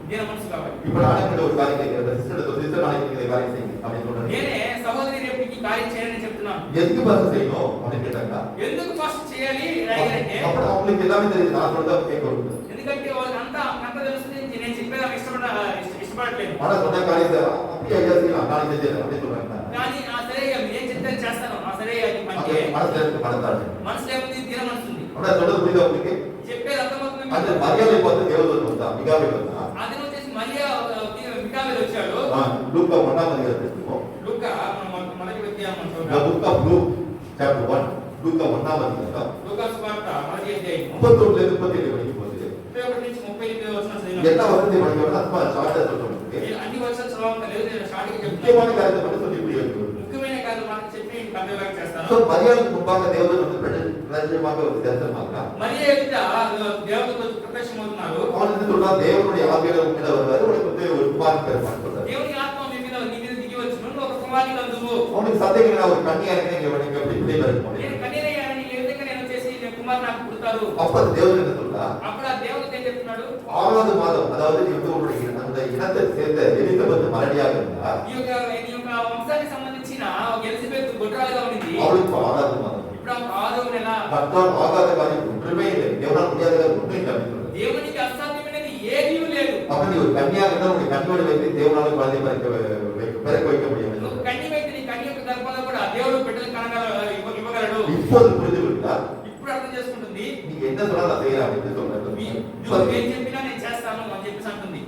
దీన మనసు కావాలి. இப்ப நானே ஒரு காரியம் கேட்கிறேன். சிஸ்டர் நாளைக்கு இந்த காரியம் செய்யுங்க அப்படின்னு சொல்றேன். నేనే సహోదరి రేపు ఈ కార్యం చేయాలని చెప్తున్నాను. எதுக்கு பாஸ் செய்யணும் அப்படின்னு கேட்டாங்க. ఎందుకు ఫస్ట్ చేయాలి అడిగారంటే அப்புறம் அவங்களுக்கு எல்லாமே தெரியுது. நான் சொல்றத கேட்கணும். ఎందుకంటే వాళ్ళకి అంతా తెలుస్తుంది. నేను చెప్పేది ఆమె ఇష్టపడట్లేదు. ஆனா சொன்ன காரியத்தை அப்படியே ஐயா செய்யலாம் நாளைக்கு செஞ்சேன் அப்படின்னு சொல்றாங்க. కానీ సరే ఏం చెప్తే చేస్తాను. సరే అది మంచి மனசுல இருக்கு மனத்தாழ்வு. మనసులో ఏముంది? దీన మనసు ఉంది. ஆனா சொல்றது புரியுதா உங்களுக்கு? చెప్పేది అర్థమవుతుంది. அந்த மரியாதை பார்த்து தேவதூதன் வந்தா மிகாவே வந்தா. అది వచ్చేసి మరియా మికావేలు వచ్చాడు. லூக்கா 1ஆம் அதிகாரத்துல இருக்கும். లూకా మొదటి అధ్యాయం The book of Luke chapter 1 லூக்கா 1ஆம் அதிகாரம் లూకా సువార్త మొదటి అధ్యాయం 31ல இருந்து 37 வரைக்கும் போகுது. 31 నుంచి 38 వచనం చదివాను. எல்லா வசனத்தையும் படிக்கணும். அத்மா ஷார்ட்டா சொல்றேன். అన్ని వచనాలు చదవక్కర్లేదు. నేను షార్ట్ గా చెప్తాను. முக்கியமான காரியத்தை மட்டும் சொல்லி புரிய வைக்கணும். ముఖ్యమైన కార్యాలు మాత్రం చెప్పి కంప్లీట్ చేస్తాను. சோ மரியாதைக்கு முன்பாக தேவதூதன் வந்து பிரத்யட்சமாக ஒரு தரிசனமாகறார். మరియా ఎదుట దేవదూత ప్రత్యక్షమవుతున్నారు. அவன் வந்து சொல்றான் தேவனுடைய ஆவியானவர் உன்னிட வருவாரு. உனக்கு வந்து ஒரு குமாரன் பிறப்பான்னு சொல்றாரு. దేవుని ఆత్మ నీ మీద దిగి వచ్చును. నువ్వు ఒక కుమారుని కందువు. அவனுக்கு சந்தேகம் நான் ஒரு கன்னியா இருக்கேன் இவனுக்கு எப்படி பிள்ளை பிறக்கும். నేను కన్యనయ్యానని ఏ విధంగా నేను చేసి నేను కుమారుని నాకు పుడతారు. அப்ப தேவதூதன் என்ன சொல்றா? అప్పుడు ఆ దేవదూత ఏం చెప్తున్నాడు? 6வது மாதம் அதாவது நீ வந்து உன்னுடைய அந்த இனத்தை சேர்ந்த எலிசபெத் மலடியாக இருந்தா ఈ యొక్క వంశానికి సంబంధించిన ఎలిజబెత్ గొడ్రాలుగా ఉంది. அவளுக்கு 6வது மாதம். ఇప్పుడు 6వ నెల. கர்த்தர் ஆகாத காரியம் ஒன்றுமே இல்லை. தேவனால் முடியாத காரியம் ஒன்றும் இல்லை அப்படின்னு சொல்றாரு. దేవునికి అసాధ్యమైనది ఏదీ లేదు. அப்ப நீ ஒரு கன்னியாக இருந்தா உன்னுடைய கண்ணியோடு வைத்து தேவனால குழந்தை பிறக்க வைக்க முடியும். నువ్వు కన్య వైతే నీ కన్య యొక్క గర్భంలో కూడా దేవుడు బిడ్డలు ఇవ్వగలడు. இப்போது புரிந்து கொள்ளுதா? ఇప్పుడు అర్థం చేసుకుంటుంది. நீ என்ன சொன்னா நான் செய்யறேன் அப்படின்னு சொல்றாரு. నువ్వు ఏం చెప్పినా నేను చేస్తాను అని చెప్పేసి అంటుంది.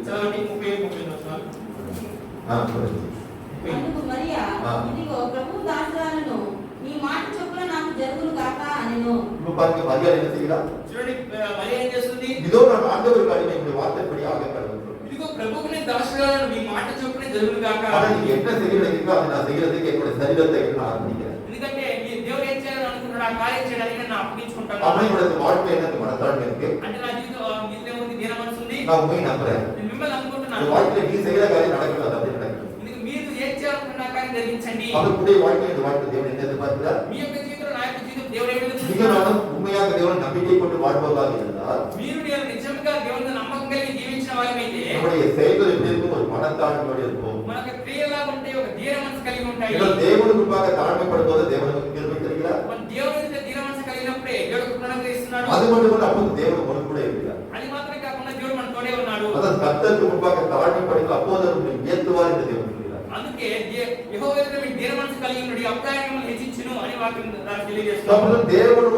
చదవండి 30 వచనాలు. అందుకు మరియా ఇదిగో ప్రభు దాసురాలను నీ మాట చొప్పున నాకు జరుగును గాక అనెను. இப்ப பாருங்க மரியாதை என்ன செய்யறா? చూడండి మరియా ఏం చేస్తుంది? இதோ நான் ஆண்டவருக்கு அடிமை உங்களுடைய வார்த்தைப்படி ஆக கடவுள். ఇదిగో ప్రభువుని దాసురాలను మీ మాట చొప్పున జరుగును గాక. ஆனா நீங்க என்ன செய்யறீங்களோ அதை நான் செய்யறதுக்கு என்னோட சரீரத்தை நான் ஆரம்பிக்கிறேன். ఎందుకంటే మీ దేవుడు ఏం చేయాలని అనుకుంటున్నాడు ఆ కార్యం చేయడానికి నేను అప్పగించుకుంటాను. அவனோட வாழ்க்கை எனக்கு மனதாழ்மை இருக்கு. అంటే నా జీవితం ఉంది, దీన మనసు ఉంది. நான் உண்மையை நம்புறேன். నేను మిమ్మల్ని అనుకుంటున్నాను. வாழ்க்கையில நீ செய்யற காரியம் நடக்கிறது அப்படி நடக்கும். మీరు ఏం చేయాలనుకున్న కార్యం జరిగించండి. அவருடைய வாழ்க்கை இந்த வாழ்க்கை தேவன் என்ன எதிர்பார்க்கிறார்? మీ యొక్క జీవితంలో నా యొక్క జీవితం దేవుడు ఏం நீங்க ఎదుర్కొంటున్నాడు? நானும் உண்மையாக தேவன் நம்பிக்கை கொண்டு வாழ்வதாக இருந்தால் మీరు నేను నిజంగా దేవుని నమ్మకం కలిగి జీవించిన వారైతే நம்முடைய செயல்கள் எப்படி இருக்கும்? ஒரு மனத்தாழ்மையோடு இருக்கும். మనకు క్రియలా ఉంటే ఒక దీన మనసు కలిగి ఉంటాయి. தேவனுக்கு முன்பாக தாழ்மைப்படும்போது தேவனுக்கு கிருபை தருகிறார். మన దేవుని ఎదుట దీన మనసు కలిగినప్పుడే దేవుడు కృపణిస్తున్నాడు. அது மட்டுமல்ல அப்போது தேவன் உனக்கு கூட இருக்கிறார். అది మాత్రమే కాకుండా దేవుడు మన తోడే ఉన్నాడు. அதான் கர்த்தருக்கு முன்பாக தாழ்மைப்படுங்கள் அப்போது அவர் ஏற்றுவார் என்று தேவன் சொல்கிறார். అందుకే యెహోవా ఎదుట మీ దీన మనసు కలిగి ఉండి అప్పుడు ఆయన మిమ్మల్ని హెచ్చించును అని వాక్యం తెలియజేస్తుంది. அப்பொழுது தேவனோடு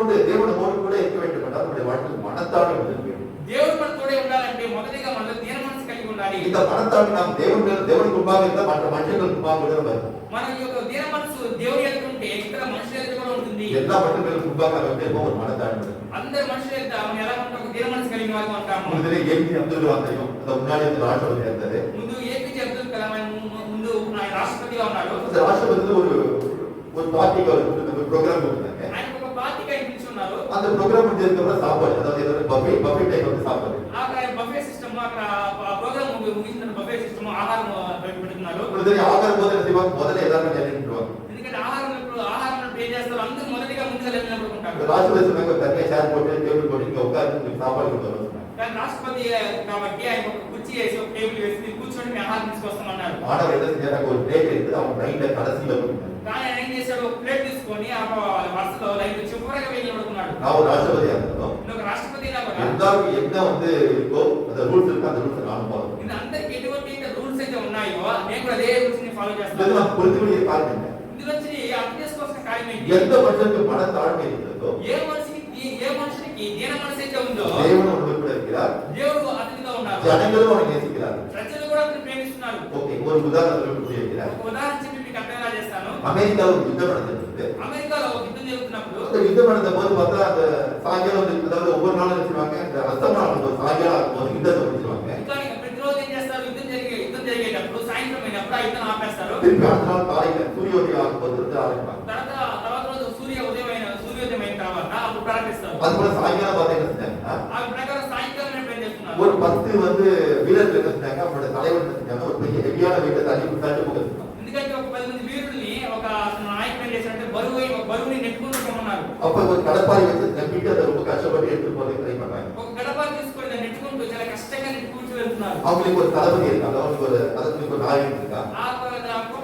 கூட இருக்க வேண்டும் என்றால் நம்முடைய வாழ்க்கையில் மனத்தாழ்மை இருக்க வேண்டும். దేవుడు మన తోడే ఉండాలంటే మొదటిగా మనలో దీన మనసు కలిగి ఉండాలి. இந்த மனத்தாழ்மை நாம் தேவனுக்கு முன்பாக இருந்தால் மற்ற மனுஷங்களுக்கு முன்பாக கூட வரும். మన యొక్క దీన మనసు దేవుని ఎదుట ఉంటే ఇతర మనుషుల ఎదుట కూడా ఉంటుంది. எல்லா மனுஷங்களுக்கு முன்பாக நாம் எப்படி இருப்போம்? ஒரு மனத்தாழ்மை. అందరి మనుషుల ఎదుట మనం ఎలా ఉంటాం? ఒక దీన మనసు కలిగిన వారు ఉంటాము. முதல்ல ஏபி அப்துல் கலாம் தெரியும். அந்த முன்னாடி அந்த ராஷ்டிரபதி இருந்தாரு. ముందు ఏపీజే అబ్దుల్ కలాం ముందు ఆయన రాష్ట్రపతిగా ఉన్నాడు. அந்த ராஷ்டிரபதி ஒரு பார்ட்டிக்கு ஒரு ப்ரோக்ராம் கொடுத்தாங்க. ఆయన ఒక పార్టీకి ఆయన పిలుచున్నారు. அந்த ப்ரோக்ராம் முடிஞ்சதுக்கு அப்புறம் சாப்பாடு அதாவது ஏதாவது பஃபே டைப் வந்து சாப்பாடு. అక్కడ బఫే సిస్టమ్ అక్కడ ప్రోగ్రామ్ ముగిసిన బఫే సిస్టమ్ ఆహారం పెడుతున్నారు. முதல்ல ஆகாரம் போது என்ன செய்வாங்க? முதல்ல எல்லாரும் நின்னுடுவாங்க. ఎందుకంటే ఆహారం పే చేస్తారు. అందరూ మొదటిగా ముందుగా నిలబడుకుంటారు. ராஷ்டிரபதி சொன்னாங்க தனியா சேர் போட்டு டேபிள் போட்டு இங்க உட்கார்ந்து சாப்பாடு கொண்டு வர சொன்னாங்க. కానీ రాష్ట్రపతి కాబట్టి ఆయన ఒక కుర్చీ వేసి ఒక టేబుల్ వేసి కూర్చోండి కూర్చోండి మీ ఆహారం తీసుకొస్తామన్నారు. ஆண்டவர் என்ன செஞ்சாரு, ஒரு பிரேக் எடுத்து அவன் ரைட்ல கடைசியில போட்டார். కానీ ఆయన ఏం చేశాడు, ఒక ప్లేట్ తీసుకొని ఆ వరుసలో లైన్ చివరగా వెళ్ళి పడుకున్నాడు. நான் ஒரு ராஷ்டிரபதியா இருந்தாலும் ఒక రాష్ట్రపతిగా కూడా எல்லாருக்கும் என்ன வந்து இருக்கோ அந்த ரூல்ஸ் இருக்கு, அந்த ரூல்ஸ் நானும் ஃபாலோ பண்ணுவேன். ఇది అందరికి ఎటువంటి రూల్స్ అయితే ఉన్నాయో నేను కూడా అదే రూల్స్ ని ఫాలో చేస్తాను. இதெல்லாம் புரிஞ்சுக்கூடிய காரணம் என்ன? ఇందులో నుంచి అర్థం చేసుకోవాల్సిన కార్యం ఏంటి? எந்த மனுஷனுக்கு மன தாழ்மை இருக்கிறதோ ఏ మనిషికి దీన మనసు అయితే ఉందో தேவன் அவனுக்கு கூட இருக்கிறார், దేవుడు అతనితో ఉన్నారు, ஜனங்களும் அவனை நேசிக்கிறார்கள். ప్రజలు కూడా అతన్ని ప్రేమిస్తున్నారు. ஓகே, ஒரு உதாரணத்துக்கு புரியுகிறார். ఒక ఉదాహరణ చెప్పి మీకు అర్థమేలా చేస్తాను. அமெரிக்காவில் ஒரு யுத்தம் நடந்துட்டு అమెరికాలో ఒక యుద్ధం జరుగుతున్నప్పుడు அந்த யுத்தம் நடந்த போது பார்த்தா அந்த சாயங்காலம் அதாவது ஒவ்வொரு நாளும் வச்சுருவாங்க, இந்த அஸ்தமனம் சாயங்காலம் ஆகும்போது யுத்தத்தை முடிச்சுருவாங்க. కానీ ప్రతిరోజు ఏం చేస్తారు, యుద్ధం జరిగేటప్పుడు సాయంత్రం అయినప్పుడు ఆ యుద్ధం ఆపేస్తారు. திருப்பி அடுத்த நாள் காலையில சூரியோதயம் ஆகும்போது ஆரம்பிப்பாங்க. తర్వాత రోజు సూర్యోదయం అయిన తర్వాత అప్పుడు ప్రారంభిస్తారు. அது போல சாயங்காலம் பார்த்தா என்ன செஞ்சாங்கன்னா ఆ ప్రకారం సాయంకాలం ఏం చేస్తున్నారు, ஒரு 10 வந்து வீரர்கள் என்ன செஞ்சாங்க, அவங்களோட தலைவர் என்ன செஞ்சாங்க, ஒரு பெரிய ஹெவியான வெயிட்டை தள்ளி போக செஞ்சாங்க. ఎందుకంటే ఒక 10 మంది వీరుల్ని ఒక నాయకుడు ఏం చేశారంటే బరువుని నెట్టుకుంటూ రమ్మన్నారు. அப்ப ஒரு கடப்பாரி வச்சு நம்பிட்டு அதை ரொம்ப கஷ்டப்பட்டு எடுத்துட்டு போறதுக்கு ட்ரை பண்றாங்க. ఒక గడపాన్ని తీసుకొని దాన్ని నెట్టుకుంటూ చాలా కష్టంగా నెట్టుకుంటూ వెళ్తున్నారు. அவங்களுக்கு ஒரு தளபதி இருக்காங்க, அவங்களுக்கு ஒரு நாயகன் இருக்கா. ఆ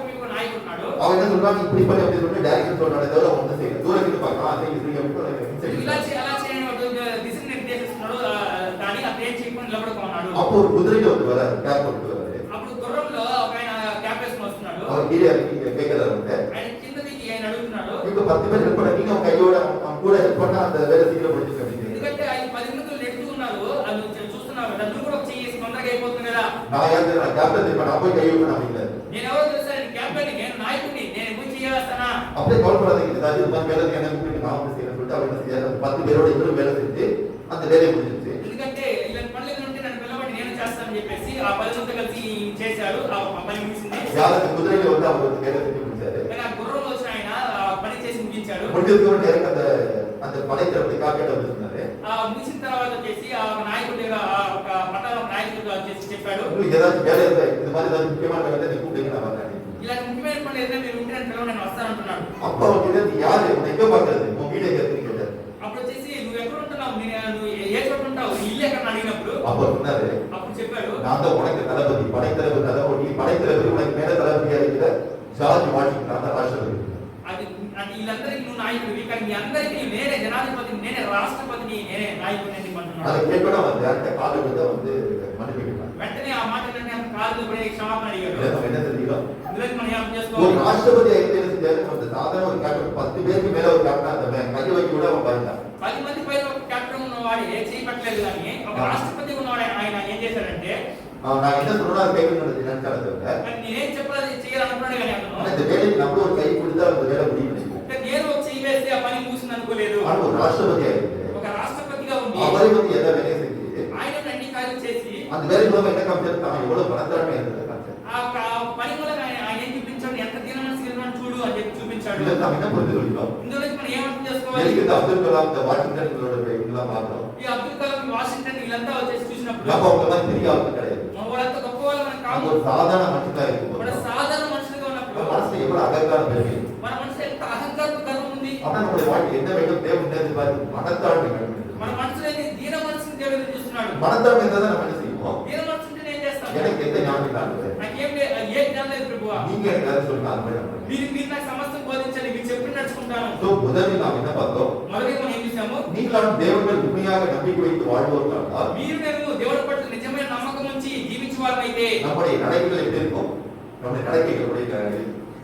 మీకు నాయకుడు ఉన్నాడు. அவன் என்ன சொல்றாங்க, இப்படி பண்ணி அப்படி சொல்லி டைரக்ஷன் சொல்றானே தவிர அவன் ஒன்றும் செய்யல. தூரத்துக்கு பார்க்கலாம், ఇలా చేయాలని దిశ నిర్దేశిస్తున్నాడు. దాని అతను ఏం చేయకుండా నిలబడుకున్నాడు. அப்போ ஒரு குதிரையில வந்து வர கேப் போட்டு வராரு. అప్పుడు గుర్రంలో ఒక ఆయన క్యాప్ వేసుకొని వస్తున్నాడు. அவர் கீழே இறங்கி கேட்கிறாரு, ఆయన కింద దిగి ఆయన అడుగుతున్నాడు, இவங்க 10 பேர் ஹெல்ப் பண்ண, நீங்க அவங்க கையோட அவன் கூட ஹெல்ப் பண்ணா அந்த வேலை சீக்கிரம் முடிச்சு அப்படின்னு. ఎందుకంటే ఆయన 10 నిమిషాలు నెట్టుతూ ఉన్నారు. అది చూస్తున్నావు కదా, నువ్వు కూడా ఒక చెయ్యి తొందరగా అయిపోతుంది కదా. நான் யாரு, நான் கேப்டன் இருப்பேன், நான் போய் கை வைப்பேன் அப்படிங்கிற. నేను ఎవరో తెలుసా, నేను క్యాప్టెన్, నేను నాయకుడిని, నేను పోయి చేయాల్సానా? அப்படியே கவலைப்படாதீங்க, ஏதாவது இது மாதிரி வேலை என்ன கூப்பிட்டு நான் வந்து செய்யறேன்னு சொல்லிட்டு அவர் என்ன செய்யறாரு, 10 பேரோட இவரும் வேலை செஞ்சு அந்த வேலையை முடிஞ்சிருச்சு. ఎందుకంటే ఇలాంటి పనులు ఉంటే నన్ను పిల్లబడి నేను చేస్తానని చెప్పేసి ఆ 10 మంది కలిసి చేశారు. ఆ పని ముగిసింది. யாருக்கு குதிரையில வந்து அவர் வந்து வேலை செஞ்சு முடிச்சாரு. కానీ ఆ గుర్రంలో వచ్చిన ఆయన ఆ పని చేసి ముగించాడు. முடிஞ்சதுக்கு நேரம் அந்த படைத்தளத்தை காக்கெட்ட வந்து சொன்னாரு. ఆ ముగిసిన తర్వాత వచ్చేసి ఆ నాయకుడు ఒక పట్టణ నాయకుడు వచ్చేసి చెప్పాడు, உங்களுக்கு ஏதாவது வேலை இருந்தா இந்த மாதிரி ஏதாவது முக்கியமான வேலை நீ கூப்பிடுங்க, நான் வரேன். ఇలాంటి ముఖ్యమైన పనులు ఏదైనా మీరు ఉంటే నన్ను పిలవండి, నేను వస్తానంటున్నాడు. அப்ப அவர் கிட்ட யாரு உன்னை எங்க பாக்குறது, உன் வீடு எங்க இருக்குன்னு கேட்டாரு. అప్పుడు వచ్చేసి నువ్వు ఎక్కడ ఉంటున్నావు, నువ్వు ఏ చోట ఉంటావు, నీ ఇల్లు ఎక్కడ అడిగినప్పుడు அப்ப சொன்னாரு, అప్పుడు చెప్పాడు, நான் தான் உனக்கு தளபதி, படைத்தளபதி, தளபதி, படைத்தளபதி உனக்கு மேல தளபதியா இருக்கிற ஜார்ஜ் வாஷிங்டன், நான் தான் ராஷ்டிரபதி. అది అంటే వీళ్ళందరికీ నువ్వు నాయకుడివి, కానీ మీ అందరికీ నేనే జనాధిపతిని, నేనే రాష్ట్రపతిని, నేనే నాయకుడిని అంటున్నాడు. அதை கேட்கணும் வந்து அடுத்த காலை வந்து வந்து மன்னிப்பு கேட்டாங்க. వెంటనే ఆ మాట వెంటనే కాళ్ళు పడి క్షమాపణ అడిగాడు. நம்ம என்ன தெரியும், இதுக்கு మనం ఏం ஒரு చేసుకోవాలి? ராஷ்டிரபதி என்ன செஞ்சாரு, அந்த சாதாரண ஒரு கேப்டன் 10 பேருக்கு மேல ஒரு கேப்டன் அந்த கையை வைக்க கூட அவன் பயந்தான். 10 మంది పైన ఒక కెప్టెన్ ఉన్నవాడు ఏ చేయట్లేదు, కానీ ఒక రాష్ట్రపతి ఉన్నవాడు ఆయన ఏం చేశాడంటే, நான் என்ன சொல்றேன் அதை கேட்கணும்னு நினைச்சாங்க. నేనేం చెప్పాలి చేయాలనుకున్నాడు, కానీ అతను இந்த வேலைக்கு நம்ம ஒரு கை கொடுத்தா அந்த வேலை முடியும் நினைக்கும். నేను ఒక చెయ్యి వేస్తే ఆ పని ముగిసింది అనుకోలేదు. ஆனா ஒரு ராஷ்டிரபதியா இருக்கு, ఒక రాష్ట్రపతిగా ఉండి அவரை வந்து எல்லா வேலையும் செஞ்சு ఆయన అన్ని కార్యాలు చేసి அந்த வேலை மூலமா என்ன காமிச்சாரு, தான் எவ்வளவு பணத்தாரமே இருந்தது காமிச்சாரு. ఆ పని మూలంగా ఆయన ఏం చూపించాడు, ఎంత దీన మనసు చూడు అని చెప్పి చూపించాడు. இதை நம்ம என்ன புரிந்து கொள்கிறோம், ఇందులో నుంచి మనం ఏమర్థం చేసుకోవాలి? எனக்கு இந்த அப்துல் கலாம், இந்த வாஷிங்டன் இதெல்லாம் பார்க்கிறோம். ఈ అబ్దుల్ కలాం, వాషింగ్టన్ వీళ్ళంతా వచ్చేసి చూసినప్పుడు நம்ம அவங்க மாதிரி பெரிய ஆளுங்க கிடையாது, వాళ్ళంతా గొప్ప వాళ్ళు మనం நம்ம కాదు. ஒரு சாதாரண மனுஷனா இருக்கும். మన సాధారణ మనుషులుగా ఉన్నప్పుడు மனசுல எவ்வளவு அகங்காரம் இருக்கு, మన మనసులో ఎంత అహంకారం గర్వం ఉంది. ஆனா நம்முடைய வாழ்க்கை என்ன வேண்டும், தேவன் எதிர்பார்த்து மனத்தாழ்மை வேண்டும். మన మనసులో దీన మనసుని దేవుడు చూస్తున్నాడు. மனத்தாழ்மை இருந்தா தான் நம்ம என்ன செய்வோம், దీన మనసు ఉంటే నేను చేస్తాను, எனக்கு எந்த ஞானம் இல்லாத నాకేం ఏ జ్ఞానం లేదు ప్రభువా, நீங்க எனக்கு அதை சொல்லுங்க, அது மாதிரி நம்ம మీరు నాకు సమస్తం బోధించాలి, మీరు చెప్పి నడుచుకుంటాను. So, முதலில் நாம் என்ன பார்த்தோம், మొదటి మనం ఏం చేశాము, நீங்களும் தேவர்கள் உண்மையாக நம்பிக்கை வைத்து வாழ்வோர்களால் మీరు నేను దేవుడి పట్ల నిజమైన నమ్మకం ఉంచి జీవించే వారైతే நம்முடைய நடைகள் எப்படி இருக்கும், நம்முடைய நடக்கைகளுடைய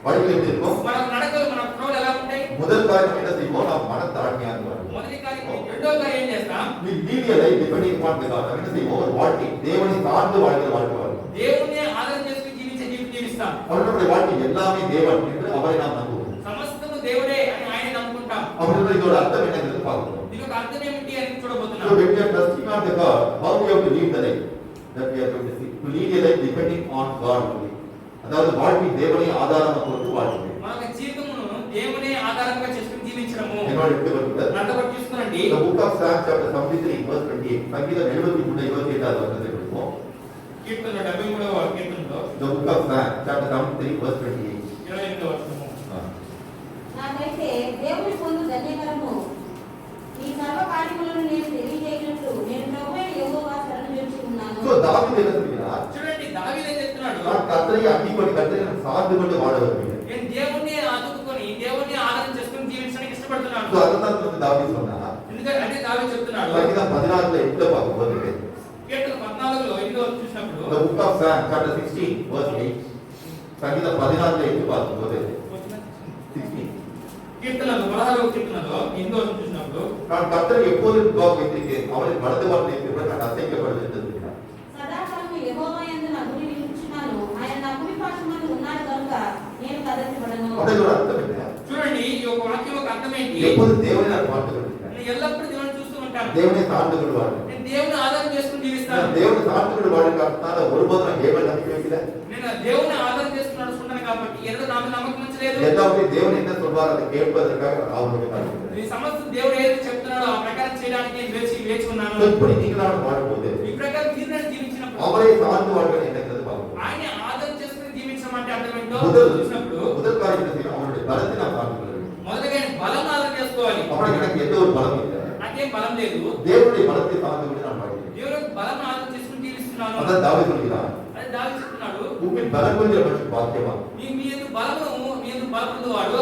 வழிகள் எப்படி இருக்கும். మన నడకలు, మన ప్రవర్తన ఎలా ఉంటాయి? முதல் காரியம் என்ன செய்வோம், நாம் மனத்தாழ்மையாக வாழ்வோம். మొదటి కార్యం, రెండో కార్యం ఏం చేస్తాం, நீதியலை டிபெண்டிங் ஆன் காட், என்ன செய்வோம், ஒரு வாழ்க்கை தேவனை சார்ந்து வாழ்கிற வாழ்க்கை வாழ்வோம். దేవుని ఆధారం చేసుకుని జీవించే జీవితం జీవిస్తాం. அவருடைய வாழ்க்கை எல்லாமே தேவன் என்று அவரை நாம் நம்புவோம். సమస్తము దేవుడే అని ఆయన నమ్ముకుంటాం. அவருடைய இதோட அர்த்தம் என்னங்கிறது பார்க்கிறோம். దీని యొక్క అర్థం ఏమిటి అని చూడబోతున్నాం. So when we are trusting on the God, how we have to live the life that we are going to see, to lead a life depending on God only. அதாவது வாழ்க்கை தேவனை ஆதாரமாக கொண்டு வாழ்க்கை. మన జీవితమును దేవుని ఆధారంగా చేసుకుని జీవించడము. என்னோட எடுத்து வருகிறது. నడక తీసుకురండి. The book of Psalms chapter 73 verse 28. సంగీతం 73:28 వచనం చదువుతాం. కీర్తన 73వ కీర్తనలో The book of Psalms chapter 73 verse 28. 28వ వచనము. నాకైతే దేవుని పొందు ధన్యకరము, ఈ సర్వ కార్యములను నేను తెలియజేయనట్లు నేను ప్రభువైన యెహోవా శరణు వేడుచున్నాను. So దావీదు என்ன சொல்கிறார்? చూడండి, దావీదు ఏం చెప్తున్నాడు, கர்த்தரை அண்டிக்கொண்டு கர்த்தரை சார்ந்து கொண்டு வாழ விரும்புகிறேன். నేను దేవుణ్ణి ఆదుకొని దేవుణ్ణి ఆదరణ చేసుకుని జీవించడానికి ఇష్టపడుతున్నాను. సో అதான் வந்து தாவீது சொன்னா. ఎందుకంటే అంటే దావీదు చెప్తున్నాడు. సంగీతం 14లో ఎట్లా பார்க்கும்போது కీర్తన 14లో 8వ చూసినప్పుడు the book of Psalm chapter 16 verse 8 సంగీతం 14లో ఎట్లా பார்க்கும்போது 16 కీర్తనలో 16వ కీర్తనలో 8వ చూసినప్పుడు நான் கர்த்தரை எப்போதும் துவாக வைத்திருக்கிறேன் அவரை வலது வார்த்தை கூட நான் அசைக்கப்படுவது என்றார். సదాకాలము యెహోవా యందు నా గురి నిలుచున్నాను. ఆయన నా కుడి పార్శ్వమందు ఉన్నాడు కనుక నేను కదలించబడను. அதோட అర్థం என்ன? చూడండి ఈ ఒక వాక్యం యొక్క అర్థం ఏంటి? எப்போதும் தேவனை நான் பார்த்து கொண்டிருக்கிறேன். నేను ఎల్లప్పుడూ దేవుని చూస్తూ ఉంటాను. தேவனை சார்ந்து கொண்டு வாழ்றேன். నేను దేవుని ఆధారం చేసుకుని జీవిస్తాను. தேவனை சார்ந்து கொண்டு வாழ்றதுனால ஒருபோதும் நான் தேவனை நம்பி வைக்கல. నేను దేవుని ఆధారం చేసుకుని నడుచుకుంటాను కాబట్టి ఏదో నా మీద నమ్మకం ఉంచలేదు. எல்லாமே தேவன் என்ன சொல்வார் அதை கேட்பதற்காக நான் ஆவலோடு காத்திருக்கிறேன். ఈ సమస్త దేవుడు ఏది చెప్తున్నాడో ఆ ప్రకారం చేయడానికి నేను వేచి ఉన్నాను. இப்படி நீங்களான வாழும்போது ఈ ప్రకారం మీరు జీవించినప్పుడు அவரை சார்ந்து வாழ்வது என்னங்கிறது பார்ப்போம். ఆయన ఆధారం చేసుకుని జీవించడం అంటే అర్థం ఏంటో చూసినప్పుడు முதல் காரியம் என்ன செய்யணும்? அவருடைய பலத்தை நான் சார்ந்து கொள்ள வேண்டும். మొదటగా బలం ఆధారం చేసుకోవాలి. அப்புறம் எனக்கு எந்த ஒரு பலம் இல்லை. నాకేం బలం లేదు. தேவனுடைய பலத்தை சார்ந்து கொண்டு நான் வாழ்கிறேன். దేవుని బలం ఆధారం చేసుకుని జీవిస్తున్నాను. அதான் தாவீது சொல்கிறார். అది దావీదు చెప్తున్నాడు. உங்கள் பலம் கொண்ட மனுஷன் பாக்கியவான். మీ యందు బలము మీ యందు బలపొందువాడు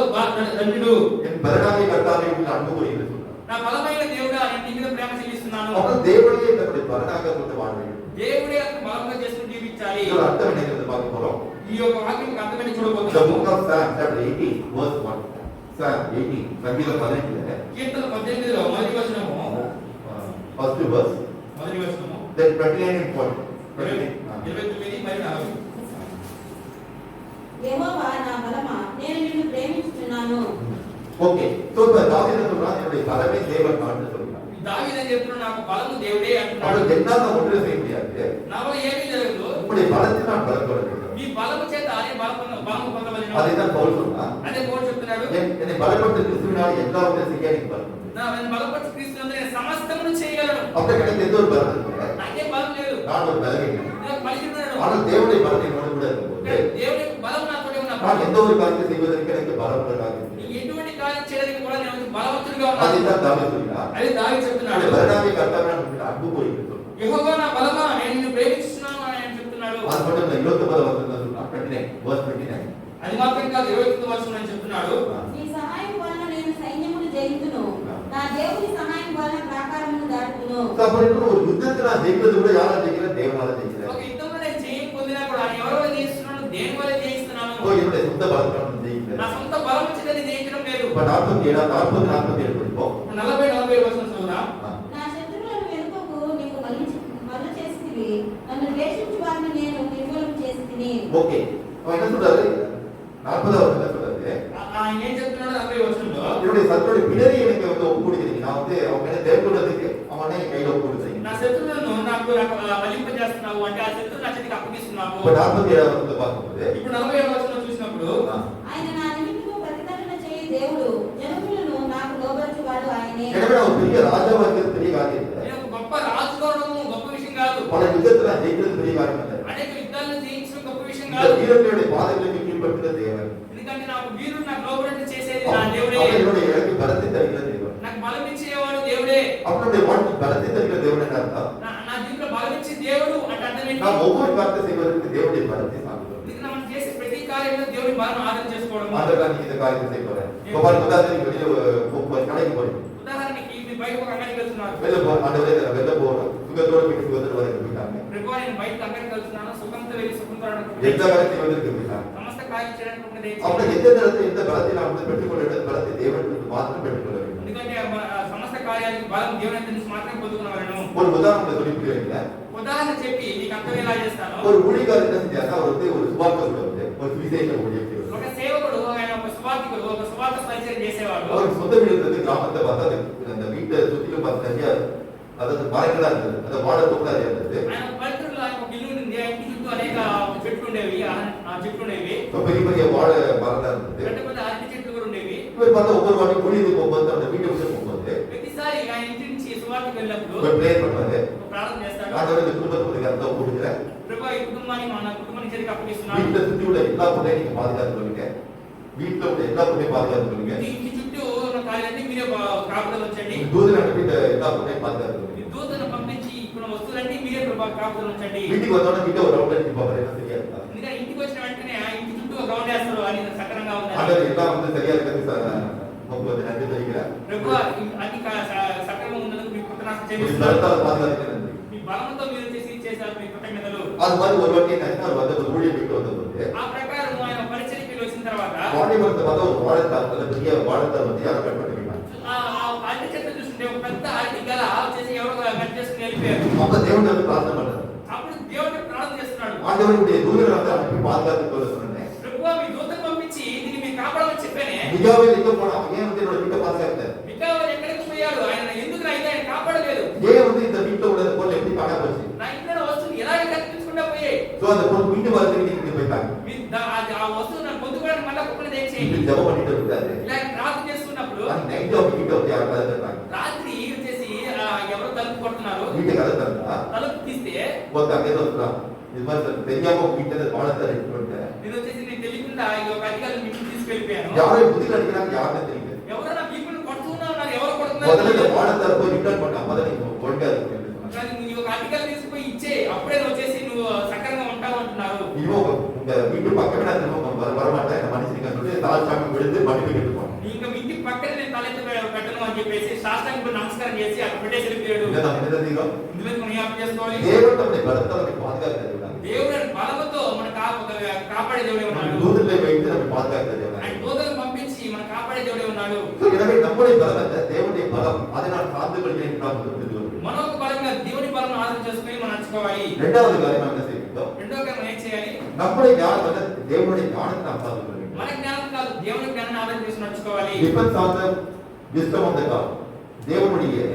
ధన్యుడు. என் பலனாகிய கர்த்தாவே உங்கள் அன்பு கூறி என்று சொன்னார். నా బలమైన దేవుడా నేను నీ మీద ప్రేమ చెల్లిస్తున్నాను. அப்புறம் தேவனையே தன்னுடைய பலனாக கொண்டு வாழ வேண்டும். దేవుడే అతను బలంగా చేసుకుని జీవించాలి. இதோட அர்த்தம் என்னங்கிறது பார்க்க போறோம். ఈ యొక్క వాక్యం అర్థమని The చూడబోతున్నాము. book of Psalm chapter 18 verse 1. Psalm 18 సంగీతం 18 కీర్తన 18లో మొదటి వచనము first verse మొదటి వచనము then 29 and 40. 29 మరియు 40. యెహోవా నా బలమా నేను నిన్ను ప్రేమిస్తున్నాను. ஓகே சோ இப்ப தாவீது சொல்றான் என்னுடைய பலமே தேவன் தான் சொல்றான். దావీదు అని చెప్తున్నాడు నాకు బలము దేవుడే అంటున్నాడు. அவனுக்கு என்னால ஒன்றும் செய்ய முடியாது. నా వల్ల ఏమీ జరగదు. உங்களுடைய பலத்தை நான் பலம் கொள்ள வேண்டும். మీ బలము చేత ఆయన బలము పొందవలెను. அதைத்தான் பவுல் சொன்னான். అదే పౌలు చెప్తున్నాడు. என்னை பலப்படுத்த கிறிஸ்துவினால் எல்லாவற்றையும் செய்ய எனக்கு பலம் உண்டு. నేను బలపరచు క్రీస్తునందు నేను సమస్తమును చేయగలను. அப்ப எனக்கு எந்த ஒரு பலம் இல்லை. నాకేం బలం లేదు. நான் ஒரு பலவீனன். నేను బలహీనుడను. ஆனால் தேவனுடைய பலத்தை என்னோடு கூட இருக்கும்போது దేవుని బలం నాతోనే ఉన్నప్పుడు நான் எந்த ஒரு காரியத்தை செய்வதற்கு எனக்கு பலம் உள்ளதாக இருக்கிறது. ఎటువంటి కార్యం చేయడానికి కూడా నేను బలవంతుడిగా ఉన్నాను. அதைத்தான் தாவீது சொல்கிறார். అదే దావీదు చెప్తున్నాడు. பலனாகிய கர்த்தாவே நான் உங்கள் அன்பு கூறி என்று சொன்னார். యెహోవా నా బలమా నేను నిన్ను ప్రేమిస్తున్నాను అని ఆయన చెప్తున్నాడు. அது மட்டும் இல்ல 29 வசனத்துல சொல்றான் 29 verse 29. అది మాత్రం కాదు 29వ వచనం అని చెప్తున్నాడు. నీ సహాయం వలన నేను సైన్యమును జయింతును. నా దేవుని సహాయం వలన ప్రాకారమును దాటుతును. அப்புறம் ஒரு யுத்தத்தை நான் ஜெயிக்கிறது கூட யாரால ஜெயிக்கிறேன்? தேவனால ఒక ஜெயிக்கிறேன். యుద్ధంలో నేను జయం పొందినా కూడా ఆయన ఎవరో జయిస్తున్నాను దేని వల్ల జయిస్తున్నాను. என்னுடைய சொந்த பலத்தால் நான் ஜெயிக்கிறேன். నా సొంత బలం వచ్చేది జయించడం లేదు. இப்ப 47 படிப்போம். 40 వచనం చదువుదాం. నా శత్రువులను వెనుకకు నీకు మరల చేసితివి. నన్ను ద్వేషించు వారిని నేను నిర్మూలన చేసితిని. ஓகே அவன் என்ன சொல்றாரு? 40வது வசனத்துல சொல்றாரு ఆయన ఏం చెప్తున్నాడు 40 వచనంలో என்னுடைய சத்துருடைய பிடரி எனக்கு வந்து ஒப்பு கொடுக்கிறீங்க. நான் வந்து அவங்க என்ன தேர்ந்தெடுக்கிறதுக்கு அவனே என் கையில ஒப்பு கொடுக்குறீங்க. నా శత్రువులను నాకు బలింపజేస్తున్నావు అంటే ఆ శత్రువు నా చేతికి అప్పగిస్తున్నావు. இப்ப 47வது வசனத்தை பார்க்கும்போது ఇప్పుడు 40వ వచనం చూసినప్పుడు ఆయన నా నిమిత్తము ప్రతిదండన చేయి దేవుడు. జనములను నాకు లోబరచువాడు ఆయనే. எனவே நான் ஒரு பெரிய ராஜாவா இருக்கிறது பெரிய காரியம் இல்லை. నేను ఒక గొప్ప రాజు కావడం గొప్ప విషయం కాదు. பல யுத்தத்தை நான் ஜெயிக்கிறது பெரிய காரியம் இல்லை. అనేక యుద్ధాలను జయించడం గొప్ప విషయం இந்த కాదు. வீரர்களுடைய பாதைகளுக்கு கீழ்படுத்துகிற தேவன். ఎందుకంటే నాకు వీరుడు నాకు లోబడి చేసేది నా దేవుడే. அவனுடைய எனக்கு பலத்தை தருகிற தேவன். నాకు బలం ఇచ్చేవాడు దేవుడే. அவனுடைய வாழ்க்கை பலத்தை தருகிற தேவன் என்ன அர்த்தம்? నా జీవితంలో బలం ఇచ్చే దేవుడు అంటే అర్థం ఏంటి? நாம் ஒவ்வொரு காரியத்தை செய்வதற்கு தேவனுடைய பலத்தை சார்ந்தோம். ఇది మనం చేసే ప్రతి కార్యంలో దేవుడి బలం ఆధారం చేసుకోవడం. அதற்காக நீங்க இந்த காரியத்தை செய்ய போறேன். கோபால் உதாரணத்துக்கு வெளியே கடைக்கு போறீங்க. ఉదాహరణకి ఇది బయట ఒక అంగడికి వెళ్తున్నారు. வெளில போ ஆண்டவரே வெளில போறோம். சுகத்தோட போய் சுகத்தோட வர போயிட்டாங்க. ప్రభువా నేను బయట అంగడికి వెళ్తున్నాను. సుఖంతో వెళ్ళి సుఖంతో రావడానికి எந்த காரியத்தை செய்வதற்கு போயிட்டாங்க. సమస్త కార్యం చేయడానికి ఉన్నది. அப்ப எந்த நேரத்தில் எந்த பலத்தை நாம் வந்து பெற்றுக்கொள்ள வேண்டும்? பலத்தை தேவனுக்கு மாத்திரம் பெற்றுக்கொள்ள வேண்டும். ఎందుకంటే సమస్త కార్యానికి బలం దేవుని నుంచి మాత్రమే పొందుకునవలెను. ஒரு உதாரணத்தை சொல்லி புரியல. ఉదాహరణ చెప్పి నీకు అర్థం ఎలా చేస్తాను. ஒரு ஊழியக்காரர் என்ன செஞ்சாங்க? அவர் வந்து ஒரு சுவார்த்தை வந்து ஒரு சுவிசேஷ ஊழியம் செய்வார். ఒక సేవకుడు ఆయన ఒక సువార్తికుడు ఒక సువార్త పరిచయం చేసేవాడు. அவர் சொந்த வீடு இருந்தது கிராமத்தை பார்த்தா அந்த வீட்டை சுற்றிலும் பார்த்து நிறைய அதாவது மரங்களா இருந்தது. அந்த வாழ தோட்டா இருந்தது. ఆయన పల్లెటూరులో ఆయన ఒక ఇల్లు ఉంది. ఆ ఇంటి చుట్టూ అనేక చెట్లు ఉండేవి. ఆ చెట్లు ఉండేవి. பெரிய பெரிய வாழை மரங்களா இருந்தது. పెద్ద పెద్ద అరటి చెట్లు కూడా ఉండేవి. இவர் பார்த்தா ஒவ்வொரு வாட்டி ஊழியத்துக்கு போகும்போது அந்த வீட்டை விட்டு போகும்போது ప్రతిసారి ఆయన ఇంటి నుంచి సువార్తకు వెళ్ళినప్పుడు ஒரு பிரேயர் பண்ணுவாரு. ఒక ప్రార్థన చేస్తాడు. ஆண்டவரே இந்த குடும்பத்துக்கு அர்த்தம் கொடுக்குறேன். ప్రభువా ఈ కుటుంబాన్ని మన కుటుంబాన్ని చేతికి అప్పగిస్తున్నాను. வீட்டை சுற்றி உள்ள எல்லா பொண்ணையும் நீங்க பாதுகாத்து சொல்லுங்க. வீட்டுல உள்ள எல்லா பொண்ணையும் பாதுகாத்து சொல்லுங்க. ఈ ఇంటి చుట్టూ ఉన్న కార్యాలన్నీ మీరే కాపుదలు ఉంచండి. தூதன் அனுப்பிட்ட எல்லா பொண்ணையும் பாதுகாத்து சொல்லுங்க. ఈ దూతను పంపించి ఇక్కడ వస్తువులన్నీ మీరే కాపుదలు ఉంచండి. வீட்டுக்கு வந்தோடனே வீட்டை ஒரு ரவுண்ட் அடிச்சு பாப்பாரு. என்ன சரியா இருக்கா? ఎందుకంటే ఇంటికి వచ్చి వచ్చిన వెంటనే ఆ ఇంటి చుట్టూ ఒక రౌండ్ వేస్తారు అని సక్రంగా ఉంది. ஆண்டவர் எல்லாம் வந்து சரியா இருக்கிறது உங்களுக்கு நன்றி தெரிவிக்கிறேன். ప్రభువా అన్ని సక్రంగా ఉన్నందుకు మీకు కృతజ్ఞతలు உங்களுடைய చెల్లిస్తున్నాను. பலத்தால் பாதுகாக்கிறேன் நன்றி. మీ బలంతో మీరు చేశారు మీకు కృతజ్ఞతలు. அது மாதிரி ஒரு வாட்டி என்ன அவர் வந்து ஒரு ஊழியம் விட்டு வந்தபோது ఆ ప్రకారం ఆయన పరిచర్యకి వచ్చిన తర్వాత வாலிபத்தை பார்த்தா ஒரு வாழைத்தார் அந்த பெரிய வாழைத்தார் வந்து யாரும் கட் பண்ணிருக்காங்க. ఆ అరటి చెట్టు చూస్తుంటే ఒక పెద్ద అరటి గల వచ్చేసి ఎవరో కట్ చేసుకుని వెళ్ళిపోయారు. அப்ப தேவன் வந்து பிரார்த்தனை பண்றாரு. అప్పుడు దేవుడు ప్రార్థన చేస్తున్నాడు. ஆண்டவருடைய தூதரை வந்து அனுப்பி பாதுகாத்து சொல்ல சொன்னேன். ప్రభువా మీ దూతను పంపించి దీన్ని మీరు కాపాడమని చెప్పానే. மிகாவே எங்க போனா ஏன் வந்து என்னோட வீட்டை பாதுகாத்தார்? మికావా ఎక్కడికి పోయాడు? ఆయన ఎందుకు అయితే ఆయన కాపాడలేదు? ஏன் வந்து இந்த வீட்டுல உள்ள பொருள் எப்படி காணா போச்சு? నా ఇంట్లో వస్తువులు ఎలాగ కనిపించకుండా పోయాయి? சோ அந்த பொருள் மீண்டும் வரதுக்கு நீங்க போயிட்டாங்க. ఆ వస్తువు నాకు పొందుకోవడానికి మళ్ళీ కుక్కలు తెచ్చేయండి. இப்படி ஜெபம் பண்ணிட்டு இருக்காரு. ఇలా ప్రార్థన చేస్తున్నప్పుడు அந்த நைட் ஆஃப் வீட்டை வந்து யாரும் கதை தர்றாங்க. రాత్రి వచ్చేసి ఎవరో తలుపు కొడుతున్నారు. வீட்டை கதை தந்தா తలుపు తీస్తే ஒருத்தர் அங்கே சொல்றான் இது மாதிரி தெரியாம வீட்டுல வாழைத்தார் எடுத்துட்டு నేను వచ్చేసి నీకు తెలియకుండా ఈ ఒక అధికారులు మీకు తీసుకెళ్ళిపోయాను. யாரும் புதிய அடிக்கிறாங்க யாருன்னு தெரியல. ఎవరైనా పీపుల్ కొడుతున్నా ఉన్నారు, ఎవరు కొడుతున్నారు? முதல்ல இந்த வாழைத்தார் போய் ரிட்டர்ன் பண்ண அப்பதான் நீங்க ஒழுங்கா இருக்கு. కానీ నువ్వు ఒక అధికారులు తీసుకుపోయి ఇచ్చే అప్పుడే వచ్చేసి నువ్వు సక్రంగా ఉంటావు అంటున్నారు. இவன் உங்க வீட்டு பக்கமே நான் திரும்ப வரமாட்டேன் இந்த மனுஷனுக்கு சொல்லி தாழ்ச்சாமி விழுந்து மன்னிப்பு கேட்டுப்பான். ఇంకా మీ ఇంటి పక్కనే నేను తలెత్తి పెట్టను అని చెప్పేసి సాష్టాంగ నమస్కారం చేసి అక్కడ పెట్టేసి వెళ్ళిపోయాడు. இதை நம்ம என்ன செய்யறோம்? ఇందులో మనం ఏం చేసుకోవాలి? தேவன் நம்முடைய பலத்தை நம்மை பாதுகாக்கிறது. దేవుడు బలముతో మన కాపాడే దేవుడే ఉన్నాడు. தூதர்களை வைத்து நம்மை பாதுகாக்கிறது. ఆయన దూతలను పంపించి మన కాపాడే దేవుడే ఉన్నాడు. எனவே நம்முடைய பலம் அல்ல தேவனுடைய பலம் அதை நான் சார்ந்து கொள்கிறேன் என்று நாம் சொல்லுகிறோம். మనో బలంగా దేవుని బలం ఆధారం చేసుకొని మనం నడుచుకోవాలి. இரண்டாவது காரியம் என்ன செய்யணும்? రెండో కారణం ఏం చేయాలి? நம்முடைய ஞானம் அல்ல தேவனுடைய ஞானத்தை நாம் சார்ந்து கொள்ள வேண்டும். మన జ్ఞానం కాదు, దేవుని జ్ఞానాన్ని ఆధారం చేసి నడుచుకోవాలి. Depends on the wisdom of the God. தேவனுடைய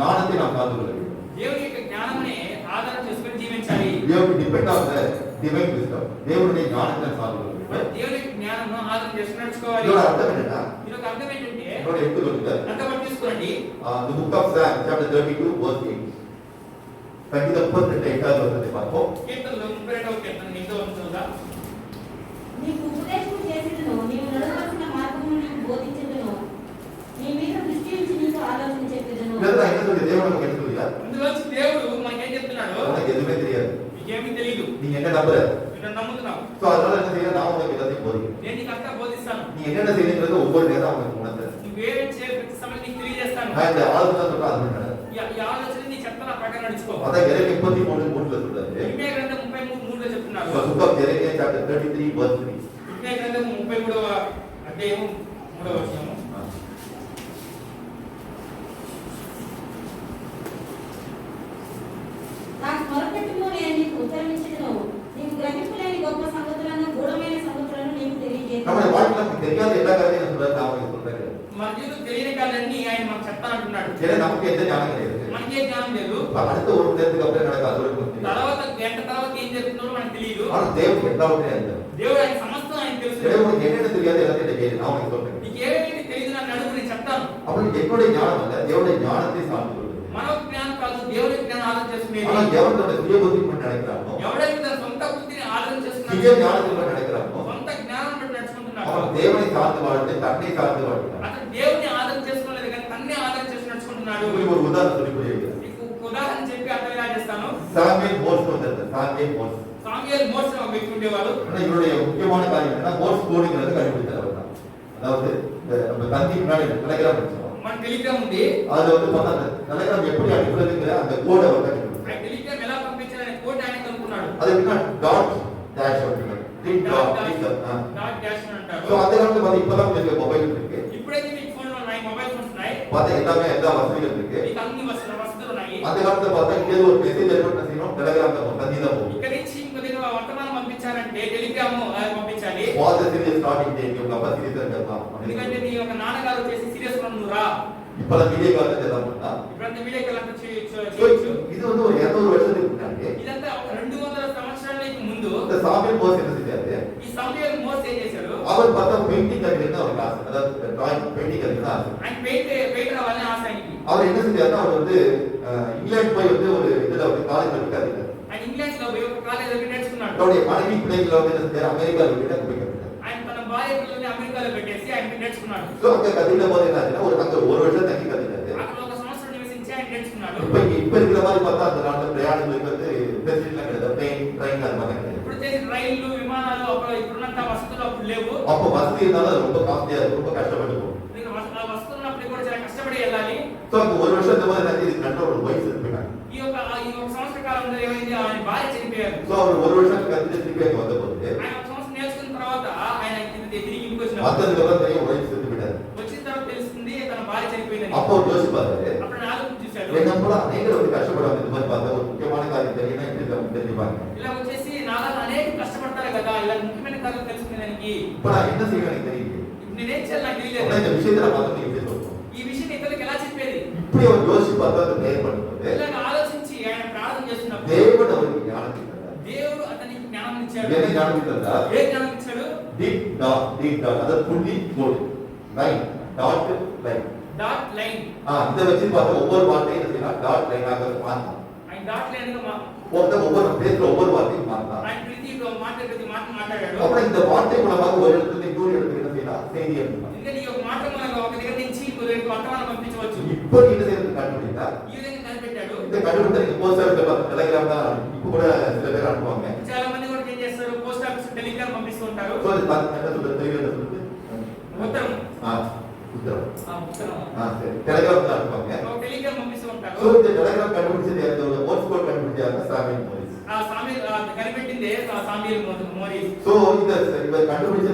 ஞானத்தை நாம் சார்ந்து கொள்ள வேண்டும். దేవుని యొక్క జ్ఞానాన్ని ఆధారం చేసుకొని జీవించాలి. We have to depend on the divine wisdom. தேவனுடைய ஞானத்தை சார்ந்து கொள்ள வேண்டும். దేవుని జ్ఞానాన్ని ఆధారం చేసి నడుచుకోవాలి. இதோட அர்த்தம் என்னன்னா ఇది ఒక అర్థం ఏంటంటే இதோட எடுத்துக்கொள்ளுங்க. అర్థం తీసుకోండి. The book of Psalm chapter 32 verse 8. சங்கீதம் 32 வசனத்தை பார்ப்போம். కీర్తనలు 32వ కీర్తన 8వ వచనంలో నీకు ఉపదేశం చేసేదను, నీవు నడవలసిన మార్గమును నీకు బోధించేదను, నీ మీద దృష్టి ఉంచి నీకు ఆలోచన చెప్పేదను. இதெல்லாம் என்ன சொல்லுது? தேவன் நமக்கு என்ன சொல்லுதா? ఇందులో దేవుడు మనకి ఏం చెప్తున్నాడు? உனக்கு எதுவுமே தெரியாது. నీకేమీ తెలియదు. நீ என்ன நம்புற? నేను నమ్ముతున్నావు. சோ அதனால என்ன செய்யற? நான் உனக்கு எல்லாத்தையும் போதிக்கிறேன். నేను నీకు అంతా బోధిస్తాను. நீ என்னென்ன செய்யணும்ன்றது ஒவ்வொரு நேரம் உனக்கு உணர்த்துறேன். నువ్వేం చేయ ప్రతి సమయం నీకు తెలియజేస్తాను. நான் இந்த ஆளுநர் சொல்ற அது பண்ணல. ఈ ఆలోచన నీ చెప్తా నా ప్రకారం నడుచుకో. அதான் எரேமியா 33:3 சொல்றாரு. ఇర్మియా గ్రంథం 33:3లో చెప్తున్నాడు. So book of Jeremiah chapter 33 verse 3. ఇర్మియా గ్రంథం 33వ అధ్యాయం 3వ వచనం. నాకు మొరపెట్టుము, నేను నీకు ఉత్తరమిచ్చేదను, నీకు గ్రహింపులేని గొప్ప సంగతులను, గూఢమైన సంగతులను నీకు తెలియజేస్తాను. நம்மளுடைய வாழ்க்கையில நமக்கு தெரியாத எல்லா காரியத்தையும் சொல்றாரு. நான் உங்களுக்கு சொல்றேன். మన జీవితంలో తెలియని కాలన్నీ ఆయన మనకు చెప్తానంటున్నాడు. ஏன்னா நமக்கு எந்த ஞானம் கிடையாது. మనకే జ్ఞానం లేదు. அடுத்த ஒரு நேரத்துக்கு அப்புறம் நடக்காது ஒரு தெரியும். తర్వాత గంట తర్వాత ఏం జరుగుతుందో మనకు తెలియదు. ஆனா தேவன் எல்லாவற்றையும் அறிந்தார். దేవుడు ఆయన సమస్తం ఆయన తెలుసు. தேவனுக்கு என்னென்ன தெரியாது எல்லாத்தையும் கேளு. நான் உங்களுக்கு சொல்றேன். నీకు ఏమేమి తెలియదు నన్ను అడుగు, నేను చెప్తాను. அப்படி என்னுடைய ஞானம் அல்ல தேவனுடைய ஞானத்தை சார்ந்து கொள்வது. మనో జ్ఞానం కాదు, దేవుని జ్ఞానం ఆధారం చేసుకునేది. ஆனா எவன் தன்னுடைய சுய புத்தி கொண்டு நடக்கிறானோ, ఎవడైతే తన సొంత బుద్ధిని ఆధారం சுய చేసుకున్నాడో, ஞானத்தை கொண்டு நடக்கிறானோ, సొంత జ్ఞానం బట్టి నడుచుకుంటున్నాడు. அவன் தேவனை சார்ந்து வாழ்ந்து தன்னை சார்ந்து வாழ்கிறான். అతను దేవుని ఆధారం చేసుకోలేదు కానీ తన్నే ఆధారం చేసి నడుచుకుంటున్నాడు. உங்களுக்கு ஒரு ఉదాహరణ சொல்லி புரியுது. మీకు ఒక ఉదాహరణ చెప్పి అర్థం ఎలా చేస్తాను. சாமுவேல் மோர்ஸ் வந்தாரு. Samuel Morse. సామ్యుయేల్ మోసే ఒక వ్యక్తి ఉండేవాడు. ஆனா இவருடைய முக்கியமான காரியம் என்னன்னா மோர்ஸ் கோடுங்கிறது கண்டுபிடிச்சார் அவர்தான். அதாவது நம்ம தந்தி முன்னாடி டெலிகிராம் வச்சோம். మన టెలిగ్రామ్ ఉంది. அதுல வந்து பார்த்தா அந்த டெலிகிராம் எப்படி அனுப்புறதுங்கிற அந்த கோடை அவர் கண்டுபிடிச்சார். ఆ టెలిగ్రామ్ ఎలా పంపించాలనే కోడ్ ఆయన కనుక్కున్నాడు. அது எப்படின்னா டாட் டாஷ் அப்படிங்கிறது. డాట్ డాష్ అని అంటారు. ஸோ அந்த காலத்துல பார்த்தா இப்பதான் உங்களுக்கு மொபைல் இருக்கு. ఇప్పుడైతే మీకు ఫోన్లు ఉన్నాయి, మొబైల్ ఫోన్స్ ఉన్నాయి, பார்த்தா எல்லாமே எல்லா வசதிகள் இருக்கு. మీకు అన్ని వసతులు ఉన్నాయి. அந்த காலத்துல பார்த்தா இங்கே ஒரு மெசேஜ் என்ன செய்யணும்? டெலிகிராம்ல தந்தி தான் போகும். ఇక్కడ నుంచి ఇంకొక వర్తమానం పంపించాలంటే టెలిగ్రామ్ పంపించాలి. வாட்ஸ் சீரியஸ் ஸ்டார்டிங் டே உங்க அப்பா சீரியஸா இருக்கலாம். ఎందుకంటే నీ ఒక నాన్నగారు చేసి సీరియస్ గా నువ్వు రా. இப்பலாம் வீடியோ கால் எல்லாம் பண்ணா. ఇప్పుడంతా వీడియో కాల్ అంతా చేయొచ్చు. இது வந்து ஒரு 200 வருஷத்துக்கு முன்னாடி ఇదంతా 200 సంవత్సరాలకు ముందు இந்த சாமுவேல் மோஸ் என்ன செஞ்சாரு? ఈ సమయంలో మోసే ఏం చేశాడు? அவர் பார்த்தா பெயிண்டிங் கற்றுக்கிட்டு அவருக்கு ஆசை. அதாவது டிராயிங் பெயிண்டிங் கற்றுக்கிட்டு ஆசை. ఆయన పెయింట్ రావాలని ఆశ ఆయనకి. அவர் என்ன செஞ்சாருன்னா அவர் வந்து இங்கிலாந்து போய் வந்து ஒரு இதுல வந்து காலேஜ்ல இருக்காரு. ఆయన ఇంగ్లాండ్ లో పోయి ఒక కాలేజీలో పోయి నేర్చుకున్నాడు. அவருடைய மனைவி பிள்ளைகளை வந்து என்ன செஞ்சாரு? அமெரிக்கால போய் கற்றுக்கிட்டாரு. ఆయన తన భార్య పిల్లల్ని అమెరికాలో పెట్టేసి ఆయన పోయి నేర్చుకున్నాడు. ஸோ அங்க கத்துக்கிட்ட போது என்ன ஆச்சுன்னா அங்க ஒரு வருஷம் தங்கி கத்துக்கிட்டாரு. అక్కడ ఒక సంవత్సరం నివసించి ఆయన నేర్చుకున్నాడు. இப்ப இருக்கிற மாதிரி பார்த்தா அந்த நாட்டுல பிரயாணங்களுக்கு வந்து ஃபெசிலிட்டிலாம் கிடையாது. ட்ரெயின் அது மாதிரி கிடையாது. ఇప్పుడు చేసిన రైళ్లు, విమానాలు అప్పుడు ఇప్పుడున్నంత వసతులు అప్పుడు లేవు. அப்ப வசதி இருந்தாலும் ரொம்ப காஸ்ட்லியா இருக்கும், ரொம்ப கஷ்டப்பட்டு போகும். నీకు వసతులు ఉన్నప్పుడు కూడా చాలా కష్టపడి వెళ్ళాలి. సో అప్పుడు ஒரு வருஷத்துக்கு போது என்ன இது கண்ட்ரோல் வைஸ் இருப்பாங்க. ఈ ఒక సంవత్సర కాలంలో ఏమైంది, ఆయన భార్య చనిపోయారు. సో அவர் ஒரு வருஷம் கத்துட்டு திருப்பி அங்க வந்த போது ఆయన ఒక సంవత్సరం నేర్చుకున్న తర్వాత ఆయన తిరిగి ఇంటికి వచ్చిన வந்ததுக்கு அப்புறம் தெரியும் வைஃப் செத்து போயிட்டாரு. వచ్చిన తర్వాత తెలుస్తుంది తన భార్య చనిపోయిందని. அப்போ யோசிப்பாரு, అప్పుడు నాలుగు చూశాడు. என்ன போல அநேகர் வந்து கஷ்டப்படுவாங்க. இந்த மாதிரி பார்த்தா ஒரு முக்கியமான காரியம் தெரியும்னா இப்படி தெரிஞ்சுப்பாங்க. ఇలా వచ్చేసి నాలా అనేక కష్టపడతారు కదా, ఇలా ముఖ్యమైన కార్యాలు తెలుసుకునేదానికి. இப்ப நான் என்ன செய்வேன் எனக்கு தெரியுது. నేనేం చేయాలి నాకు ஆனா తెలియలేదు. இந்த விஷயத்துல மாத்திரம் எப்படி சொல்றோம். ఈ విషయం ఇతరులకు ఎలా చెప్పేది? இப்படி அவர் யோசிச்சு பார்த்தா அந்த பிரேயர் பண்ணும்போது ఇలాగ ఆలోచించి ఆయన ప్రార్థన చేస్తున్నప్పుడు தேவன் அவருக்கு ஞானத்தை தந்தார். దేవుడు అతనికి జ్ఞానం ఇచ్చాడు. என்ன ஞானத்தை தந்தார்? ఏ జ్ఞానం ఇచ్చాడు? டீப் டாட் அதாவது புள்ளி கோடு line dot line. Dot line. இதை வச்சு பார்த்தா ஒவ்வொரு வார்த்தையும் என்ன செய்யலாம், டாட் லைனாக மாற்றலாம். ఆయన డాట్ లైన్ గా ஒவ்வொரு பேசுற ஒவ்வொரு வார்த்தையும் மாற்றலாம். ఆయన ప్రతి మాట మాట్లాడాడు. அப்புறம் இந்த வார்த்தை மூலமாக ஒரு இடத்துல இன்னொரு இடத்துக்கு என்ன செய்யலாம், செய்தி அனுப்பலாம். ఇంకా నీ ఒక మాట మూలంగా ఒక దగ్గర నుంచి ఇంకో దగ్గరికి వర్తమానం పంపించవచ్చు. இப்போ என்ன செய்யறது கண்டுபிடித்தா ఈ విధంగా కనిపెట్టాడు. இந்த கண்டுபிடித்த நீங்க போஸ்ட் ஆஃபீஸ் டெலிகிராம் தான் இப்போ கூட சில பேர் அனுப்புவாங்க. చాలా మంది కూడా ఏం చేస్తారు, పోస్ట్ ఆఫీస్ టెలిగ్రామ్ పంపిస్తూ ఉంటారు. సో அது என்ன சொல்றது தெரியுது சொல்றது ఉత్తరం. உத்தரவு. ఉత్తరం. சரி டெலிகிராம் தான் அனுப்புவாங்க. ఒక టెలిగ్రామ్ పంపిస్తూ ఉంటారు. సో இந்த டெலிகிராம் கண்டுபிடிச்சது அந்த மோர்ஸ் கோட் கண்டுபிடிச்சாங்க சாமியல் மோரிஸ். సామీల్ కనిపెట్టిందే సామీల్ మోరిస్. సో இவர் கண்டுபிடிச்ச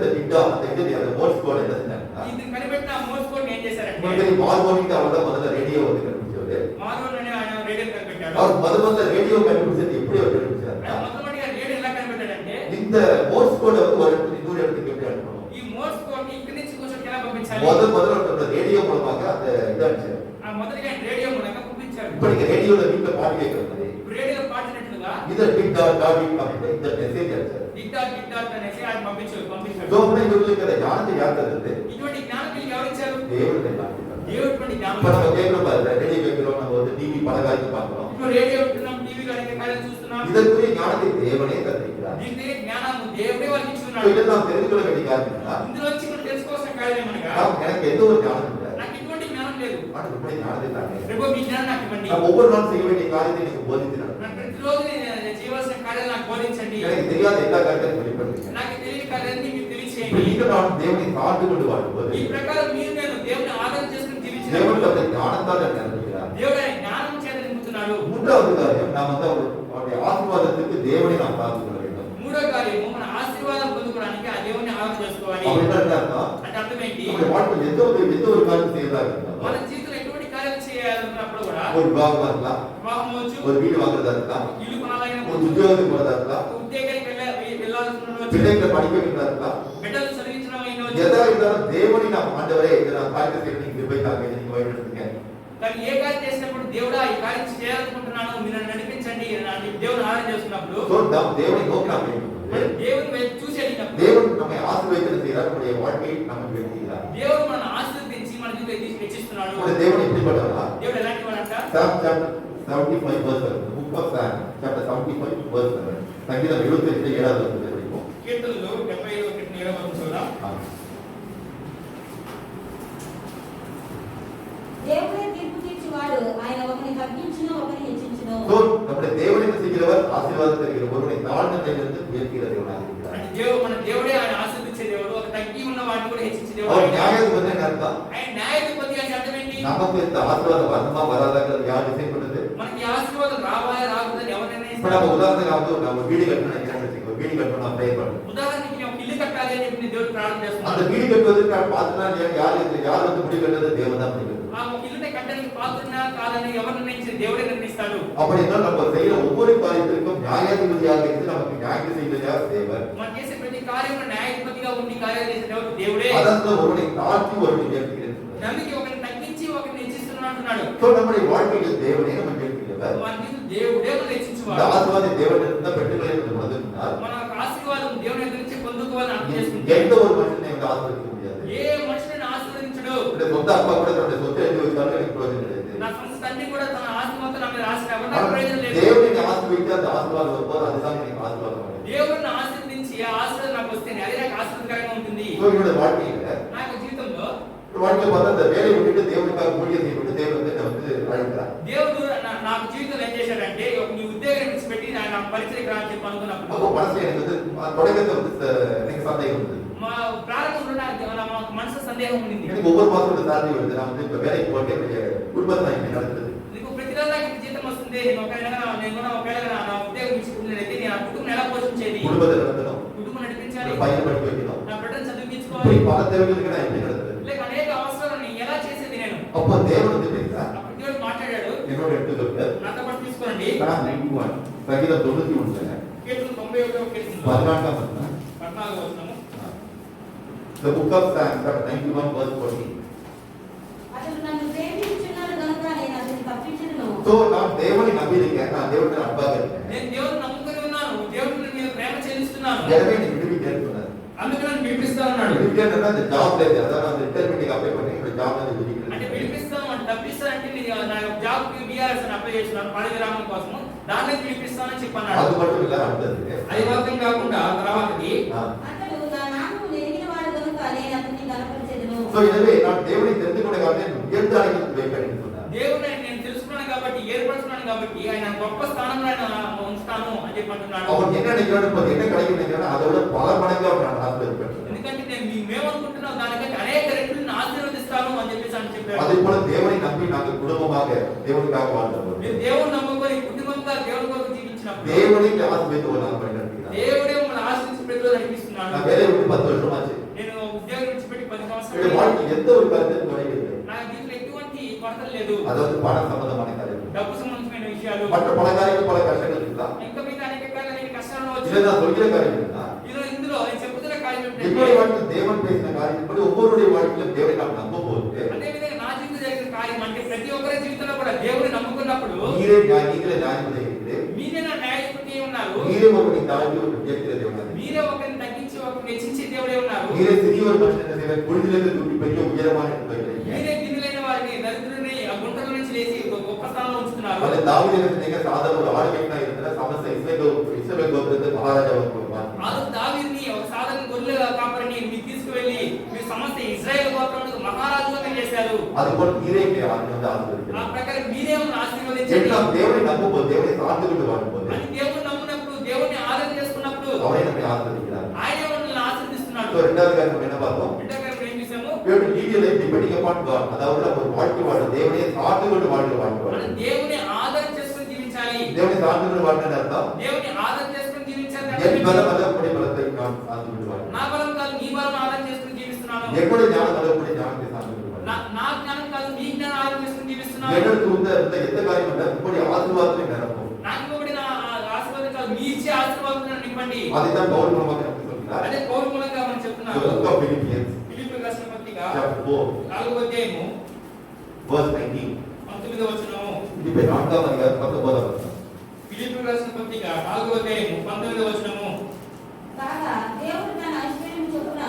அந்த மோர்ஸ் கோட் என்ன செஞ்சாங்கன்னா ఇది కనిపెట్టిన మోర్స్ కోడ్ ఏం చేశారంటే, உங்களுக்கு மார்கோனிக்கு அவர் தான் முதல்ல ரேடியோ வந்து கண்டுபிடிச்சவர். మార్గోన్ అనే ఆయన రేడియో కనిపెట్టాడు. அவர் முதல்ல ரேடியோ கண்டுபிடிச்சது எப்படி அவர் கண்டுபிடிச்சாருன்னா మొట్టమొదటిగా రేడియో ఎలా కనిపెట్టాడంటే, இந்த மோர்ஸ் கோட் வந்து ஒரு இடத்துல இன்னொரு இடத்துக்கு எப்படி அனுப்பணும், ఈ మోర్స్ కోడ్ ని ఇక్కడి నుంచి కొంచెం ఎలా పంపించాలి. முதல்ல ரேடியோ மூலமாக அந்த இதை அனுப்பிச்சாரு. మొదటిగా రేడియో మూలంగా పంపించాడు. இப்ப நீங்க ரேடியோல வீட்டுல பாட்டு கேட்கற மாதிரி రేడియో పాడినట్లుగా இதை டிக் டாட் டாட் அப்படின்னு இந்த மெசேஜ் அனுப்பிச்சாரு. గిట్టార్ అనేసి ఆయన పంపించాడు. సో అప్పుడు இவங்களுக்கு அந்த ஞானத்தை யார் தந்தது? ఇటువంటి జ్ఞానం వీళ్ళకి ఎవరు ఇచ్చారు? தேவன் ஞானத்தை தந்தார். దేవుడి జ్ఞానం. இப்ப நம்ம கேட்கிறோம் பாருங்க, ரேடியோ கேட்கிறோம், நம்ம வந்து டிவி பலகாய்ச்சி பார்க்கிறோம். ఇప్పుడు రేడియో వింటున్నాం, టీవీలో అనేక కార్యాలు చూస్తున్నాం. இதற்குரிய ஞானத்தை தேவனே தந்திருக்கிறார். దీనికి జ్ఞానం దేవుడే వాళ్ళకి இப்ப ఇస్తున్నాడు. இதை நாம் தெரிந்து கொள்ள வேண்டிய காரியம் என்னன்னா, ఇందులో నుంచి మనం తెలుసుకోవాల్సిన కార్యం ఏమనగా, எனக்கு எந்த ஒரு ஞானம் இல்லை, నాకు ఇటువంటి జ్ఞానం లేదు. ஆனால் இப்படி ஞானத்தை தாங்க. రేపు మీ జ్ఞానం నాకు ఇవ్వండి. நான் ஒவ்வொரு நாள் செய்ய வேண்டிய காரியத்தை எனக்கு போதிக்கிறார். నాకు ప్రతిరోజు నేను చేయవలసిన కార్యాలు నాకు బోధించండి. எனக்கு தெரியாத எல்லா காரியத்தையும் வெளிப்படுத்துங்க. నాకు తెలియని కార్యాన్ని మీకు இப்ப తెలియచేయండి. நீங்க நான் தேவனை சார்ந்து கொண்டு வாழும்போது ఈ ప్రకారం మీరు నేను దేవుని ఆదరణ చేసుకుని தேவனுக்கு జీవించినప్పుడు அந்த ஞானத்தால் நிரப்புகிறார். దేవుడు ఆయన జ్ఞానం చేత నింపుతున్నాడు. மூன்றாவது காரியம், நாம் வந்து அவருடைய ஆசீர்வாதத்துக்கு தேவனை நாம் பார்த்து கொள்ள வேண்டும். మూడో కార్యము, మన ఆశీర్వాదం పొందుకోవడానికి ఆ దేవుని ఆదరణ చేసుకోవాలి. அப்படின்னா என்ன அர்த்தம்? అంటే అర్థం ఏంటి? நம்முடைய வாழ்க்கையில் எந்த ஒரு காரியம் செய்யறதா இருந்தாலும், మన జీవితంలో ఎటువంటి కార్యాలు చేయాలన్నప్పుడు కూడా, ஒரு விவாகமா இருக்கலாம், వివాహం అవ్వచ్చు, ஒரு வீடு வாங்குறதா இருக்கலாம், ఇల్లు కొనాలైన ஒரு உத்தியோகத்துக்கு போறதா இருக்கலாம், ఉద్యోగానికి వెళ్ళాల్సిన பிள்ளைங்களை படிக்க வைக்கிறதா இருக்கலாம், బిడ్డలు చదివించడం అయినవచ్చు. எதா இருந்தாலும் தேவனை நாம் ஆண்டவரே இதை நான் காரியத்தை செய்ய நீங்க கிருபை தாங்க, இதை நீங்க வழிநடத்துங்க. కానీ ఏ కార్యం చేసినప్పుడు దేవుడా ఈ కార్యం చేయాలనుకుంటున్నాను, మీరు నన్ను నడిపించండి అని దేవుని ఆదరణ చేస్తున్నప్పుడు, So, நாம் தேவனை நோக்கி நாம் வேண்டும். మనం దేవుని వైపు చూసి అడిగినప్పుడు தேவன் நம்மை ஆசீர்வதிக்கிறது செய்கிறார், நம்முடைய வாழ்க்கையை நமக்கு வெற்றிக்கிறார். దేవుడు మనల్ని ఆశీర్వదించి మన జీవితాన్ని హెచ్చిస్తున్నాడు. நம்முடைய தேவன் எப்படிப்பட்டவரா? దేవుడు ఎలాంటి వాడంట? Psalm chapter 75 verse 7. The book of Psalm chapter 75 verse 7. சங்கீதம் 78 7வது வசனத்தை படிப்போம். కీర్తనలు 75:7 చూద్దాం. దేవుడే తీర్పు తీర్చువాడు, ఆయన ఒకరిని తగ్గించును ఒకరిని హెచ్చించును. So, நம்முடைய தேவன் என்ன செய்கிறவர்? ஆசீர்வாதம் தருகிறவர், ஒருவனை தாழ்ந்த நிலையிலிருந்து உயர்த்துகிற தேவனாக இருக்கிறார். అంటే మన దేవుడే ఆయన ఆశీర్వదించే దేవుడు, ఒక తగ్గి ఉన్న వాడిని కూడా హెచ్చించే அவர் దేవుడు. நியாயாதிபதி என்ன அர்த்தம்? ఆయన న్యాయాధిపతి అంటే అర్థం ఏంటి? நமக்கு இந்த ஆசீர்வாதம் வரணுமா வராதாங்கிறது யார் டிசைட் பண்ணுது? మనకి ఆశీర్వాదం రావాలా రాకూడదని ఎవరు இப்ப నిర్ణయిస్తారు? நம்ம உதாரணத்துக்கு நம்ம வீடு கட்டணும் நினைக்கிறேன்னு வச்சுக்கோ, வீடு கட்டணும் நான் ப்ரே பண்ணுறேன். ఉదాహరణకి నేను ఒక ఇల్లు కట్టాలి అని చెప్పి నేను దేవుడికి ప్రార్థన அந்த చేస్తున్నాను. வீடு கட்டுவதற்கு நான் பார்த்தனா யார் வந்து முடிவு கட்டது? தேவன் தான் முடிவு. ఆ ఒక ఇల్లుని కట్టడానికి పాత్రనా కాదని ఎవరు నిర్ణయించి దేవుడే నిర్ణయిస్తాడు. அப்படி என்றால் நம்ம செய்யற ஒவ்வொரு காரியத்திற்கும் நியாயாதிபதியாக இருந்து நமக்கு நியாயம் செய்வது யார்? தேவன். మనం చేసే ప్రతి కార్యంలో న్యాయాధిపతిగా ఉండి కార్యాలు చేసే దేవుడు దేవుడే. அதாவது ஒருவனை தாழ்த்தி ஒருவனை உயர்த்துகிறேன். నమ్మికి ఒకరిని తగ్గించి ఒకరిని హెచ్చిస్తున్నాడు అంటున్నాడు. సో நம்முடைய வாழ்க்கையில் தேவனே நம்ம உயர்த்துகிறவர். మన జీవితం దేవుడే మనం இந்த హెచ్చించువాడు. ஆசீர்வாதம் தேவனிடம் பெற்றுக்கொள்ள பொழுதுனால் మన ఆశీర్వాదం దేవుని దగ్గర నుంచి పొందుకోవాలని అర్థం చేసుకుంటే எந்த ஒரு மனுஷனை வந்து ஆசீர்வதிக்க முடியாது. ఏ మనుషుని ఆశీర్వదించడు. என்னுடைய சொந்த அப்பா கூட தன்னுடைய சொத்தை எழுதி வச்சாலும் எனக்கு பிரயோஜனம் கிடையாது. నా సొంత తండ్రి కూడా తన ఆస్తి మొత్తం నా మీద రాసిన ఎవరు నాకు ప్రయోజనం లేదు. தேவனை ஆசீர்வதித்து அந்த ஆசீர்வாதம் வரும்போது அதுதான் எனக்கு ஆசீர்வாதம் வரும். దేవుడిని ఆశీర్వదించి ఆ ఆశీర్వాదం నాకు వస్తే అదే నాకు ఆశీర్వాదకరంగా ఉంటుంది. ஸோ என்னோட வாழ்க்கையில నా యొక్క జీవితంలో வாழ்க்கையில் பார்த்தா அந்த வேலையை விட்டுட்டு தேவனுக்காக ஊழியம் செய்யப்பட்டு தேவன் வந்து என்னை வந்து அழைக்கிறார். దేవుడు నాకు జీవితంలో ఏం చేశాడంటే నీ ఉద్యోగం విడిచిపెట్టి నా పరిచయకు రా అని చెప్పి అనుకున్నప్పుడు அப்போ மனசுல எனக்கு வந்து தொடக்கத்தை வந்து எனக்கு சந்தேகம் இருந்தது. ప్రారంభంలో నాకు మనసు సందేహం ఉండింది. எனக்கு ஒவ்வொரு மாசத்தோட salary வருது. நான் வந்து இப்ப வேலைக்கு போட்டு என்னுடைய குடும்பத்தை நான் இங்க நடத்துறது. నీకు ప్రతి నెల నాకు జీతం వస్తుంది. నేను ఒకవేళ నా ఉద్యోగం ఇచ్చుకున్నట్లయితే నేను ఆ కుటుంబం ఎలా పోషించేది? குடும்பத்தை நடத்தணும். కుటుంబం నడిపించాలి. பையனை படிக்க வைக்கணும். నా బిడ్డను இப்படி చదివించుకోవాలి. பல தேவைகளுக்கு நான் எப்படி நடத்துறது? లేక అనేక అవసరాలను ఎలా చేసేది నేను? அப்ப தேவன் வந்து பேசுறா. అప్పుడు దేవుడు మాట్లాడాడు. என்னோட எடுத்துக்கொண்டு నాతో పాటు తీసుకోండి. நான் 91 சங்கீதம் 91 కీర్తన 91వ కీర్తన 14వ వచనం. 14వ వచనము. The book of Psalms chapter 91 verse 14. అతడు నన్ను ప్రేమించున్నాడు గనుక నేను అతన్ని తప్పించెదను. So நான் தேவனை நம்பி இருக்கேன். நான் தேவனை அன்பாக இருக்கேன். నేను దేవుడిని నమ్ముకొని ఉన్నాను. దేవుడి మీద ప్రేమ చెల్లిస్తున్నాను. எனவே நீ விடுவிக்கேன்னு சொன்னார். అందుకే నన్ను విడిపిస్తా ఉన్నాడు. விடுவிக்கேன்னா அந்த ஜாப் లేదు. அதான் அந்த ரிட்டைர்மென்ட்க்கு அப்ளை பண்ணி இந்த ஜாப் வந்து விடுவிக்கிறேன். అంటే విడిపిస్తాను అంటే తప్పిస్తానంటే నేను నా జాబ్ కి బిఆర్ఎస్ అని అప్లై చేస్తున్నాను పని విరామం కోసం. దాన్ని విడిపిస్తానని చెప్పన్నాడు. அது மட்டும் இல்ல அடுத்தது. అది మాత్రం కాకుండా తర్వాతది అతడు నా నామమును ఎరిగిన వాడు గనుక నేను అతన్ని గణపరిచెదను. సో எனவே நான் தேவனை தெரிந்து கொண்ட காரணம் உயர்ந்த அழைப்பு வைப்பேன் சொன்னார். దేవుని నేను తెలుసుకున్నాను కాబట్టి ఏర్పడుతున్నాను కాబట్టి ఆయన గొప్ప స్థానంలో ఆయన ఉంచుతాను అని చెప్పి అంటున్నాడు. அவன் என்ன நினைக்கிறான் இப்ப என்ன கிடைக்கும் நினைக்கிறான் அதை விட பல மடங்கு அவன் ஆசீர்வதிப்பேன். ఎందుకంటే మేమనుకుంటున్నాం దానికంటే అనేక రెట్లు ఆశీర్వదిస్తాను అని చెప్పేసి అని చెప్పాడు. அதே போல தேவனை நம்பி நாங்கள் குடும்பமாக தேவனுக்காக வாழ்ந்தோம். మీరు దేవుని నమ్ముకొని కుటుంబంగా దేవుని కొరకు జీవించినప్పుడు தேவனை ஆசீர்வதித்து ஒரு நாள் பண்ணினார். దేవుడే మన ఆశీర్వదించి ప్రతిరోజు నడిపిస్తున్నాడు. நான் வேலையை விட்டு 10 வருஷம் ஆச்சு. నేను ఉద్యోగం విడిచిపెట్టి 10 என்னுடைய సంవత్సరాలు வாழ்க்கை எந்த ஒரு காரியத்தையும் குறையவில்லை. నా దీంట్లో ఎటువంటి కొరత లేదు. அதாவது பண சம்பந்தமான காரியங்கள். డబ్బు సంబంధమైన విషయాలు மற்ற பல காரியங்கள் பல கஷ்டங்கள் இருக்கலாம். ఇంకా మీద అనేక రకాలైన కష్టాలు వచ్చాయి. இதை நான் சொல்கிற காரியம் என்ன? ఇందులో నేను చెబుతున్న కార్యం என்னுடைய ఏంటంటే வாழ்க்கை தேவன் பேசின காரியம் படி ஒவ்வொருடைய வாழ்க்கையிலும் தேவனை நாம் நம்ப போது అదే విధంగా నా జీవితంలో జరిగిన కార్యం అంటే ప్రతి ఒక్కరి జీవితంలో కూడా దేవుని నమ్ముకున్నప్పుడు நீங்களே న్యాయపతి మీరే నా న్యాయపతి ఉన్నారు. நீரே ஒருவனை தாழ்த்தி ஒரு உயர்த்திற தேவனாக మీరే ఒకరిని తగ్గించి ఒకరిని హెచ్చించే దేవుడే ఉన్నారు. நீரே சிறிய ஒரு மனுஷனை செய்வ குழுதிலிருந்து தூக்கி பெரிய உயரமான మీరే గిన్నెలైన వారిని దరిద్రుని ఆ గుంటల నుంచి లేచి ఒక గొప్ప స్థానంలో ఉంచుతున్నారు. அது தாவீதுக்கு நீங்க சாதாரண ஒரு ஆளுமையா இருந்தா சமஸ்த இஸ்ரவேல் கோத்திரத்தை மகாராஜாவுக்கு ఆ దావీదుని ఒక సాధారణ గొర్రెల కాపరిని మీరు తీసుకువెళ్ళి మీ సమస్త ఇశ్రాయేలు గోత్రానికి మహారాజుగా చేశారు. அது போல நீரே ఆ ஆசீர்வதிக்கிறார். ప్రకారం మీరే ఆశీర్వదించండి. நாம் தேவனை நம்பும்போது தேவனை சார்ந்து கொண்டு வாழும்போது అని దేవుని నమ్మునప్పుడు దేవుని ఆరాధన చేసుకున్నప్పుడు அவரை நம்மை ஆசீர்வதிக்கிறார். ఆయన మనల్ని ఆశీర్వదిస్తున్నాడు. సో రెండవ காரியம் என்ன பார்த்தோம்? ఏం చేశాము? Depending upon God. அதாவது ஒரு வாழ்க்கை வாழ தேவனை சார்ந்து கொண்டு வாழ்கிற வாழ்க்கை வாழ. మనం దేవుని ఆదరణ చేసుకొని జీవించాలి. தேவனை சார்ந்து கொண்டு வாழ்றது அர்த்தம் దేవుని ఆదరణ చేసుకొని జీవించాలి. என் பலம் அல்லப்படி பலத்தை நான் சார்ந்து கொண்டு வாழ்கிறேன். నా బలం కాదు నీ బలం ఆదరణ చేసుకొని జీవిస్తున్నాను. என்னுடைய ஞானம் அல்லப்படி ஞானத்தை சார்ந்து கொண்டு வாழ்கிறேன். నా జ్ఞానం కాదు నీ జ్ఞానం ఆదరణ చేసుకొని జీవిస్తున్నాను. எனக்கு இந்த எந்த காரியம் இல்ல இப்படி ஆசீர்வாதத்தை நிரப்பும். నాకు ఇవ్వబడిన ఆశీర్వాదం కాదు మీ ఇచ్చే ఆశీర్వాదం నింపండి. அதுதான் பவுல் மூலமாக நமக்கு சொல்கிறார். అదే పౌలు మూలంగా మనం చెప్తున్నాము. The book of Philippians ఫిలిప్పీయులకు రాసిన పత్రిక chapter 4 4వ అధ్యాయము verse 19. 19వ వచనము. இது 4వ அதிகாரம் 19వ వచనం. ఫిలిప్పీయులకు రాసిన పత్రిక 4వ అధ్యాయము 19వ వచనము. కాగా దేవుడు తన ఐశ్వర్యం చొప్పున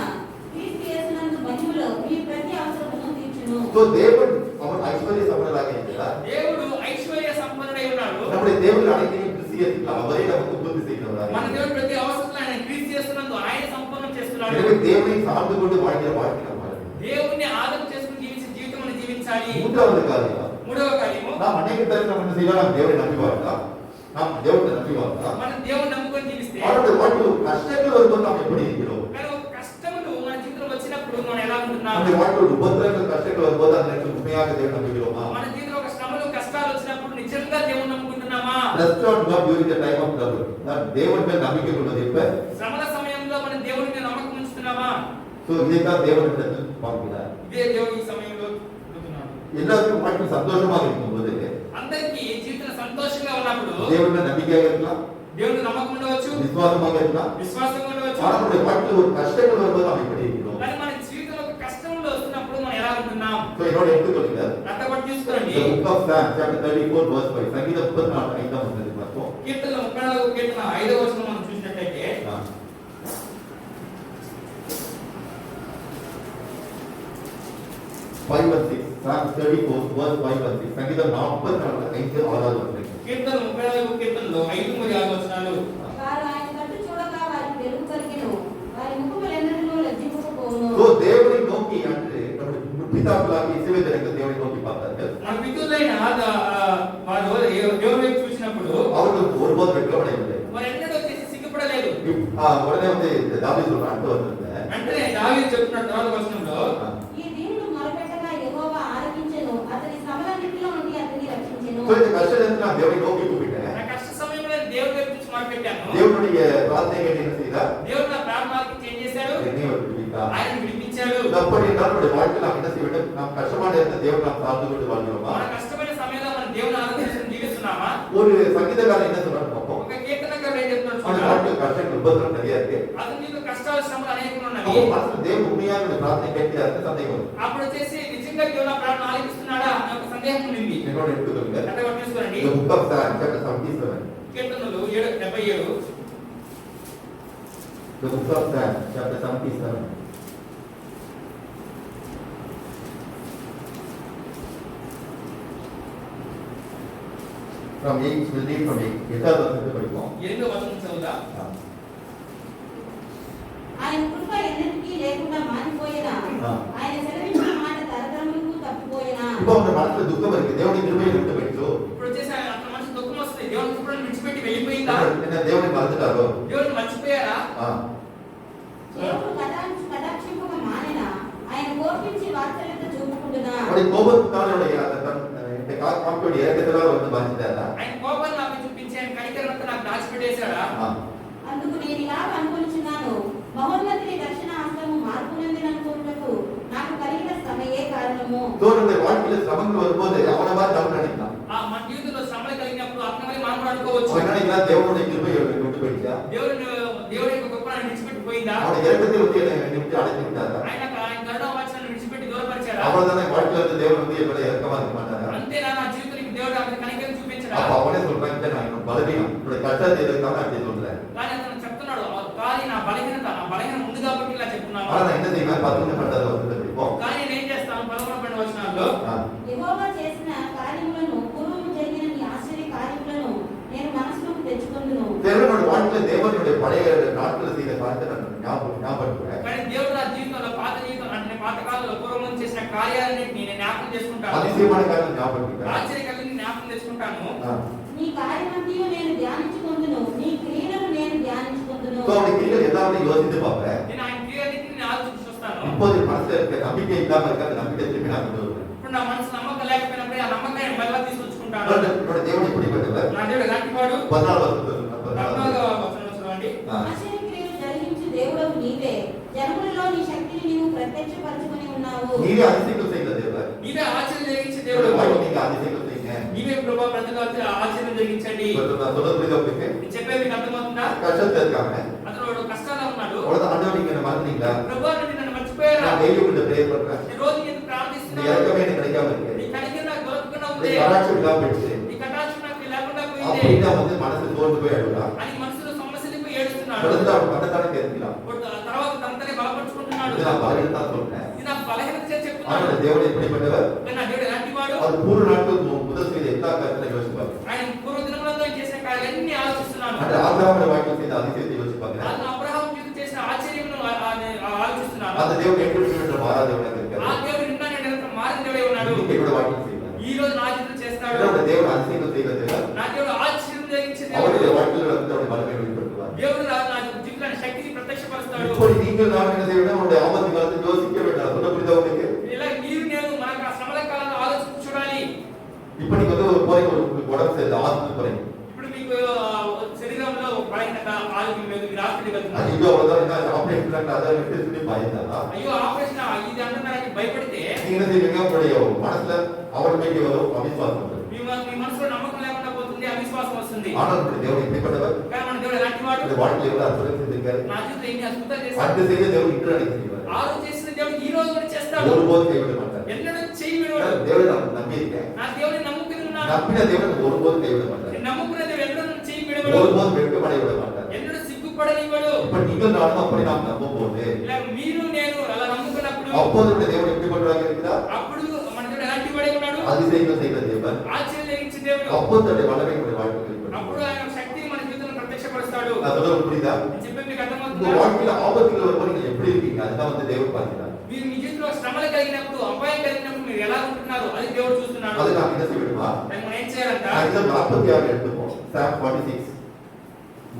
క్రీస్తు యేసునందు మహిమలో మీ ప్రతి అవసరమును తీర్చును. సో தேவன் அவர் ஐஸ்வர்ய சம்பன்னராக இருக்கிறார். దేవుడు ఐశ్వర్య సంపన్నుడై ఉన్నాడు. நம்முடைய தேவன் அனைத்தையும் கிறிஸ்தியத்தில் அவரே நமக்கு உற்பத்தி செய்கிறவராக. మన దేవుడు ప్రతి అవసరాన్ని ఆయన క్రీస్తు యేసునందు ఆయన సంపన్నం చేస్తున్నాడు. எனவே தேவனை சார்ந்து கொண்டு வாழ்கிற வாழ்க்கை நம்ம வாழ வேண்டும். దేవుణ్ణి ఆదరణ చేసుకుని జీవించే జీవితం మనం జీవించాలి. மூன்றாவது காரியம் మూడవ కార్యము நாம் அநேக பேர் நம்ம என்ன செய்யலாம்? நாம் தேவனை நம்பி வாழலாம். நாம் தேவனை நம்பி வாழலாம். మనం దేవుణ్ణి నమ్ముకొని జీవిస్తే அவருடைய வாழ்க்கையில் கஷ்டங்கள் வரும்போது நாம் எப்படி இருக்கிறோம்? కానీ ఒక కష్టములు మన జీవితంలో వచ్చినప్పుడు మనం ఎలా ఉంటున్నాం? நம்முடைய வாழ்க்கையில் உபத்திரங்கள் கஷ்டங்கள் வரும்போது அந்த நேரத்தில் உண்மையாக தேவனை நம்புகிறோமா? మన జీవితంలో ఒక శ్రమలు కష్టాలు వచ్చినప్పుడు నిజంగా దేవుణ్ణి నమ్ముకుంటున్నామా? Trust on God during the time of trouble. நான் தேவன் மேல் நம்பிக்கை கொண்டது எப்ப? శ్రమల సమయంలో మనం దేవుని మీద నమ్మకం ఉంచుతున్నామా? சோ இதைத்தான் தேவனிடத்தில் பார்க்கிறார். ఇదే దేవుడు ఈ సమయంలో అడుగుతున్నాడు. எல்லாருக்கும் வாழ்க்கை சந்தோஷமாக இருக்கும்போது అందరికీ జీవితం సంతోషంగా ఉన్నప్పుడు தேவன் மேல் நம்பிக்கையாக இருக்கலாம், దేవుని నమ్మకం ఉండవచ్చు, விசுவாசமாக இருக்கலாம். విశ్వాసంగా ఉండవచ్చు. ஆனா நம்முடைய வாழ்க்கையில் ஒரு கஷ்டங்கள் வரும்போது நாம் எப்படி இருக்கிறோம்? కానీ మన జీవితంలో ఒక కష్టంలో వస్తున్నప్పుడు మనం ఎలా ఉంటున్నాం? சோ என்னோட எடுத்துக்கொள்ளுங்க. అంత కూడా తీసుకోండి. The book of Psalms chapter 34 verse 5. சங்கீதம் 34 ஐந்தாம் வசனத்தை பார்ப்போம். కీర్తన 34 కీర్తన 5వ వచనం మనం చూసినట్లయితే 5 and 6. Psalms 34 verse 5 and 6. சங்கீதம் 44 5 6வது வசனம். కీర్తన 34 కీర్తనలో 5 మరియు 6 వచనాలు. వారు ఆయన తట్టు చూడక వారికి వెలుగు కలిగెను. వారి ముఖములెన్నడూ లజ్జింపకపోవును. சோ தேவனை நோக்கி அன்று நம்முடைய பிதாக்களாகிய இஸ்ரவேல் ஜனங்கள் தேவனை நோக்கி பார்த்தார்கள். మన పితరులైన వారు దేవుని వైపు చూసినప్పుడు அவர்கள் ஒருபோதும் வெட்கப்படவில்லை. వారు ఎన్నడూ వచ్చేసి సిగ్గుపడలేదు. உடனே வந்து தாவீது சொல்ற அடுத்த வசனத்துல వెంటనే దావీదు చెప్తున్నాడు తర్వాత వచనంలో ఈ దీనుడు మొరపెట్టగా యెహోవా ఆలకించెను, అతని శ్రమలన్నిటిలో నుండి అతన్ని రక్షించెను. So இந்த கஷ்ட நேரத்துல நான் தேவனை நோக்கி கூப்பிட்டேன். నా కష్ట సమయంలో నేను దేవుడి వైపు చూసి మొరపెట్టాను. தேவனுடைய பிரார்த்தனை கேட்டு என்ன செய்தார்? దేవుడు నా ప్రార్థనకి చేంజ్ చేశాడు. என்னை விடுவித்தார். ఆయన విడిపించాడు. அப்படி என்றால் நம்முடைய வாழ்க்கையில் நாம் என்ன செய்ய வேண்டும்? நாம் கஷ்டமான நேரத்தில் தேவனை நாம் சார்ந்து கொண்டு வாழ்கிறோமா? మన కష్టమైన సమయంలో మనం దేవుని ఆరాధించి జీవిస్తున్నామా? ஒரு சங்கீதக்காரன் என்ன சொல்றாரு பார்ப்போம். ఒక కీర్తనకారుడు ఏం చెప్తున్నాడు அவன் చూడండి. வாழ்க்கையில் கஷ்டங்கள் உபத்திரம் நிறைய இருக்கு. అతని యొక్క కష్టాలు శ్రమలు అనేకం அப்போ ఉన్నాయి. மனசுல தேவன் உண்மையான ஒரு பிரார்த்தனை கேட்கிறாருன்னு சந்தேகம் வரும். అప్పుడు వచ్చేసి నిజంగా దేవుని ప్రార్థన ఆలకిస్తున్నాడా అనే ఒక సందేహం ఉంది. என்னோட எடுத்துக்கொள்ளுங்க. అంటే పట్టేసుకోండి. The book of Psalms, chapter 77. కీర్తనలు 77 The book of Psalms, chapter 77. From 8, we'll read from 8. எட்டாவது வசனத்தை படிப்போம். 8వ వచనం చదువుదా. ఆయన కృప ఎన్నటికీ లేకుండా మారిపోయినా, ఆయన సెలవిచ్చిన మాట తరతరములకు తప్పిపోయినా. இப்போ உங்க மனசுல துக்கம் இருக்கு. தேவனுடைய கிருபையை விட்டு போயிடுச்சோ? ఇప్పుడు వచ్చేసి అంత మనసు దుఃఖం వస్తుంది. దేవుని కృపను విడిచిపెట్టి వెళ్ళిపోయిందా? என்ன தேவனை மறந்துட்டாரோ? దేవుని మర్చిపోయారా? దేవుడు కటాక్షింపక మానినా, ఆయన కోపించి వాత్సల్యత చూపుకుంటున్నా. அவருடைய கோபத்தினால இந்த காப்பியோட இறக்கத்தினால வந்து பாதிச்சிட்டாரா? ఆయన కోపాన్ని నాకు చూపించి ఆయన కనికరంతో నాకు దాచిపెట్టేశాడా? అందుకు నేను ఇలా అనుకుంటున్నాను, మహోన్నతుని దర్శన హస్తము మార్పునంది అనుకుంటకు నాకు కలిగిన శ్రమయే కారణము. தோனுடைய வாழ்க்கையில சிரமங்கள் வரும்போது அவனை மாதிரி தவறு நினைக்கலாம். మన జీవితంలో శ్రమలు కలిగినప్పుడు అతని మనం కూడా అనుకోవచ్చు. அவன் நினைக்கலாம் தேவனுடைய கிருபையை விட்டு போயிடுச்சா? దేవుడి యొక్క కృపను విడిచిపెట్టి పోయిందా? அவனுடைய இறக்கத்தை விட்டு என்னை விட்டு அழைத்து விட்டாரா? ఆయన కరుణ వాత్సల్యాన్ని విడిచిపెట్టి దూరపరిచాడా? அவ்வளவுதானே வாழ்க்கையில வந்து தேவன் வந்து எவ்வளவு இறக்கமா இருக்க மாட்டாரா? అంతేనా నా జీవితానికి దేవుడు అతని కనికరం చూపించడా? அப்ப அவனே சொல்றான், நான் இன்னும் பலவீனம். என்னுடைய கஷ்டத்தை எதிர்க்காம அப்படி சொல்றேன். కానీ అతను చెప్తున్నాడు, కానీ నా బలహీన ఉంది కాబట్టి ఇలా చెప్తున్నాను. ஆனா நான் என்ன செய்வேன்? 11 வந்து படிப்போம். కానీ నేను ఏం చేస్తాను? 11 వచనాల్లో యెహోవా చేసిన కార్యములను, పూర్వము జరిగిన నీ ఆశ్చర్య కార్యములను నేను మనసులోకి తెచ్చుకొందును. தேவனுடைய வாழ்க்கையில தேவனுடைய பழைய நாட்கள் செய்த காரியத்தை நான் ஞாபகப்படுத்துறேன். కానీ దేవుడు నా జీవితంలో పాత జీవితం అంటే పాత కాలంలో పూర్వం చేసిన కార్యాలన్నిటిని నేను జ్ఞాపకం చేసుకుంటాను. அதிசயமான காரியம் ஞாபகப்படுத்துறேன். ఆశ్చర్యకరమైన జ్ఞాపకం చేసుకుంటాను. నీ కార్యమంతయు నేను ధ్యానించుకొందును, నీ క్రియలను నేను ధ్యానించుకొందును. So அவனுடைய கிரியை எல்லாமே யோசித்து பார்ப்பேன். నేను ఆయన క్రియలన్నిటిని ఆలోచించి చూస్తాను. இப்போது மனசுல இருக்க நம்பிக்கை இல்லாம இருக்க அந்த நம்பிக்கை திருப்பி நான் கொண்டு வருவேன். ఇప్పుడు నా మనసు నమ్మకం లేకపోయినప్పుడు ఆ నమ్మకాన్ని మళ్ళీ తీసుకొచ్చుకుంటాను. என்னோட தேவன் எப்படிப்பட்டவர்? నా దేవుడు ఎలాంటి వాడు? 14వ వచనం. 14వ వచనం చూడండి. ఆశ్చర్య క్రియలు జరిగించు దేవుడవు నీవే, జనములలో నీ శక్తిని నీవు ప్రత్యక్షపరచుకొని ఉన్నావు. நீரே அதிசயங்கள் செய்த தேவன். నీవే ఆశ్చర్యం జరిగించే தேவனுடைய దేవుడు. வாழ்க்கை நீங்க அதிசயங்கள் செய்யுங்க. నీవే ప్రభా బ్రతకాల్సి ఆశ్చర్యం జరిగించండి. நான் சொல்றது புரியுதா உங்களுக்கு? నేను చెప్పేది మీకు అర్థమవుతుందా? கஷ்டத்துல இருக்காங்க. అతను కష్టాల్లో ఉన్నాడు. அவ்வளவுதான் ஆண்டவர் நீங்க என்ன மறந்துட்டீங்களா? ప్రభా నన్ను మర్చిపోయారా? நான் டெய்லி உங்கள்ட்ட ப்ரேயர் பண்றேன். నేను రోజు నీకు இந்த ప్రార్థిస్తున్నాను. இறக்கமே எனக்கு கிடைக்காம இருக்கு. నీ కనికరం నాకు దొరకకుండా ఉంది. இந்த கடாட்சம் இல்லாம போயிடுச்சு. నీ కటాక్షం నాకు లేకుండా పోయింది. அப்படின்னா வந்து மனசு சோர்ந்து போய் அழுகுறான். అని మనసులో సమస్యలకు ఏడుస్తున్నాడు. தொடர்ந்து அவன் பண்ணத்தானே தெரிஞ்சுக்கலாம். తర్వాత తనతనే బలపరుచుకుంటున్నాడు. இது நான் பலவீனம் தான் சொல்றேன். ఇది నాకు బలహీనత చేసి చెప్తున్నాడు. ஆண்டவர் தேவன் எப்படிப்பட்டவர்? కానీ నా దేవుడు ఎలాంటి వాడు? அவர் பூர்வ நாட்கள் முதல் செய்த எல்லா காரியத்தையும் யோசிப்பாங்க. ఆయన పూర్వ దినములలో చేసిన కార్యాలన్నీ ఆలోచిస్తున్నాను. அந்த ஆபிரகாமுடைய வாழ்க்கையில் செய்த அதிசயத்தை யோசிப்பாங்க. అది అబ్రహాము జీవితం చేసిన ఆశ్చర్యమును ఆలోచిస్తున్నాను. அந்த தேவன் எப்படி மாறா தேவனாக இருக்காரு. ఆ దేవుడు నిన్న నిరంతరం మారిన దేవుడే ఉన్నాడు. இன்னைக்கு என்னோட வாழ்க்கையில் செய்வார். ఈ రోజు నా జీవితం చేస్తాడు. என்னோட தேவன் அதிசயங்கள் செய்த தேவன். నా దేవుడు ఆశ్చర్యం జరిగించే அவருடைய దేవుడు. வாழ்க்கையில் வந்து அவருடைய வல்லமையை வெளிப்படுத்துவார். దేవుడు నా జీవితాన్ని శక్తిని ప్రత్యక్షపరుస్తాడు. இப்படி நீங்கள் நான் என்ன செய்யணும்? அவருடைய ஆபத்து காலத்தில் யோசிக்க வேண்டாம். சொல்ல புரியுதா உங்களுக்கு? ఇలా మీరు నేను మనకు ఆ శ్రమల కాలంలో ஆலோசிச்சு చూడాలి. இப்ப நீங்க வந்து ஒரு போறீங்க, உங்களுக்கு உடம்பு சரியில்லை, ஹாஸ்பிட்டல் போறீங்க. ఇప్పుడు మీకు శరీరంలో బలహీనత ఆరోగ్యం లేదు, మీరు హాస్పిటల్ వెళ్తున్నారు. ஐயோ அவ்வளவுதான், என்ன ஆபரேஷன் பண்ணா அதை விட்டு சொல்லி பயந்தாரா? అయ్యో ఆపరేషన్ ఇది అంటున్నారని భయపడితే நீங்க என்ன செய்வீங்க? உங்களுடைய மனசுல அவர் மீது வரும் அவிசுவாசம் வரும். మీ మనసులో నమ్మకం లేకుండా పోతుంది, అవిశ్వాసం వస్తుంది. ஆனால் நம்முடைய தேவன் எப்படிப்பட்டவர்? కానీ మన దేవుడు ఎలాంటి వాడు? இந்த வாழ்க்கையில் எவ்வளவு அற்புதம் செய்திருக்காரு. నా జీవితంలో ఎన్ని అద్భుతాలు చేశాడు. அடுத்த செய்த தேவன் இன்று அடைக்க செய்வார். ఆ రోజు చేసిన దేవుడు ఈ రోజు కూడా చేస్తాడు. ஒருபோதும் கைவிட மாட்டார். ఎన్నడూ చేయి విడవడు. தேவனை நான் நம்பியிருக்கேன். నా దేవుడిని నమ్ముకుని ఉన్నాను. நம்பின தேவன் ஒருபோதும் கைவிட மாட்டார். నేను నమ్ముకున్న దేవుడు ఎన్నడూ చేయి విడవడు. ஒருபோதும் வெட்கப்படைய விட மாட்டார். ఎన్నడూ సిగ్గుపడనివ్వడు. இப்ப நீங்கள் நானும் அப்படி நாம் நம்ப போது ఇలా మీరు నేను అలా నమ్ముకున్నప్పుడు அப்போது நம்முடைய தேவன் எப்படிப்பட்டவராக இருக்கிறார்? అప్పుడు మన దేవుడు ఎలాంటి వాడే ఉన్నాడు? அதிசயங்கள் செய்த தேவன். ఆశ్చర్యం జరిగించే దేవుడు. அப்போது தன்னுடைய வல்லமை நம்முடைய வாழ்க்கையில் అప్పుడు ఆయన శక్తిని మన జీవితంలో ప్రత్యక్షపరుస్తాడు. நான் சொல்றது புரியுதா? నేను చెప్పేది మీకు உங்க అర్థమవుతుందా? வாழ்க்கையில ஆபத்துகள் வரும்போது நீங்க எப்படி இருக்கீங்க? அதுதான் வந்து தேவன் பார்க்கிறார். మీరు మీ జీవితంలో శ్రమలు కలిగినప్పుడు, అపాయం కలిగినప్పుడు మీరు ఎలా ఉంటున్నారు అది దేవుడు చూస్తున్నాడు. அது நாம் என்ன செய்யணுமா? దాన్ని మనం ఏం చేయాలంట? சங்கீதம் 46 எடுத்துப்போம். Psalm 46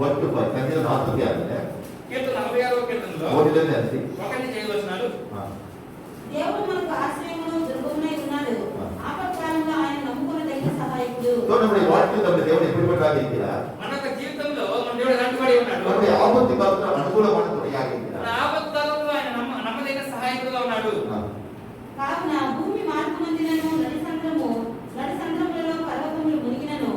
1 to 5. சங்கீதம் 46 కీర్తన 46వ కీర్తనలో ఒకటిలోనే అండి. 1-5 దేవుడు మనకు ఆశ్రయమును దుర్గమునై ఉన్నాడు. ఆపత్కాలంలో ఆయన నమ్ముకొనదగిన సహాయకుడు. సో நம்முடைய வாழ்க்கையில் நம்முடைய தேவன் எப்படிப்பட்டவராக இருக்கிறார்? మన యొక్క జీవితంలో మన దేవుడు ఎలాంటివాడై ఉన్నాడు? நம்முடைய ஆபத்து காலத்தில் அனுகூலமான துணையாக మన இருக்கிறார். ఆపత్కాలంలో ఆయన నమ్మదగిన సహాయకుడుగా ఉన్నాడు. కావున భూమి మార్పు నొందినను నడిసంద్రములలో పర్వతములు మునిగినను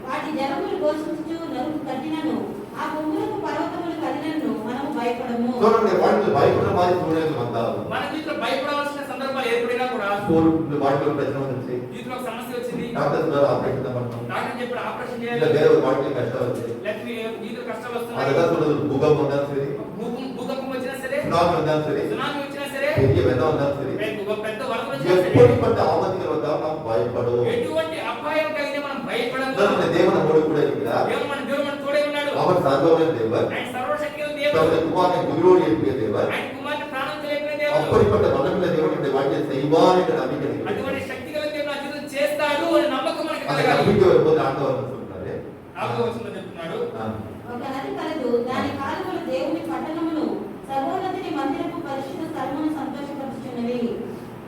వాటి జలములు ఘోషించుచు నరుకు కట్టినను ఆ కొమ్ములకు పర్వతములు కదిలినను మనము భయపడము. సో நம்முடைய வாழ்க்கையில் பயப்படுற மாதிரி சூழ்நிலைகள் வந்தாலும், మన జీవితంలో భయపడవలసిన సందర్భాలు ఏర్పడినా కూడా, ஸ்கூல் வாழ்க்கையில் பிரச்சனை வந்துச்சு, జీవితంలో ఒక సమస్య వచ్చింది, டாக்டர் சொன்னாரு ஆபரேஷன் தான் பண்ணணும், డాక్టర్ చెప్పాడు ఆపరేషన్ இல்ல చేయాలి, வேற ஒரு வாழ்க்கையில் கஷ்டம் வருது, లేకపోతే జీవితంలో కష్టాలు వస్తున్నాయి, அதெல்லாம் சொல்றது பூகம்பம் வந்தாலும் சரி, భూకంపం వచ్చినా సరే, சுனாமி வந்தாலும் சரி, సునామీ వచ్చినా సరే, பெரிய வெள்ளம் வந்தாலும் சரி, పెద్ద వరద వచ్చినా సరే, எப்படிப்பட்ட ஆபத்துகள் வந்தாலும் நாம் பயப்படுவோம். ఎటువంటి అపాయం కలిగితే మనం భయపడము. நம்முடைய தேவன் நம்மோடு கூட இருக்கிறார். దేవుడు మన తోడే ఉన్నాడు. அவர் சர்வவல்ல தேவன், ఆయన సర్వశక్తి గల దేవుడు. தம்முடைய குமாரனை உயிரோடு எழுப்பிய தேவன். ఆయన కుమారుని ప్రాణంతో లేపిన దేవుడు. அப்படிப்பட்ட வல்லமையுள்ள தேவன் நம்முடைய வாழ்க்கையை செய்வார் என்ற நம்பிக்கை இருக்கிறது. అటువంటి శక్తి గల దేవుడు నా జీవితం చేస్తాడు అనే నమ్మకం మనకు அந்த కలగాలి. நம்பிக்கை வரும்போது ஆண்டவர் சொல்றாரு, నాలుగో వచనంలో చెప్తున్నాడు, ఒక నది కలదు, దాని కాలువలు దేవుని పట్టణమును సర్వోన్నతిని మందిరపు పరిశుద్ధ స్థలమును సంతోషపరుచుచున్నవి.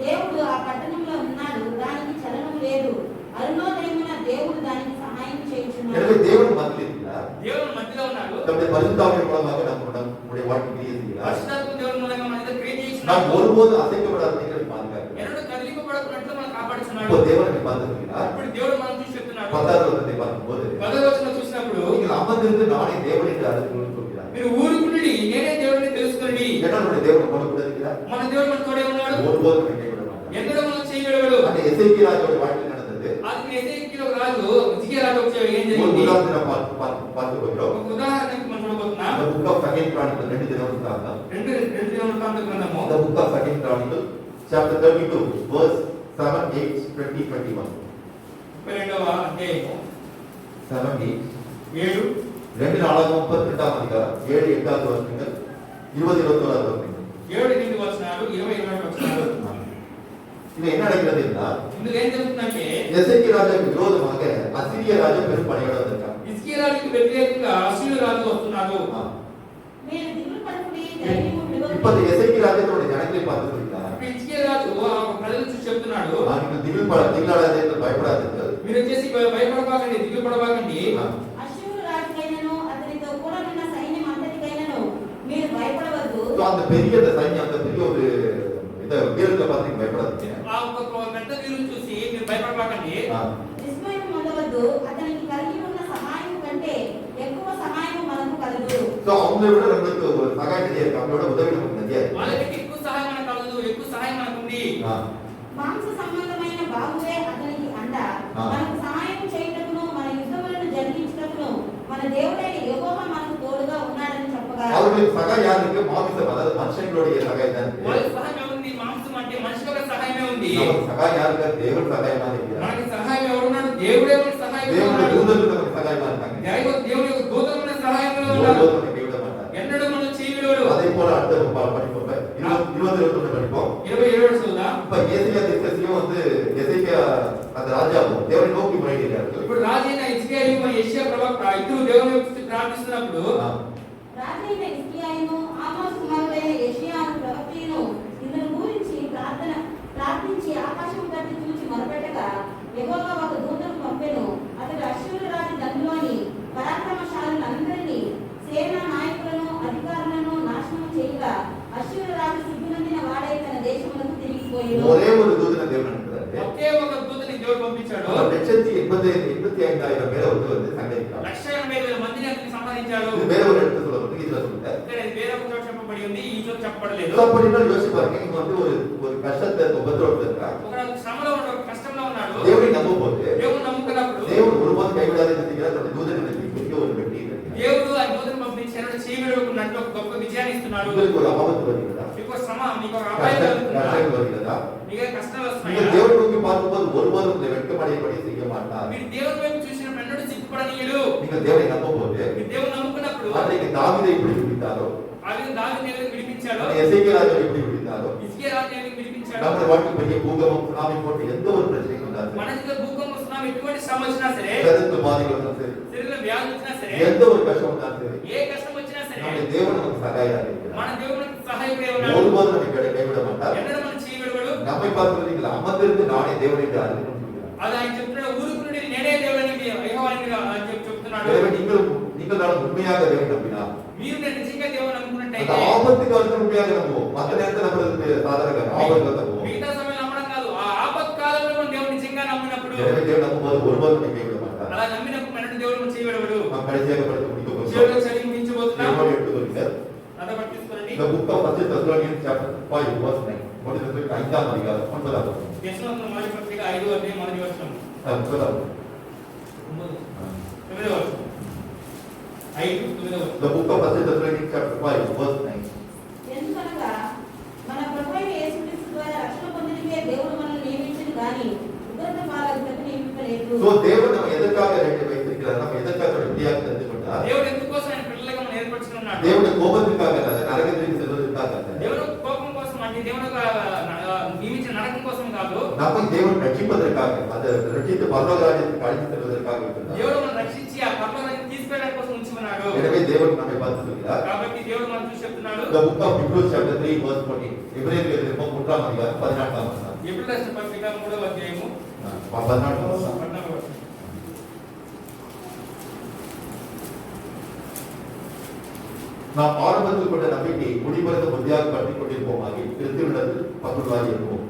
దేవుడు ఆ పట్టణంలో ఉన్నాడు, దానికి చలనము లేదు. అరుణోదయమున దేవుడు దానికి సహాయం చేయుచున్నాడు. எனவே தேவன் மத்தியில் இருக்கிறார். దేవుడు మధ్యలో ఉన్నాడు. நம்முடைய பரிசுத்தாவின் மூலமாக நம்முடைய வாழ்க்கை கிரியை செய்கிறார். పరిశుద్ధాత్మ దేవుడి మూలంగా మన మీద క్రియ நாம் చేస్తున్నాడు. ஒருபோதும் அசைக்கப்படாத எங்களை பாதுகாக்கிறார். ఎన్నడూ కదిలింపబడకున్నట్లు మనం కాపాడుతున్నాడు. இப்போ தேவன் நம்மை பார்த்துக்கிறார். ఇప్పుడు దేవుడు మనం చూసి చెప్తున్నాడు. 10வது வசனத்தை பார்க்கும்போது, 10వ వచనంలో చూసినప్పుడు, நீங்கள் అమర్ந்திருந்து நானே தேவன் என்று அறிந்து சொல்கிறார். మీరు ఊరుకునుడి, నేనే దేవుడిని తెలుసుకునుడి. ஏன்னா நம்முடைய தேவன் நம்மோடு கூட இருக்கிறார். మన దేవుడు మన తోడే ఉన్నాడు. ஒருபோதும் நம்மை கைவிட மாட்டார். ఎన్నడూ మనం చేయగలడు. அந்த எசேக்கியா ராஜாவுடைய வாழ்க்கையில் நடந்தது. అది ఎసేకియా రాజు హిజ్కియా రాజు వచ్చే ఏం ஒரு జరిగింది? உதாரணத்தை பார்த்து போகிறோம். ఒక ఉదాహరణకి మనం చూడబోతున్నాం. The book of Second Chronicles 2 దినవృత్తాంతం. రెండు దినవృత్తాంత గ్రంథము The book of Second Chronicles chapter 32 verse 7, 8, 20, 21. 32వ అధ్యాయము 7, 8. 7 2 நாளாகமம் 32ஆம் அதிகாரம் 7, 8வது வசனங்கள் 20, 21வது வசனங்கள். 7 వచనాలు 20, 21 వచనాలు. இது என்ன நடக்கிறது என்றால், ఇందులో ఏం జరుగుతుందంటే, எசேக்கியா ராஜாவுக்கு விரோதமாக அசீரிய ராஜா பெரும் படையோடு வந்திருக்கான். హిజ్కియా రాజుకి వ్యతిరేకంగా అశ్షూరు రాజు వస్తున్నాడు. మీరు దిగులు పడకుడి, ధైర్యము இப்ப విడువకుడి. எசேக்கியா ராஜா தன்னுடைய ஜனங்களை பார்த்து சொல்கிறார், ఇప్పుడు హిజ్కియా రాజు ఆ ప్రజలను చూసి చెప్తున్నాడు, நீங்கள் திகிலாடாதே, பயப்படாதீர்கள். మీరు వచ్చేసి భయపడబాకండి, దిగులు పడబాకండి. అశ్షూరు రాజుకైనను అతనితో కూడా ఉన్న సైన్యం అంతటికైనను మీరు భయపడవద్దు. So, அந்த பெரிய அந்த சைன்யம், அந்த பெரிய ஒரு இந்த வீரத்தை பார்த்து நீங்க பயப்படாதீங்க. ఆ ఒక పెద్ద వీరుని చూసి మీరు భయపడబాకండి. విస్మయం పొందవద్దు. అతనికి కలిగి ఉన్న సహాయం కంటే ఎక్కువ సహాయం మనకు కలదు. So, அவங்களை விட நம்மளுக்கு ஒரு சகாயம் நிறைய இருக்கு, அவங்களோட உதவி நமக்கு நிறைய இருக்கு. వాళ్ళకి ఎక్కువ సహాయం మనకు కలదు, ఎక్కువ సహాయం మనకు ఉంది. మాంస సంబంధమైన బాహువే అతనికి అండ. మనకు సహాయం చేయుటకును మన యుద్ధములను జరిగించుటకును మన దేవుడైన యెహోవా మనకు తోడుగా ఉన్నాడని చెప్పగా, அவங்களுக்கு சகாயம் யாருக்கு? மாமிசம், அதாவது மனுஷங்களுடைய சகாயம் தான் இருக்கு. వాళ్ళకి సహాయం ఉంది, మాంసం అంటే మనిషి యొక్క సహాయమే ఉంది. நமக்கு சகாயம் யாருக்கு? தேவன் சகாயமா இருக்கிறார். మనకి సహాయం ఎవరున్నాడు? దేవుడే మనకి సహాయం தேவனுடைய ఉన్నాడు. தூதர்கள் நமக்கு சகாயமா இருக்காங்க. దేవుని యొక్క దూతలు మన సహాయంలో ஒருபோதும் ఉన్నారు. நம்மை கைவிட மாட்டார். ఎన్నడూ మనం చేయలేడు. அதே போல அடுத்த படிப்போம். 20, 21 படிப்போம். 27 చూద్దాం. இப்ப ஏசியா தீர்க்கதரிசியும் வந்து எசேக்கியா அந்த ராஜாவும் தேவனை நோக்கி முறையிடுகிறார்கள். ఇప్పుడు రాజైన హిజ్కియాయు మరియు యెషయా ప్రవక్త ఇద్దరు దేవుని గురించి ప్రార్థిస్తున్నప్పుడు, రాజైన హిజ్కియాయును ఆమోసు కుమారుడైన యెషయాను ప్రవక్తలను ఇందును గురించి ప్రార్థించి ఆకాశం తట్టి చూచి మొరపెట్టగా, యెహోవా ఒక దూతను పంపెను. అతడు అశ్షూరు రాజు దండులోని పరాక్రమశాలులందరినీ, సేనా నాయకులను, అధికారులను నాశనం చేయగా, అశ్షూరు రాజు సిగ్గునందిన వాడై తన దేశములకు తిరిగిపోయెను. ஒரே ஒரு தூதனை தேவன் அனுப்புறாரு. ఒకే ఒక దూతని దేవుడు పంపించాడు. 1,85,000 பேரை வந்து சங்கரிக்கிறார். 1,80,000 మందిని అతనికి సంహరించాడు. இது வேற ஒரு இடத்துல சொல்லப்பட்டு இதுல சொல்லுங்க. ఇక్కడ ఇది వేరే ఒక చోట చెప్పబడి ఉంది, ఈ చోట చెప్పబడలేదు. அப்படின்னா யோசிச்சு பாருங்க, இங்க வந்து ஒரு கஷ்டத்தை உபத்திரவத்துல இருக்காங்க. ఒక శ్రమలో ఉన్నాడు, ఒక కష్టంలో ఉన్నాడు. தேவனை நம்பும் போது దేవుడు நம்புకున్నప్పుడు தேவன் ஒருபோது கைவிடாத தன்னுடைய தூதனை பெரிய ஒரு வெற்றி இருக்கிறார். దేవుడు ఆ దూతను పంపించాడు, చేయబడుకున్నట్లు ఒక గొప్ప విజయాన్ని ఇస్తున్నాడు. உங்களுக்கு ஒரு ஆபத்து வருகிறதா? మీకు ఒక శ్రమ, మీకు ఒక అపాయం கஷ்டம் కలుగుతుందా? வருகிறதா? మీకు కష్టాలు நீங்க వస్తున్నాయా? தேவனை நோக்கி பார்க்கும்போது ஒருபோதும் உங்களை வெட்கமடையபடி செய்ய மாட்டார். మీరు దేవుని వైపు చూసినప్పుడు ఎన్నడూ సిగ్గుపడనీయడు. நீங்கள் தேவனை நம்பும் போது మీరు దేవుని నమ్ముకున్నప్పుడు அன்றைக்கு தாவீதை எப்படி விடுவித்தாரோ, ఆ విధంగా దావీదుని విడిపించాడు, எசேக்கியா ராஜாவை எப்படி விடுவித்தாரோ, హిజ్కియా రాజుని విడిపించాడు. நம்முடைய வாழ்க்கை பெரிய பூகம்பம், சுனாமி போன்ற எந்த ஒரு பிரச்சனையும் வந்தாலும் మన దగ్గర భూకంపం వస్తున్నా, ఎటువంటి శ్రమ వచ్చినా సరే, செலுத்து பாதைகள் வந்தாலும் சரி, శరీరంలో వ్యాధి వచ్చినా సరే, எந்த ஒரு கஷ்டம் வந்தாலும் சரி, ఏ కష్టం వచ్చినా సరే, நம்முடைய தேவன் நமக்கு சகாயராக இருக்கிறார். మన దేవుడు మనకు సహాయకుడే ఉన్నాడు. ஒருபோதும் நம்மை கைவிட மாட்டார். ఎన్నడూ మనం చేయబడడు. நம்மை பார்த்து நீங்கள் அமர்ந்திருந்து நானே தேவன் என்று அறிந்து கொண்டிருக்கிறார். అది ఆయన చెప్తున్నాడు, ఊరుకునుడి నేనే దేవుడని యెహోవాని చెప్తున్నాడు. எனவே நீங்கள் நான் உண்மையாக தேவனை நம்பினார். మీరు నేను నిజంగా దేవుని அந்த నమ్ముకున్నట్టయితే ஆபத்து காலத்தில் உண்மையாக நம்புவோம். மற்ற நேரத்தில் நம்புறது சாதாரண ஆபத்து நம்புவோம். మిగతా సమయంలో నమ్మడం కాదు, ఆ ఆపత్కాలంలో మనం దేవుని నిజంగా నమ్మినప్పుడు, எனவே தேவன் நம்பும்போது ஒருபோதும் நம்மை கைவிட மாட்டார். అలా నమ్మినప్పుడు మన దేవుడు మనం చేయబడడు. நாம் கடைசியாக படித்து முடிக்க போகிறோம். దేవుడు చదివి ముగించబోతున్నాం. தேவனோடு எடுத்துக்கொள்ளுங்கள். అదే పట్టించుకోండి. The book of 1 Thessalonians chapter 5 verse 9. 1 Thessalonians 5 அதிகாரம் 9வது வசனம். యెహోవా మొదటి పత్రిక 5వ అధ్యాయం మొదటి వచనం. 9வது వచనం. 9వ వచనం. 5:9వ వచనం. The book of 1 Thessalonians chapter 5 verse 9. ఎందుకనగా మన ప్రభువైన యేసుక్రీస్తు ద్వారా రక్షణ పొందినకే దేవుడు మనల్ని నియమించింది గాని ఉగ్రత పాలకులకు నియమించలేదు. So தேவன் நம்ம எதற்காக வைத்திருக்கிறார்? நம்ம எதற்காக வித்தியாசம் தெரிந்து கொண்டார்? దేవుడు ఎందుకోసం ఆయన పిల్లలుగా మనం ఏర్పరచుకున్నాడు? தேவனுடைய கோபத்திற்காக அல்ல, நரகத்திற்கு செல்வதற்காக அல்ல. దేవుడు కోపం కోసం అంటే దేవుడు నియమించిన నరకం కోసం కాదు. நம்மை தேவன் ரட்சிப்பதற்காக, அதை ரட்சித்து பரலோக ராஜ்யத்துக்கு அழைத்து செல்வதற்காக இருக்கிறார். దేవుడు మనం రక్షించి ఆ పరలోకానికి తీసుకెళ్ళడానికి కోసం ఉంచి ఉన్నాడు. எனவே தேவன் நம்மை பார்த்து சொல்கிறார். కాబట్టి దేవుడు మనం చూసి చెప్తున్నాడు. The book of Hebrews chapter 3 verse 14. எபிரேயருக்கு எழுதின 3ஆம் அதிகாரம் 14ஆம் வசனம். ఎబ్రాయీయుల రాసిన పత్రిక 3వ అధ్యాయము 14ஆம் வசனம். 14వ వచనం. நாம் ஆரம்பத்தில் கொண்ட நம்பிக்கை முடிவடைந்த முறையாக பற்றிக் கொண்டிருப்போமாகி கிறிஸ்துவிடத்தில் பங்குள்ளாகி இருப்போம்.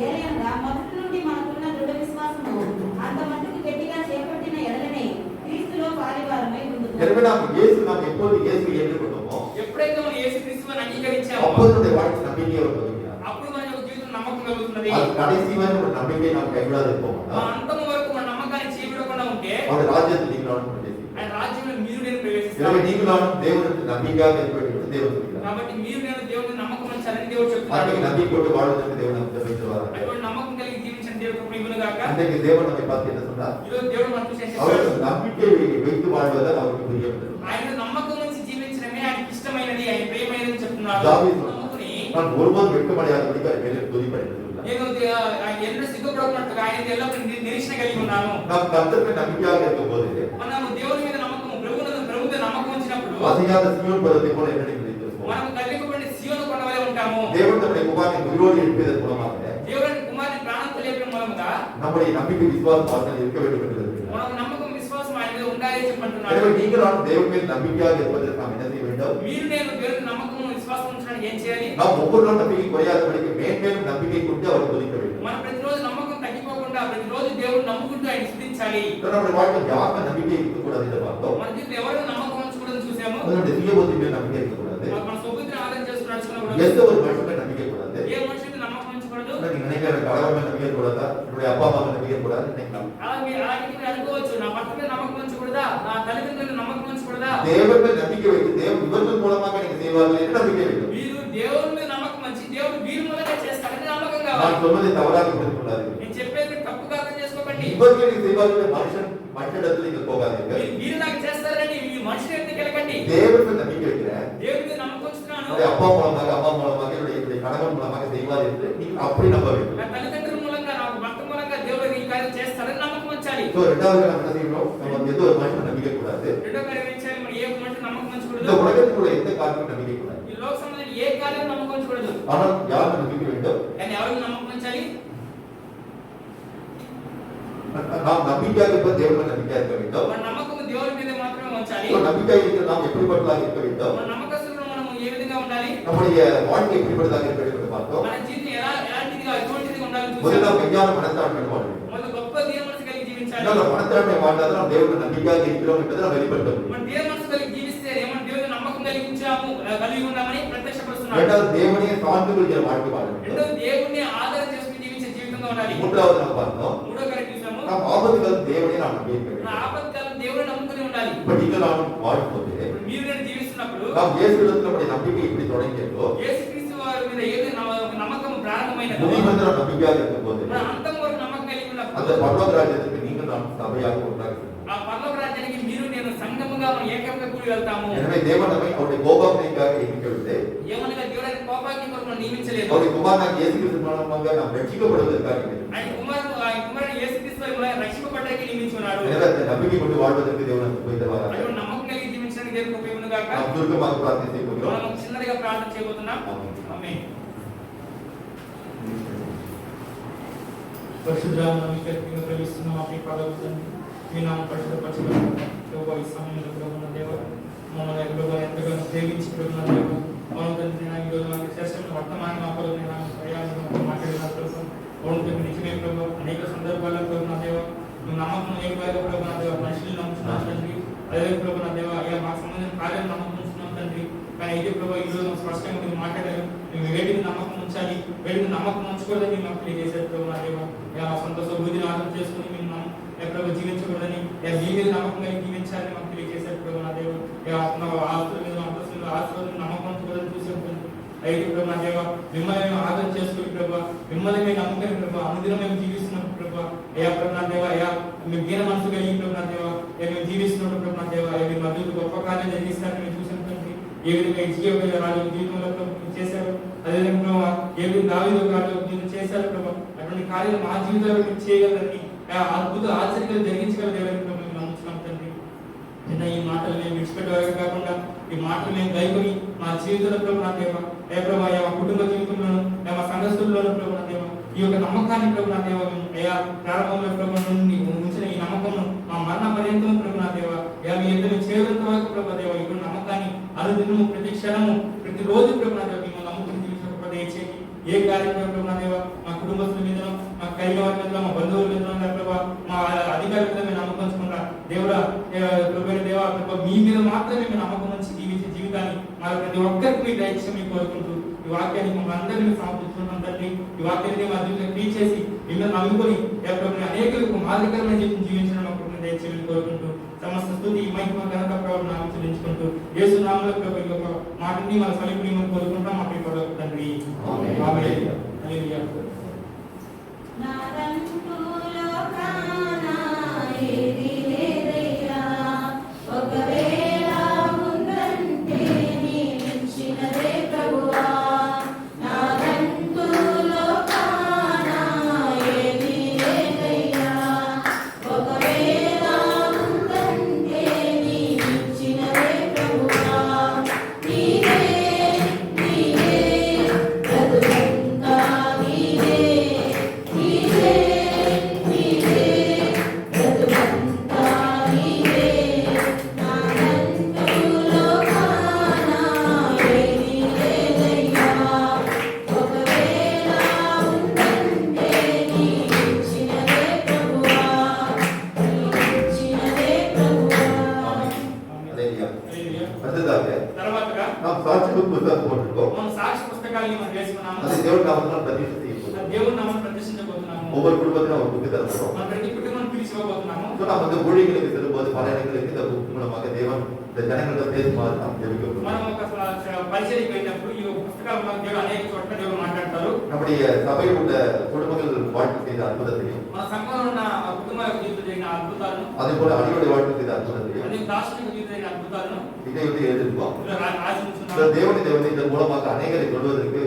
ఏలయనగా మొదటి నుండి మనకున్న దృఢ విశ్వాసము అంత మట్టుకు గట్టిగా చేపట్టిన ఎడలనే క్రీస్తులో పాలివారమై ఉండుము. எனவே நாம் எப்போது இயேசுவை ஏற்றுக்கொண்டோமோ ఎప్పుడైతే మనం యేసుక్రీస్తుని అంగీకరించామో அப்போது நம்முடைய வாழ்க்கை நம்பிக்கையை வருகிறது. అప్పుడు మన యొక్క జీవితం నమ్మకం కలుగుతున్నది. அது கடைசி வரை ஒரு நம்பிக்கை நாம் கைவிடாது இருப்போம். ఆ అంతం వరకు మన నమ్మకాన్ని చేయబడకుండా ఉంటే அவருடைய ராஜ்யத்தில் நீங்கள் நானும் பிரவேசிப்போம். ఆయన రాజ్యంలో మీరు నేను ప్రవేశిస్తాం. எனவே நீங்கள் நானும் தேவனுக்கு நம்பிக்கையாக இருக்க வேண்டும் என்று தேவன் சொல்கிறார். కాబట్టి మీరు నేను దేవుని నమ్మకం ఉంచాలని దేవుడు చెప్తున్నాడు. அன்றைக்கு நம்பிக்கையோடு வாழ்வதற்கு தேவன் நமக்கு தெரிவித்துள்ளார். అటువంటి నమ్మకం కలిగి జీవించిన దేవుడు కృప ఇవ్వును గాక. அன்றைக்கு தேவன் நம்மை பார்த்து என்ன சொன்னார்? ఈరోజు దేవుడు మనం చూసి ఏం அவர் చెప్తాడు? நம்பிக்கை வைத்து வாழ்வதால் அவருக்கு பிரியப்பட்டது. ఆయన నమ్మకం నుంచి జీవించడమే ఆయనకి ఇష్టమైనది, ఆయన ప్రియమైనది చెప్తున్నాడు. தாவீது నమ్ముకుని நான் ஒருபோதும் வெட்கமடையாதபடிக்கு அவர் மேலே துதிப்படைந்தது. నేను ఆయన ఎన్నో సిగ్గుపడకున్నట్టుగా ఆయన ఎల్లప్పుడూ నిరీక్షణ కలిగి ఉన్నాను. நாம் கர்த்தருக்கு நம்பிக்கையாக இருக்கும்போது మనము దేవుని మీద నమ్మకం, ప్రభువుతో నమ్మకం ఉంచినప్పుడు அசையாத சீயோன் பர்வத்தை போல என்னை நினைத்திருப்போம். మనము కదిలింపబడిన సీయోను కొండ వలె ఉంటాము. தேவன் நம்முடைய குமாரனை உயிரோடு எழுப்பியதன் மூலமாக దేవుని కుమారుని ప్రాణంతో లేపడం మూలంగా நம்முடைய நம்பிக்கை விசுவாசம் அவர்கள் இருக்க வேண்டும் என்று இருக்கிறார். మనం నమ్మకం విశ్వాసం ఆయన మీద ఉండాలి చెప్పంటున్నాడు. எனவே நீங்கள் நான் தேவன் மேல் நம்பிக்கையாக இருப்பதற்கு நாம் என்ன செய்ய வேண்டும்? మీరు నేను దేవుని నమ్మకం విశ్వాసం ఉంచడానికి ఏం చేయాలి? நாம் ஒவ்வொரு நாள் நம்பிக்கை குறையாதபடிக்கு மேன்மேலும் நம்பிக்கை கொண்டு அவர் துதிக்க வேண்டும். మనం ప్రతిరోజు నమ్మకం తగ్గిపోకుండా ప్రతిరోజు దేవుని నమ్ముకుంటూ ఆయన స్తుతించాలి. நம்முடைய வாழ்க்கையில் யாருக்கும் நம்பிக்கை இருக்கக்கூடாது என்று பார்த்தோம். మన జీవితంలో ఎవరు నమ్మకం ఉంచకూడదని చూసాము. நம்முடைய சுயபுத்தி மேல் நம்பிக்கை இருக்கக்கூடாது. మన సొబుద్ధిని ఆధారం చేసుకుని నడుచుకోకూడదు. எந்த ஒரு மனுஷன் மேல் நம்பிக்கை கூடாது. ఏ మనిషి మీద నమ్మకం ఉంచకూడదు. நீங்க நினைக்கிற கடவுள் மேல் நம்பிக்கை கூடாதா? என்னுடைய அப்பா அம்மா மேல் நம்பிக்கை கூடாது நினைக்கலாம். అలాగే మీరు అనుకోవచ్చు, నా భర్త మీద నమ్మకం ఉంచకూడదా, నా తల్లిదండ్రుల మీద నమ్మకం ఉంచకూడదా. தேவன் மேல் நம்பிக்கை வைத்து தேவன் இவர்கள் மூலமாக நீங்க செய்வார்கள் என்று நம்பிக்கை வேண்டும். మీరు దేవుని మీద నమ్మకం ఉంచి దేవుడు వీరి మూలంగా చేస్తాడని నమ్మకం நான் కావాలి. சொல்வதை தவறாக புரிந்து கொள்ளாதீர்கள். నేను చెప్పేది తప్పుగా అర్థం చేసుకోకండి. இவர்கள் நீங்க செய்வார்கள் மனுஷனிடத்தில் நீங்கள் போகாதீர்கள். మీరు నాకు చేస్తారని మీ మనుషులు ఎందుకు వెళ్ళకండి. தேவன் மேல் நம்பிக்கை வைக்கிறேன். దేవుని మీద నమ్మకం ఉంచుతున్నాను. என்னுடைய அப்பா மூலமாக அம்மா மூலமாக என்னுடைய கணவன் மூலமாக செய்வார் என்று நீங்கள் அப்படி நம்ப வேண்டும். నా తల్లిదండ్రుల మూలంగా, నా భర్త మూలంగా దేవుడు ఈ కార్యం చేస్తాడని నమ్మకం ఉంచాలి. So இரண்டாவது நம்ம என்ன செய்யணும்? நம்ம எந்த ஒரு மனுஷன் நம்பிக்கை கூடாது. రెండో కార్యం ఏం చేయాలి? మనం ఏ మనిషి నమ్మకం இந்த ఉంచకూడదు. உலகத்தில் உள்ள எந்த காரியமும் நம்பிக்கை கூடாது. ఈ లోక సంబంధించిన ఏ కార్యం నమ్మకం ఉంచకూడదు. ஆனால் யார் நம்பிக்கை வேண்டும்? కానీ ఎవరికి నమ్మకం ఉంచాలి? நாம் நம்பிக்கையாக இருப்பது தேவன் மேல் நம்பிக்கையாக இருக்க வேண்டும். మన నమ్మకం దేవుడి మీద మాత్రమే ఉంచాలి. So நம்பிக்கையாக இருக்கிற நாம் எப்படிப்பட்டதாக இருக்க வேண்டும்? మన నమ్మకస్తులు మనం ఏ విధంగా ఉండాలి? நம்முடைய வாழ்க்கை எப்படிப்பட்டதாக இருக்க வேண்டும் என்று பார்த்தோம். మన జీవితం ఎలాంటిదిగా ఎటువంటిదిగా ఉండాలని முதல்ல చూసాము. நாம் மெய்யான மனத்தாழ்மை வாழ வேண்டும். మన గొప్ప దీన మనసు కలిగి జీవించాలి. நம்ம மனத்தாழ்மை வாழ்ந்தால் நாம் தேவனுக்கு நம்பிக்கையாக இருக்கிறோம் என்பதை நாம் வெளிப்படுத்த முடியும். మన దీన మనసు కలిగి జీవిస్తే మనం దేవుని నమ్మకం కలిగి ఉంచాము, కలిగి ఉన్నామని ప్రత్యక్షపరుస్తున్నాడు. இரண்டாவது தேவனையே சார்ந்து கொள்கிற வாழ்க்கை வாழ வேண்டும். రెండో దేవుని ఆధారం చేసుకుని జీవించే జీవితంగా ఉండాలి. மூன்றாவது நாம் பார்த்தோம், మూడో కార్యం చూసాము. நாம் ஆபத்துகள் தேவனையே நாம் நம்பி இருக்க మన வேண்டும். ఆపత్కాలం దేవుని నమ్ముకుని ఉండాలి. இப்ப நீங்கள் நானும் வாழும்போது మీరు నేను జీవిస్తున్నప్పుడు நாம் இயேசுவிடத்தில் நம்முடைய நம்பிக்கை இப்படி தொடங்கியதோ యేసుక్రీస్తు వారి మీద ఏది నమ్మకం ప్రారంభమైనదో, முடிவென்ற நாம் நம்பிக்கையாக இருக்கும்போது మన అంతం వరకు నమ్మకం కలిగి அந்த ఉన్నప్పుడు பரலோக ராஜ்யத்துக்கு நீங்கள் நாம் சபையாக ஒன்றாக செல்வோம். ఆ పరలోక రాజ్యానికి మీరు నేను సంఘముగా మనం ఏకంగా కూడి వెళ్తాము. எனவே தேவன் நம்மை அவருடைய கோபாக்னிக்காக நியமிக்கவில்லை. ఏమనగా దేవుని కోపాగ్ని కొరకు మనం నియమించలేదు. அவருடைய குமாரனாகிய இயேசு கிறிஸ்து மூலமாக நாம் ரட்சிக்கப்படுவதற்காக நியமித்தார். ఆయన కుమారుడు యేసుక్రీస్తు వారి రక్షింపబడడానికి నియమించున్నాడు. எனவே அந்த நம்பிக்கை கொண்டு வாழ்வதற்கு தேவன் நமக்கு உபயோகித்தவாறாக అటువంటి నమ్మకం కలిగి జీవించడానికి దేవునికి ఉపయోగం గాక. అబ్దుల్ మాకు ప్రార్థన చేయబోతున్నాం. మనం చిన్నదిగా ప్రార్థన చేయబోతున్నాం. ఆమేన్. పరిశుద్ధాలను వ్యక్తిగా ప్రవేశిస్తున్నాం. మీ పాదం మీ నామం పరిశుద్ధపరచబడిన యెహోవా ఈ సమయంలో ప్రభువున దేవా మమ్మల్ని ఎక్కడో ఎంతగానో ప్రేమించి ప్రభువున దేవా మనం తండ్రి ఈ రోజు మనకి శ్రేష్టమైన వర్తమానం ఆపదని ప్రయాణం మాట్లాడిన కోసం అవును నిజమే ప్రభు అనేక సందర్భాల్లో ప్రభువున దేవా నువ్వు నమ్మకం ఏం కాదు ప్రభువున దేవా మనుషులు నమ్ముతున్నావు తండ్రి అదే ప్రభువున దేవా అయ్యా మాకు సంబంధించిన కార్యాలు నమ్మకం తండ్రి కానీ అయితే ప్రభు ఈ రోజు స్పష్టంగా మీరు మాట్లాడారు మేము వేడికి నమ్మకం ఉంచాలి వేడికి నమ్మకం ఉంచుకోవాలని మాకు తెలియజేశారు ప్రభువున దేవా మా సొంత సౌబుద్ధిని ఆధారం చేసుకుని మేము ప్రభు జీవించకూడదని మీ మీద నమ్మకంగా జీవించాలని మాకు తెలియజేశారు ప్రభువున దేవా ఆస్తుల మీద అంతస్తుల ఆస్తులను నమ్మకం ఉంచుకోవాలని చూసాం అయితే ప్రభు దేవా మిమ్మల్ని మేము ఆదరణ చేసుకుని ప్రభు మిమ్మల్ని మేము నమ్మకం ప్రభు అనుదినం మేము జీవిస్తున్నాం ప్రభు అయ్యా ప్రభు దేవా అయ్యా మేము దీన మనసు కలిగి ప్రభు దేవా మేము జీవిస్తున్నాం ప్రభు దేవా మీ మధ్య గొప్ప కార్యం జరిగిస్తారని మేము చూసాం తండ్రి ఏ విధంగా ఇజ్రాయేలు రాజు జీవితంలో చేశారు అదేవిధంగా ఏ విధంగా దావీదు రాజు చేశారు ప్రభు అటువంటి కార్యాలు మా జీవితంలో మీరు చేయగలరని అద్భుత ఆశ్చర్యాలు జరిగించగలదేవని మేము నమ్ముతున్నాం తండ్రి. నిన్న ఈ మాటలు మేము విడిచిపెట్టేవారు కాకుండా ఈ మాటలు మేము గైకొని మా జీవితంలో ప్రభు నా దేవ ఏ ప్రభు మా కుటుంబ జీవితంలోను మా సంఘస్థుల్లోనూ ప్రభు నా దేవ ఈ యొక్క నమ్మకాన్ని ప్రభు నా దేవ అయా ప్రారంభంలో ప్రభు నుండి ఉంచిన ఈ నమ్మకం మా మరణ పర్యంతం ప్రభు నా దేవ మీ ఇద్దరు చేరేంత వరకు ప్రభు దేవ ఇప్పుడు నమ్మకాన్ని అనుదినము ప్రతి క్షణము ప్రతిరోజు ప్రభు నా దేవ మేము నమ్ముకుని జీవించకపోతే ఏ కార్యక్రమం ప్రభు నా దేవ మా కుటుంబస్తుల మీద మా కలిగిన వారి మీద మా బంధువుల మీద ప్రభావ మా అధికారుల మీద మేము నమ్మకం ఉంచుకుంటా దేవుడా ప్రభు దేవా ప్రభు మీ మీద మాత్రమే మేము నమ్మకం ఉంచి జీవించే జీవితాన్ని మా ప్రతి ఒక్కరికి మీ దయచేసి కోరుకుంటూ ఈ వాక్యాన్ని మమ్మల్ని అందరినీ సమర్పిస్తున్నాం తండ్రి. ఈ వాక్యాన్ని మా జీవితంలో రీచ్ చేసి మిమ్మల్ని నమ్ముకొని అనేక మాదిరికరమైన జీవితం జీవించడం మా కుటుంబం దయచేసి కోరుకుంటూ సమస్త స్తుతి మహిమ ఘనత ప్రభావం చెల్లించుకుంటూ యేసు నామములో ప్రభు ఈ యొక్క మాటని మన సమీపంలో కోరుకుంటాం మా ప్రియ తండ్రి. ఆమేన్. హల్లెలూయా. నాదంటూ లోకాన ఏది లేదయ్యా ఒకవేళ ఉందంటే నీ మించినదే ప్రభువా నాదంటూ లోకాన ఏది లేదయ్యా ఒకవేళ ఉందంటే నీ మించినదే ప్రభువా నీవే నీవే బ్రతుకంతా నీవే నీవే నీవే బ్రతుకంతా నీవే నాదంటూ లోకాన ఏది లేదయ్యా ఒకవేళ ఉందంటే నీ ఇచ్చినదే ప్రభువా నీ ఇచ్చినదే ప్రభువా. హల్లెలూయా. హల్లెలూయా. అర్థదాతే తర్వాతగా ನಾವು ಸಾಕ್ಷಿ ಪುಸ್ತಕ ಕೊಟ್ಟಿರೋ మనం సాక్షి పుస్తకాన్ని మనం వేసుకున్నాము. ಅದೇ ದೇವರ ನಾಮವನ್ನು ಪ್ರತಿಷ್ಠಿಸಿ దేవుని నామమును ప్రతిష్ఠించబోతున్నాము. ಒಬ್ಬರು ಕುಟುಂಬದ ಅವರು ಬುಕ್ಕಿದ್ದಾರೆ మన ప్రతి కుటుంబాన్ని పిలిచిపోతున్నాము. ಸೊ ನಾವು ಒಂದು ಊಳಿಗಳಿಗೆ ಸಲ್ಲಬಹುದು ಪಾಲನೆಗಳಿಗೆ இந்த ಮೂಲಕ தேவன் இந்த ஜனங்களோட பேசுமாறு நாம் ஜெபிக்கிறோம். మనం ఒక పరిచర్యకి వెళ్ళినప్పుడు ఈ పుస్తకాలు మనకు దేవుడు అనేక చోట్ల దేవుడు మాట్లాడతారు. நம்முடைய சபையில் உள்ள குடும்பங்கள் வாழ்க்கை செய்த அற்புதத்தையும் మన సంఘంలో ఉన్న కుటుంబ జీవితం జరిగిన అద్భుతాలను அதே போல அடியோட வாழ்க்கை செய்த அற்புதத்தையும் అదే దార్శనిక జీవితం జరిగిన అద్భుతాలను இதை வந்து எழுதிருக்கோம். ఇలా ఆశించున్నాము. தேவன் இதன் மூலமாக அநேகரை சொல்வதற்கு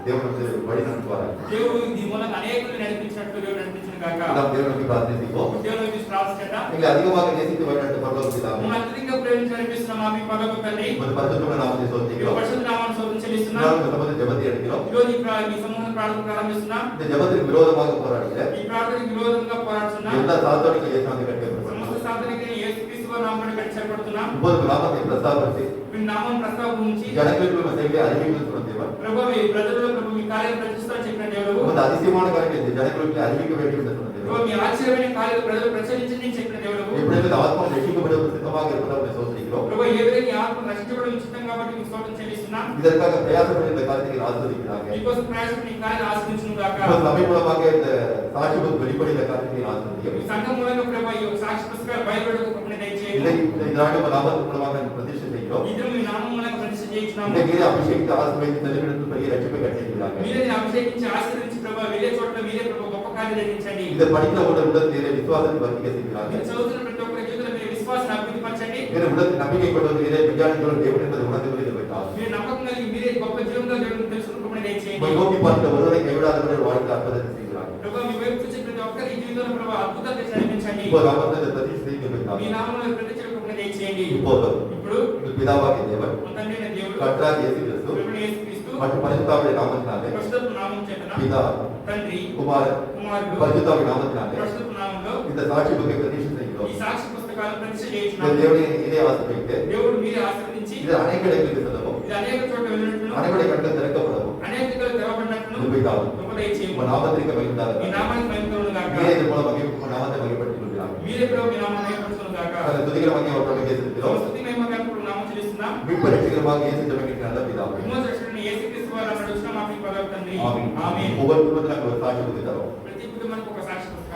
தேவன் வந்து வழி நடத்துவார். దేవుడు ఈ మూలంగా అనేకులను నడిపించినట్టు దేవుడు నడిపించిన గాక. நாம் தேவனுக்கு பிரார்த்திப்போம். దేవుని గురించి ప్రార్థించండి. நீங்கள் அதிகமாக நேசித்து வழிநடத்த பரலோக பிதாவே, మనం అత్యధికంగా ప్రేమించి నడిపిస్తున్న మా మీ పరలోక తండ్రి, உமது பரிசுத்த நாமத்தை ఈ ஸ்தோத்திரிக்கிறோம். పరిశుద్ధ నామమును స్తుతి చెల్లిస్తున్నాం. நாங்கள் இந்த சபையில் ஜெபத்தை எடுக்கிறோம். ఈ రోజు ఈ సమూహం ప్రార్థన ప్రారంభిస్తున్నాం. இந்த ஜெபத்துக்கு விரோதமாக போராடுகிற ఈ ప్రార్థనకి విరోధంగా పోరాడుతున్నాం. எல்லா சாத்தானிක இயேசுவை கட்டப்படுகிறோம். సమస్త సాధనకి యేసుక్రీస్తు నామమున కట్టబడుతున్నాం. இப்போது நாமத்தை பிரஸ்தாபித்து మీ నామం ప్రస్తావించి ஜனங்களுக்கு உங்கள் செய்தியை அறிவிக்கணும்னு சொன்ன தேவன், ప్రభు మీ ప్రజలలో ప్రభు మీ కార్యం ప్రతిష్ఠ చెప్పిన దేవుడు, உமது அதிசயமான காரியங்களை ஜனங்களுக்கு அறிவிக்க வேண்டும் என்று சொன்ன ప్రభు தேவன், మీ ఆశ్చర్యమైన కార్యాలు ప్రజలు ప్రచురించండి చెప్పిన దేవుడు, எப்படி இந்த ஆத்மா ரட்சிக்கப்பட சித்தமாக இருப்பதாக சோதரிக்கிறோம். ప్రభు ఏ విధంగా ఈ ఆత్మ రక్షించబడి ఉచితం కాబట్టి మీకు స్తోత్రం చెల్లిస్తున్నాం. இதற்காக பிரயாசப்பட்ட இந்த காரியத்தை ஆசீர்வதிக்கிறாங்க. మీకోసం ప్రయాసపడి ఈ కార్యాలు ఆశీర్వదించును గాక. இப்போது சபை மூலமாக இந்த சாட்சி வெளிப்படை இந்த காரியத்தை ఈ ஆசீர்வதிக்கிறோம். సంఘం మూలంగా ప్రభు ఈ సాక్షి పుస్తకాలు బయలుపడకు కృపణ దయచేయండి. இல்லை இந்த நாடு நாமத்தின் மூலமாக பிரதிஷ்டை செய்கிறோம். ఇద్దరు మీ నామం మూలంగా ప్రతిష్ఠ చేయించున్నాము. இந்த கீழே அபிஷேகித்து ஆசீர்வதித்து தலைவெடுத்து பெரிய ரட்சிப்பை கட்டியிருக்கிறாங்க. మీరే అభిషేకించి ఆశీర్వదించి ప్రభు వేరే చోట్ల మీరే ప్రభు గొప్ప కార్యం జరిగించండి. இந்த படிக்கிற உடல் நீரை விசுவாசத்தை வர்த்திக்க செய்கிறாங்க. మీరు చదువుతున్న ప్రతి ఒక్కరి జీవితంలో మీరు విశ్వాసాన్ని అభివృద్ధిపరచండి. வேறு உலகத்தில் நம்பிக்கை கொள்வதிலே விஞ்ஞானிகள் தேவன் என்பதை உணர்ந்து கொண்டு வைத்தார். మీరు నమ్మకం కలిగి మీరే గొప్ప జీవితంలో దేవుని తెలుసుకున్న కృపణ దయచేయండి. உங்கள் நோக்கி பார்த்த ஒருவரை கைவிடாதவர்கள் வாழ்க்கை அற்புதத்தை செய்கிறார்கள். ప్రభు మీ వైపు చూసి ప్రతి ఒక్కరి జీవితంలో ప్రభు అద్భుతాలు జరిపించండి. இப்போ நாமத்தை பிரதிஷ்டை செய்து మీ வைத்தார். నామములో ప్రతిష్ఠ కృపణ దయచేయండి. இப்போது ఇప్పుడు உங்கள் பிதாவாகிய தேவன் తండ్రి అయిన దేవుడు கர்த்தராகிய இயேசு கிறிஸ்து ప్రభువైన యేసుక్రీస్తు மற்றும் பரிசுத்தாவிய நாமத்தினாலே పరిశుద్ధ నామం చేతన பிதா తండ్రి குமாரன் కుమారుడు பரிசுத்தாவிய நாமத்தினாலே పరిశుద్ధ నామంలో இந்த சாட்சி புக்கை பிரதிஷ்டை செய்கிறோம். ఈ సాక్షి పుస్తకాలను ప్రతిష్ఠ இந்த చేయించున్నాము. தேவனை இதே ஆசீர்வதித்து దేవుడు మీరే ఆశీర్వదించి இது அநேக இடங்களுக்கு செல்லவும் ఇది అనేక చోట్ల వెళ్ళినట్లు அனைவருடைய கண்கள் திறக்கப்படவும் అనేక దిక్కులు తెరవబడినట్లు கிருபைதாரும் కృప దయచేయము. உங்க நாமத்திற்கு మీ மகிழ்ந்தார்கள் నామానికి మహిమ కలుగును గాక. நீரே இது மூலம் உங்க நாமத்தை மகிழ்படுத்திக் கொள்கிறார்கள். మీరే ప్రభు మీ నామాన్ని మహిమపరచును గాక. அந்த துதிக்கிற மகிமை அவர் பிரபு இயேசுக்கிறோம். స్తుతి మహిమ కలుగును నామం చెల్లిస్తున్నాం. மீட்பு ரட்சகரமாக இயேசு ஜெபங்களுக்கு நல்ல பிதாவே. విమోచకుడైన యేసుక్రీస్తు వారు నడుచున్న మా ప్రియ పరమ తండ్రి. ஆமென். ఆమేన్. ஒவ்வொரு குடும்பத்திலும் ஒரு சாட்சி புக்கு தரோம். ప్రతి కుటుంబానికి ఒక సాక్షి పుస్తకం